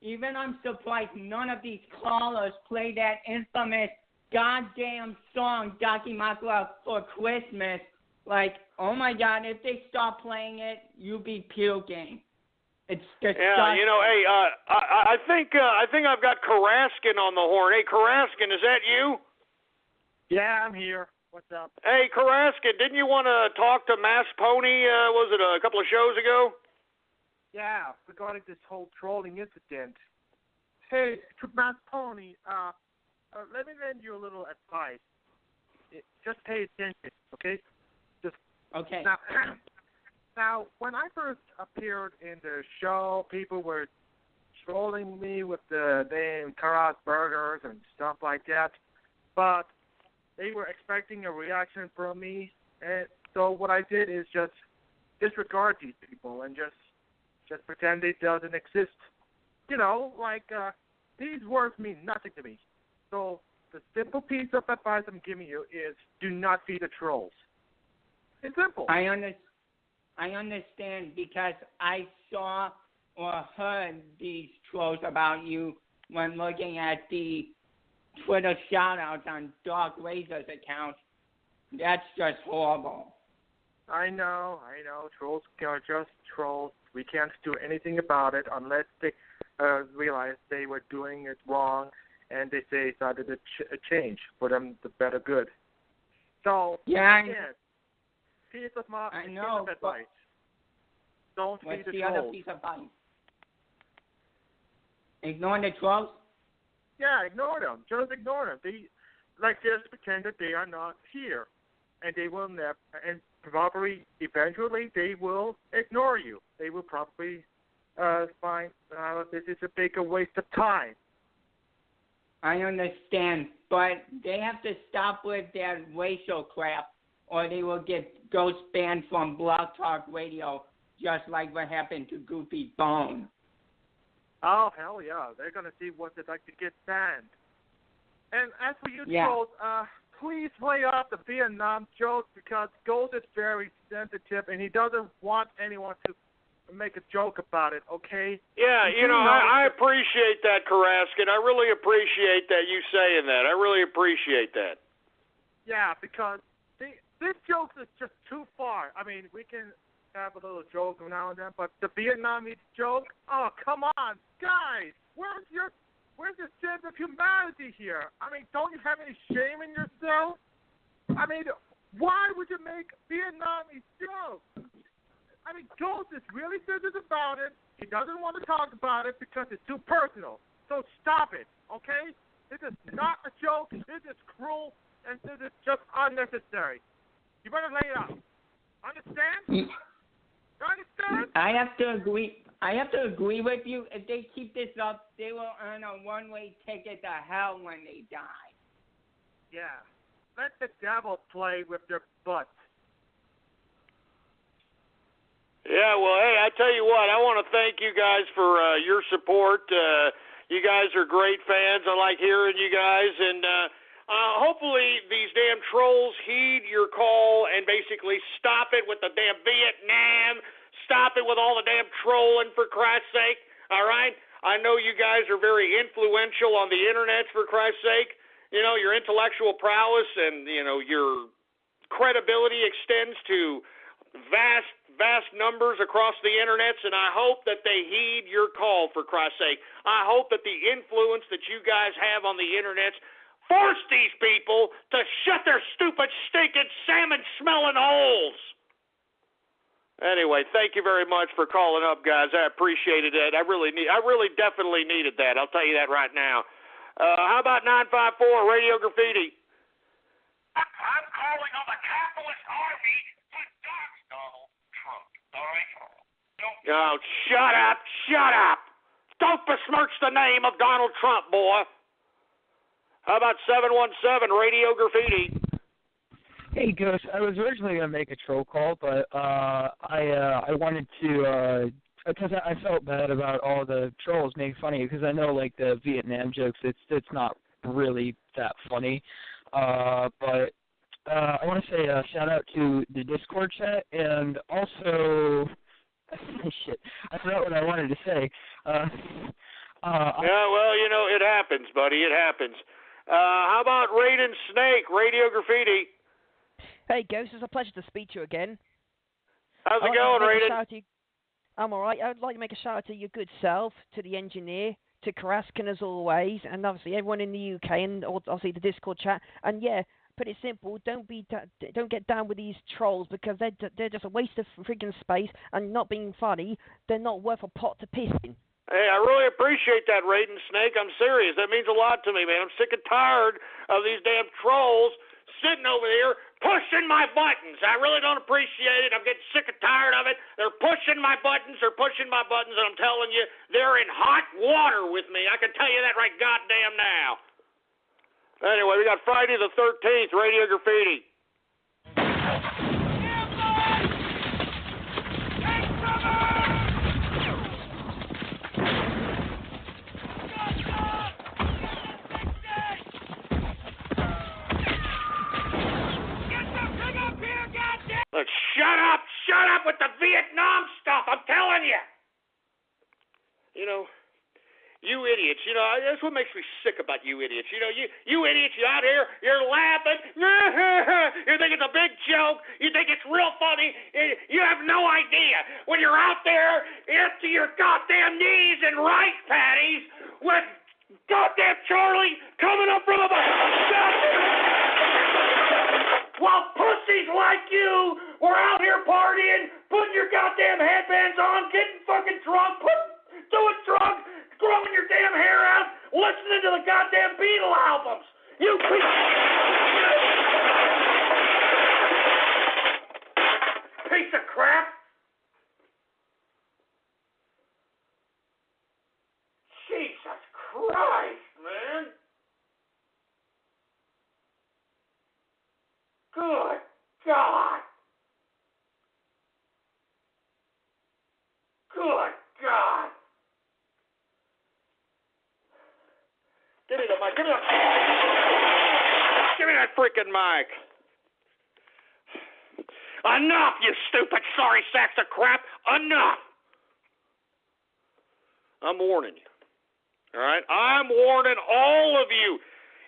Even I'm surprised none of these callers play that infamous goddamn song, Ducky Makla for Christmas. Like, oh my God, if they stop playing it, you'll be puking. It's just yeah, hey, I think I've got Karaskin on the horn. Hey, Karaskin, is that you? Yeah, I'm here. What's up? Hey, Karaskin, didn't you want to talk to Mass Pony, was it a couple of shows ago? Yeah, regarding this whole trolling incident. Hey, Mass Pony, let me lend you a little advice. Just pay attention, okay? Okay. Now, when I first appeared in the show, people were trolling me with the damn Karas burgers and stuff like that, but they were expecting a reaction from me, and so what I did is just disregard these people and just pretend it doesn't exist. You know, like these words mean nothing to me. So the simple piece of advice I'm giving you is do not feed the trolls. It's simple. I understand because I saw or heard these trolls about you when looking at the Twitter shout-outs on Dark Razor's account. That's just horrible. I know. Trolls are just trolls. We can't do anything about it unless they realize they were doing it wrong and they decided to change for them the better good. So, yeah, piece of advice. Don't feed the trolls. What's the other piece of advice? Ignoring the trolls? Yeah, ignore them. Just ignore them. Just pretend that they are not here, and they will never. And probably, eventually, they will ignore you. They will probably find this is a bigger waste of time. I understand, but they have to stop with their racial crap, or they will get ghost banned from Blog Talk Radio, just like what happened to Goofy Bone. Oh, hell yeah. They're going to see what it's like to get banned. And as for you trolls, please play off the Vietnam joke because Ghost is very sensitive and he doesn't want anyone to make a joke about it, okay? Yeah, I appreciate that, Karaskin. I really appreciate that you saying that. I really appreciate that. Yeah, because this joke is just too far. I mean, we can have a little joke now and then, but the Vietnamese joke, oh, come on, guys, where's your sense of humanity here? I mean, don't you have any shame in yourself? I mean, why would you make Vietnamese jokes? I mean, Ghost is really sensitive about it. He doesn't want to talk about it because it's too personal. So stop it, okay? This is not a joke. This is cruel, and this is just unnecessary. You better lay it out. Understand? You understand? I have to agree with you. If they keep this up, they will earn a one-way ticket to hell when they die. Yeah. Let the devil play with their butts. Yeah, well, hey, I tell you what, I want to thank you guys for your support. You guys are great fans. I like hearing you guys, and hopefully these damn trolls heed your call and basically stop it with the damn Vietnam, stop it with all the damn trolling, for Christ's sake, all right? I know you guys are very influential on the internet, for Christ's sake. You know, your intellectual prowess and, your credibility extends to vast numbers across the internets, and I hope that they heed your call, for Christ's sake. I hope that the influence that you guys have on the internets force these people to shut their stupid, stinking, salmon-smelling holes. Anyway, thank you very much for calling up, guys. I appreciated it. I really definitely needed that. I'll tell you that right now. How about 954 Radio Graffiti? I'm calling on the capitalist army to dox Donald Trump. All right? Oh, shut up. Don't besmirch the name of Donald Trump, boy. How about 717 Radio Graffiti? Hey, Ghost. I was originally going to make a troll call, but I wanted to, because I felt bad about all the trolls making fun of you, because I know, like, the Vietnam jokes, it's not really that funny. But I want to say a shout-out to the Discord chat, and also, shit, I forgot what I wanted to say. Yeah, well, it happens, buddy. It happens. How about Raiden Snake, Radio Graffiti? Hey, Ghost, it's a pleasure to speak to you again. How's it going, Raiden? I'm all right. I'd like to make a shout-out to your good self, to the engineer, to Karaskin as always, and obviously everyone in the UK, and obviously the Discord chat. And yeah, put it simple, don't get down with these trolls, because they're just a waste of freaking space, and not being funny, they're not worth a pot to piss in. Hey, I really appreciate that, Raiden Snake. I'm serious. That means a lot to me, man. I'm sick and tired of these damn trolls sitting over there pushing my buttons. I really don't appreciate it. I'm getting sick and tired of it. They're pushing my buttons, and I'm telling you, they're in hot water with me. I can tell you that right goddamn now. Anyway, we got Friday the 13th, Radio Graffiti. Shut up with the Vietnam stuff, I'm telling you. You know, you idiots, that's what makes me sick about you idiots. You idiots, you're out here, you're laughing. You think it's a big joke. You think it's real funny. You have no idea. When you're out there into your goddamn knees in rice patties with goddamn Charlie coming up from above. While pussies like you were out here partying, putting your goddamn headbands on, getting fucking drunk, doing drugs, growing your damn hair out, listening to the goddamn Beatle albums. You piece of crap. Jesus Christ, man. Good God. Good God. Give me the mic. Give me that freaking mic. Enough, you stupid sorry sacks of crap. Enough. I'm warning you. All right? I'm warning all of you.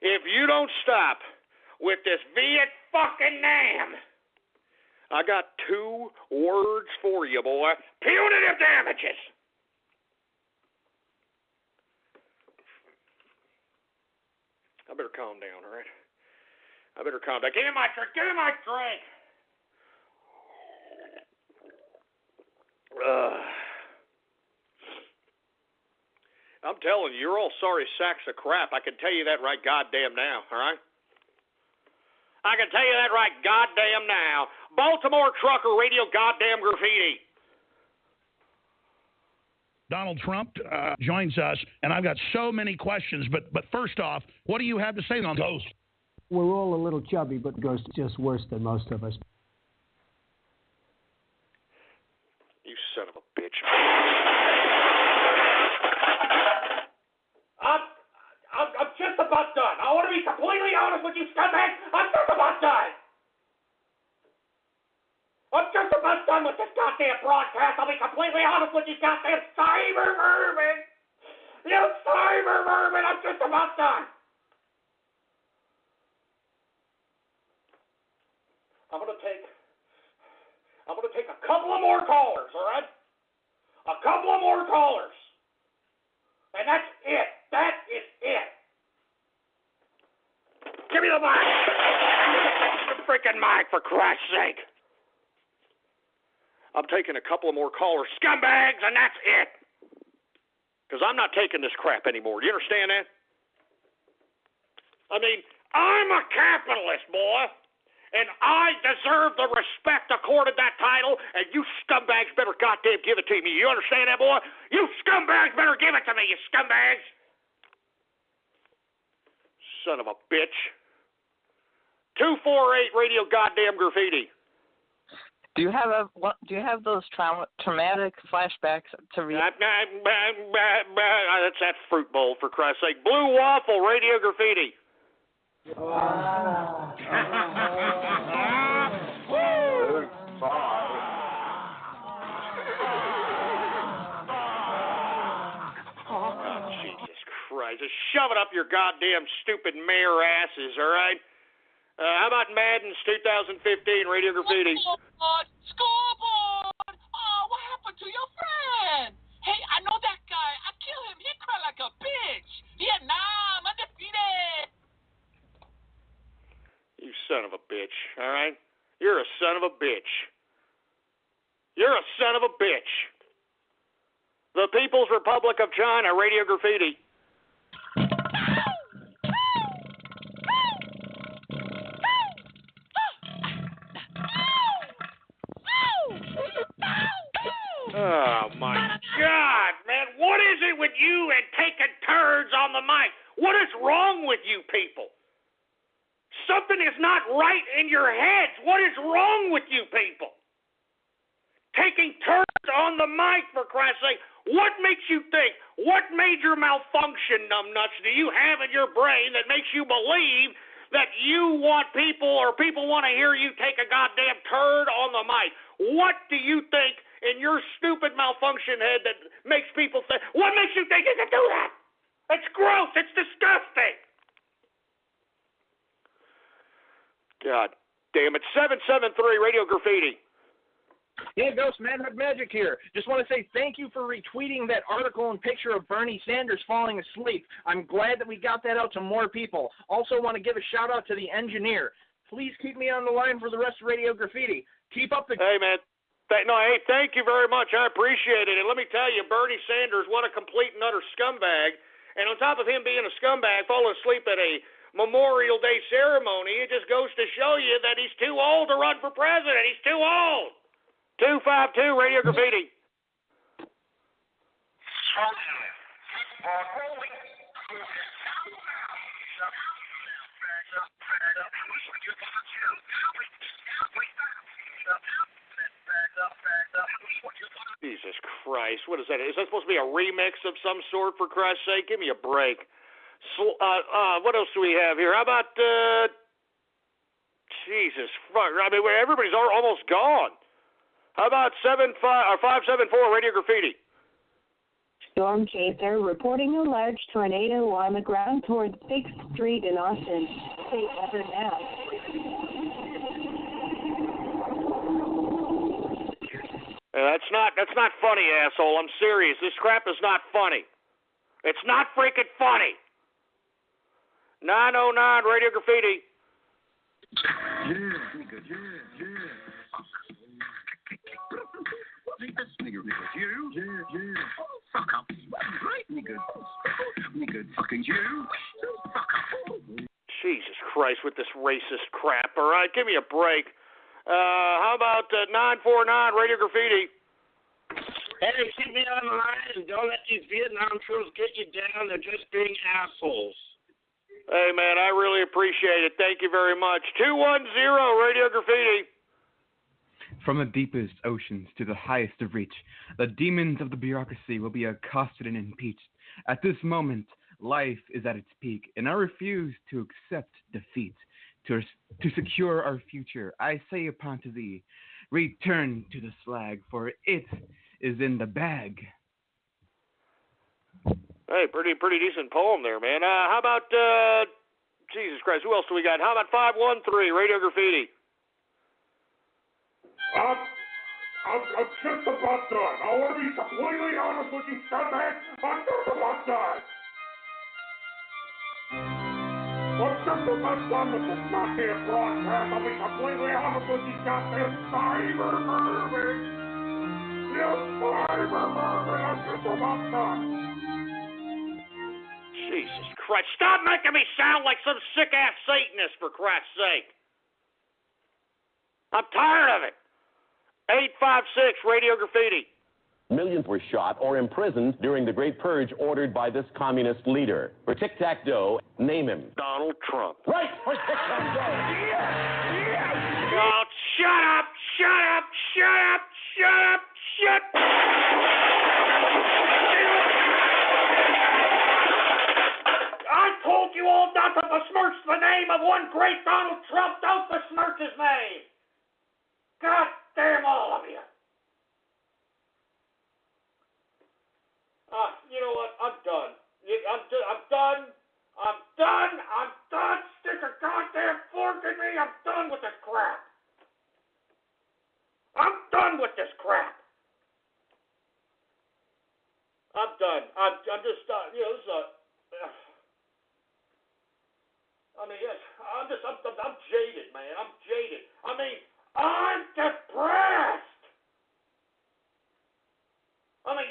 If you don't stop with this Viet fucking Nam, I got 2 words for you, boy. Punitive damages. I better calm down, all right? I better calm down. Give me my drink. Give me my drink. I'm telling you, you're all sorry sacks of crap. I can tell you that right goddamn now, all right? I can tell you that right goddamn now. Baltimore Trucker Radio goddamn Graffiti. Donald Trump joins us, and I've got so many questions. But first off, what do you have to say on Ghost? We're all a little chubby, but Ghost is just worse than most of us. You son of a bitch. I'm just about done. I want to be completely honest with you, scumbag. I'm just about done. I'm just about done with this goddamn broadcast. I'll be completely honest with you, goddamn cyber vermin. You cyber vermin. I'm just about done. I'm gonna take a couple of more callers, all right? A couple of more callers. And that's it. That is it. Give me the mic. The freaking mic, for Christ's sake. I'm taking a couple of more callers, scumbags, and that's it. Because I'm not taking this crap anymore. Do you understand that? I mean, I'm a capitalist, boy. And I deserve the respect accorded that title, and you scumbags better goddamn give it to me. You understand that, boy? You scumbags better give it to me, you scumbags. Son of a bitch. 248 Radio goddamn Graffiti. Do you have those traumatic flashbacks to read? That's that fruit bowl, for Christ's sake. Blue Waffle Radio Graffiti. Jesus Christ. Just shove it up your goddamn stupid mayor asses, all right? How about Madden's 2015 Radio Graffiti? Scoreboard! Oh, what happened to your friend? Hey, I know that guy. I killed him. He cried like a bitch. Vietnam, undefeated. You son of a bitch, all right? You're a son of a bitch. You're a son of a bitch. The People's Republic of China, Radio Graffiti. Oh, my God, man. What is it with you and taking turns on the mic? What is wrong with you people? Something is not right in your heads. What is wrong with you people? Taking turns on the mic, for Christ's sake. What makes you think? What major malfunction, numbnuts, do you have in your brain that makes you believe that you want people or people want to hear you take a goddamn turn on the mic? What do you think in your stupid malfunction head that makes people think? What makes you think you can do that? It's gross. It's disgusting. God damn it. 773 Radio Graffiti. Yeah, Ghost Manhood Magic here. Just want to say thank you for retweeting that article and picture of Bernie Sanders falling asleep. I'm glad that we got that out to more people. Also want to give a shout out to the engineer. Please keep me on the line for the rest of Radio Graffiti. Keep up the... Hey, man. Thank you very much. I appreciate it. And let me tell you, Bernie Sanders, what a complete and utter scumbag. And on top of him being a scumbag, falling asleep at a Memorial Day ceremony, it just goes to show you that he's too old to run for president. He's too old. 252 Radio Graffiti. Jesus Christ, what is that? Is that supposed to be a remix of some sort, for Christ's sake? Give me a break. What else do we have here? How about, Jesus, fuck, I mean, everybody's almost gone. How about 574 Radio Graffiti? Storm Chaser reporting a large tornado on the ground towards 6th Street in Austin. Stay ever now. That's not funny, asshole. I'm serious. This crap is not funny. It's not freaking funny. 909 Radio Graffiti. Jesus Christ with this racist crap. All right, give me a break. How about 949 Radio Graffiti? Hey, keep me on the line and don't let these Vietnam troops get you down. They're just being assholes. Hey, man, I really appreciate it. Thank you very much. 210 Radio Graffiti. From the deepest oceans to the highest of reach, the demons of the bureaucracy will be accosted and impeached. At this moment, life is at its peak, and I refuse to accept defeat. To secure our future, I say upon to thee, return to the slag, for it is in the bag. Hey, pretty decent poem there, man. How about, Jesus Christ, who else do we got? How about 513 Radio Graffiti? I'm just about done. I want to be completely honest with you, scumbag. I'm just about done. I'm just about done with this goddamn broadcast. I'll be completely honest with you, goddamn cyber murder. You cyber murder. I'm just about done. Jesus Christ. Stop making me sound like some sick-ass Satanist, for Christ's sake. I'm tired of it. 856 Radio Graffiti. Millions were shot or imprisoned during the Great Purge ordered by this communist leader. For tic-tac-toe, name him. Donald Trump. Right, for tic-tac-toe. Oh, shut up, shut up, shut up, shut up, shut up. I told you all not to besmirch the name of one great Donald Trump. Don't besmirch his name. God damn all of you. You know what? I'm done. I'm done. Stick a goddamn fork in me. I'm done with this crap. I'm done. This is I'm jaded, man. I'm jaded. I'm depressed.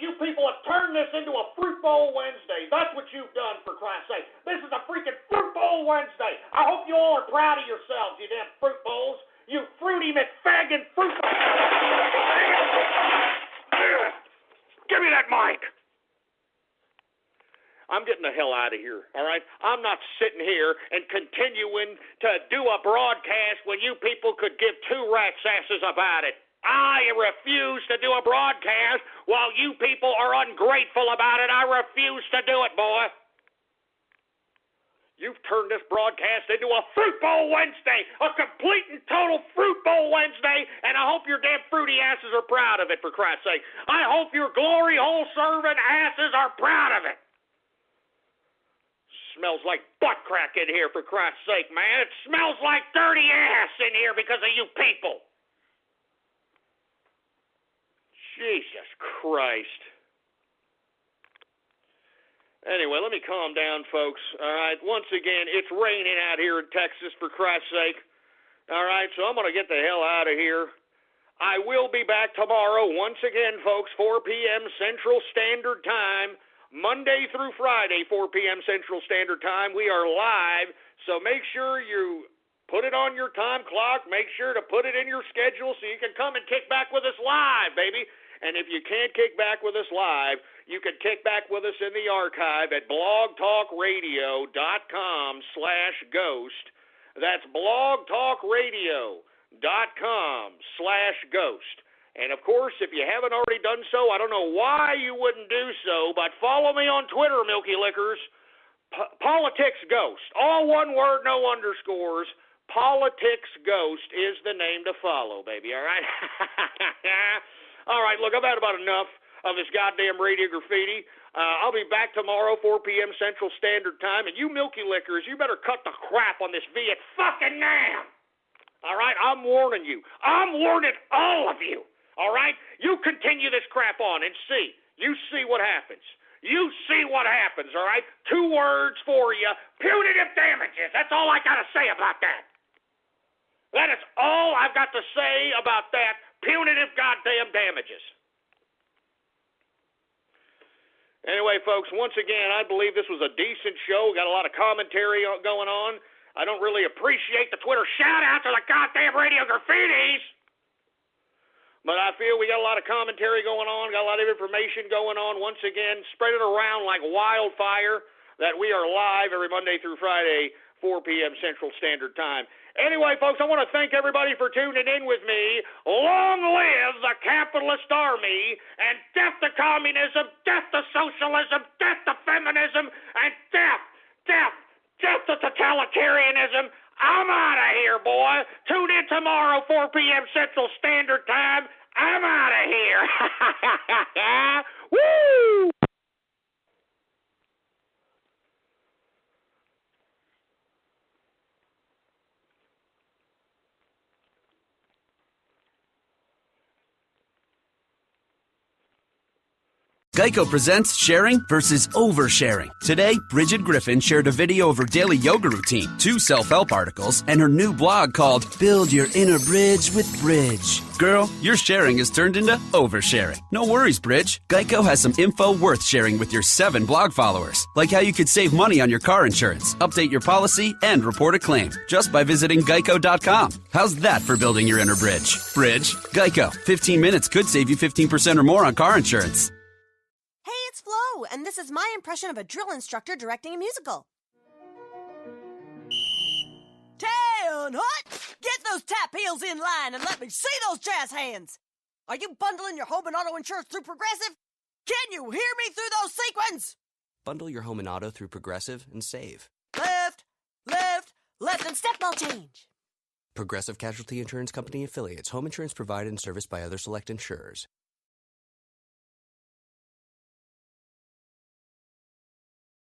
You people have turned this into a Fruit Bowl Wednesday. That's what you've done, for Christ's sake. This is a freaking Fruit Bowl Wednesday. I hope you all are proud of yourselves, you damn fruit bowls. You fruity McFagin fruit bowls. Give me that mic. I'm getting the hell out of here, all right? I'm not sitting here and continuing to do a broadcast when you people could give two rat's asses about it. I refuse to do a broadcast while you people are ungrateful about it. I refuse to do it, boy. You've turned this broadcast into a Fruit Bowl Wednesday, a complete and total Fruit Bowl Wednesday, and I hope your damn fruity asses are proud of it, for Christ's sake. I hope your glory hole serving asses are proud of it. Smells like butt crack in here, for Christ's sake, man. It smells like dirty ass in here because of you people. Jesus Christ. Anyway, let me calm down, folks. All right, once again, it's raining out here in Texas, for Christ's sake. All right, so I'm going to get the hell out of here. I will be back tomorrow, once again, folks, 4 p.m. Central Standard Time. Monday through Friday, 4 p.m. Central Standard Time. We are live, so make sure you put it on your time clock. Make sure to put it in your schedule so you can come and kick back with us live, baby. And if you can't kick back with us live, you can kick back with us in the archive at blogtalkradio.com/ghost. That's blogtalkradio.com/ghost. And, of course, if you haven't already done so, I don't know why you wouldn't do so, but follow me on Twitter, Milky Lickers. Politics Ghost. All one word, no underscores. Politics Ghost is the name to follow, baby, all right? All right, look, I've had about enough of this goddamn radio graffiti. I'll be back tomorrow, 4 p.m. Central Standard Time, and you Milky Lickers, you better cut the crap on this Viet fucking Nam. All right, I'm warning you. I'm warning all of you. All right? You continue this crap on and see. You see what happens. You see what happens, all right? 2 words for you. Punitive damages. That's all I got to say about that. That is all I've got to say about that. Punitive goddamn damages. Anyway, folks, once again, I believe this was a decent show. Got a lot of commentary going on. I don't really appreciate the Twitter shout-out to the goddamn radio graffitis. But I feel we got a lot of commentary going on, got a lot of information going on. Once again, spread it around like wildfire that we are live every Monday through Friday, 4 p.m. Central Standard Time. Anyway, folks, I want to thank everybody for tuning in with me. Long live the capitalist army, and death to communism, death to socialism, death to feminism, and death to totalitarianism. I'm out of here, boy. Tune in tomorrow, 4 p.m. Central Standard Time. I'm out of here. Woo! Geico presents sharing versus oversharing. Today, Bridget Griffin shared a video of her daily yoga routine, 2 self-help articles, and her new blog called Build Your Inner Bridge with Bridge. Girl, your sharing has turned into oversharing. No worries, Bridge. Geico has some info worth sharing with your 7 blog followers, like how you could save money on your car insurance, update your policy, and report a claim just by visiting geico.com. How's that for building your inner bridge? Bridge, Geico. 15 minutes could save you 15% or more on car insurance. It's Flo, and this is my impression of a drill instructor directing a musical. 10 hot! Get those tap heels in line and let me see those jazz hands! Are you bundling your home and auto insurance through Progressive? Can you hear me through those sequins? Bundle your home and auto through Progressive and save. Left, and step ball change. Progressive Casualty Insurance Company affiliates. Home insurance provided and serviced by other select insurers.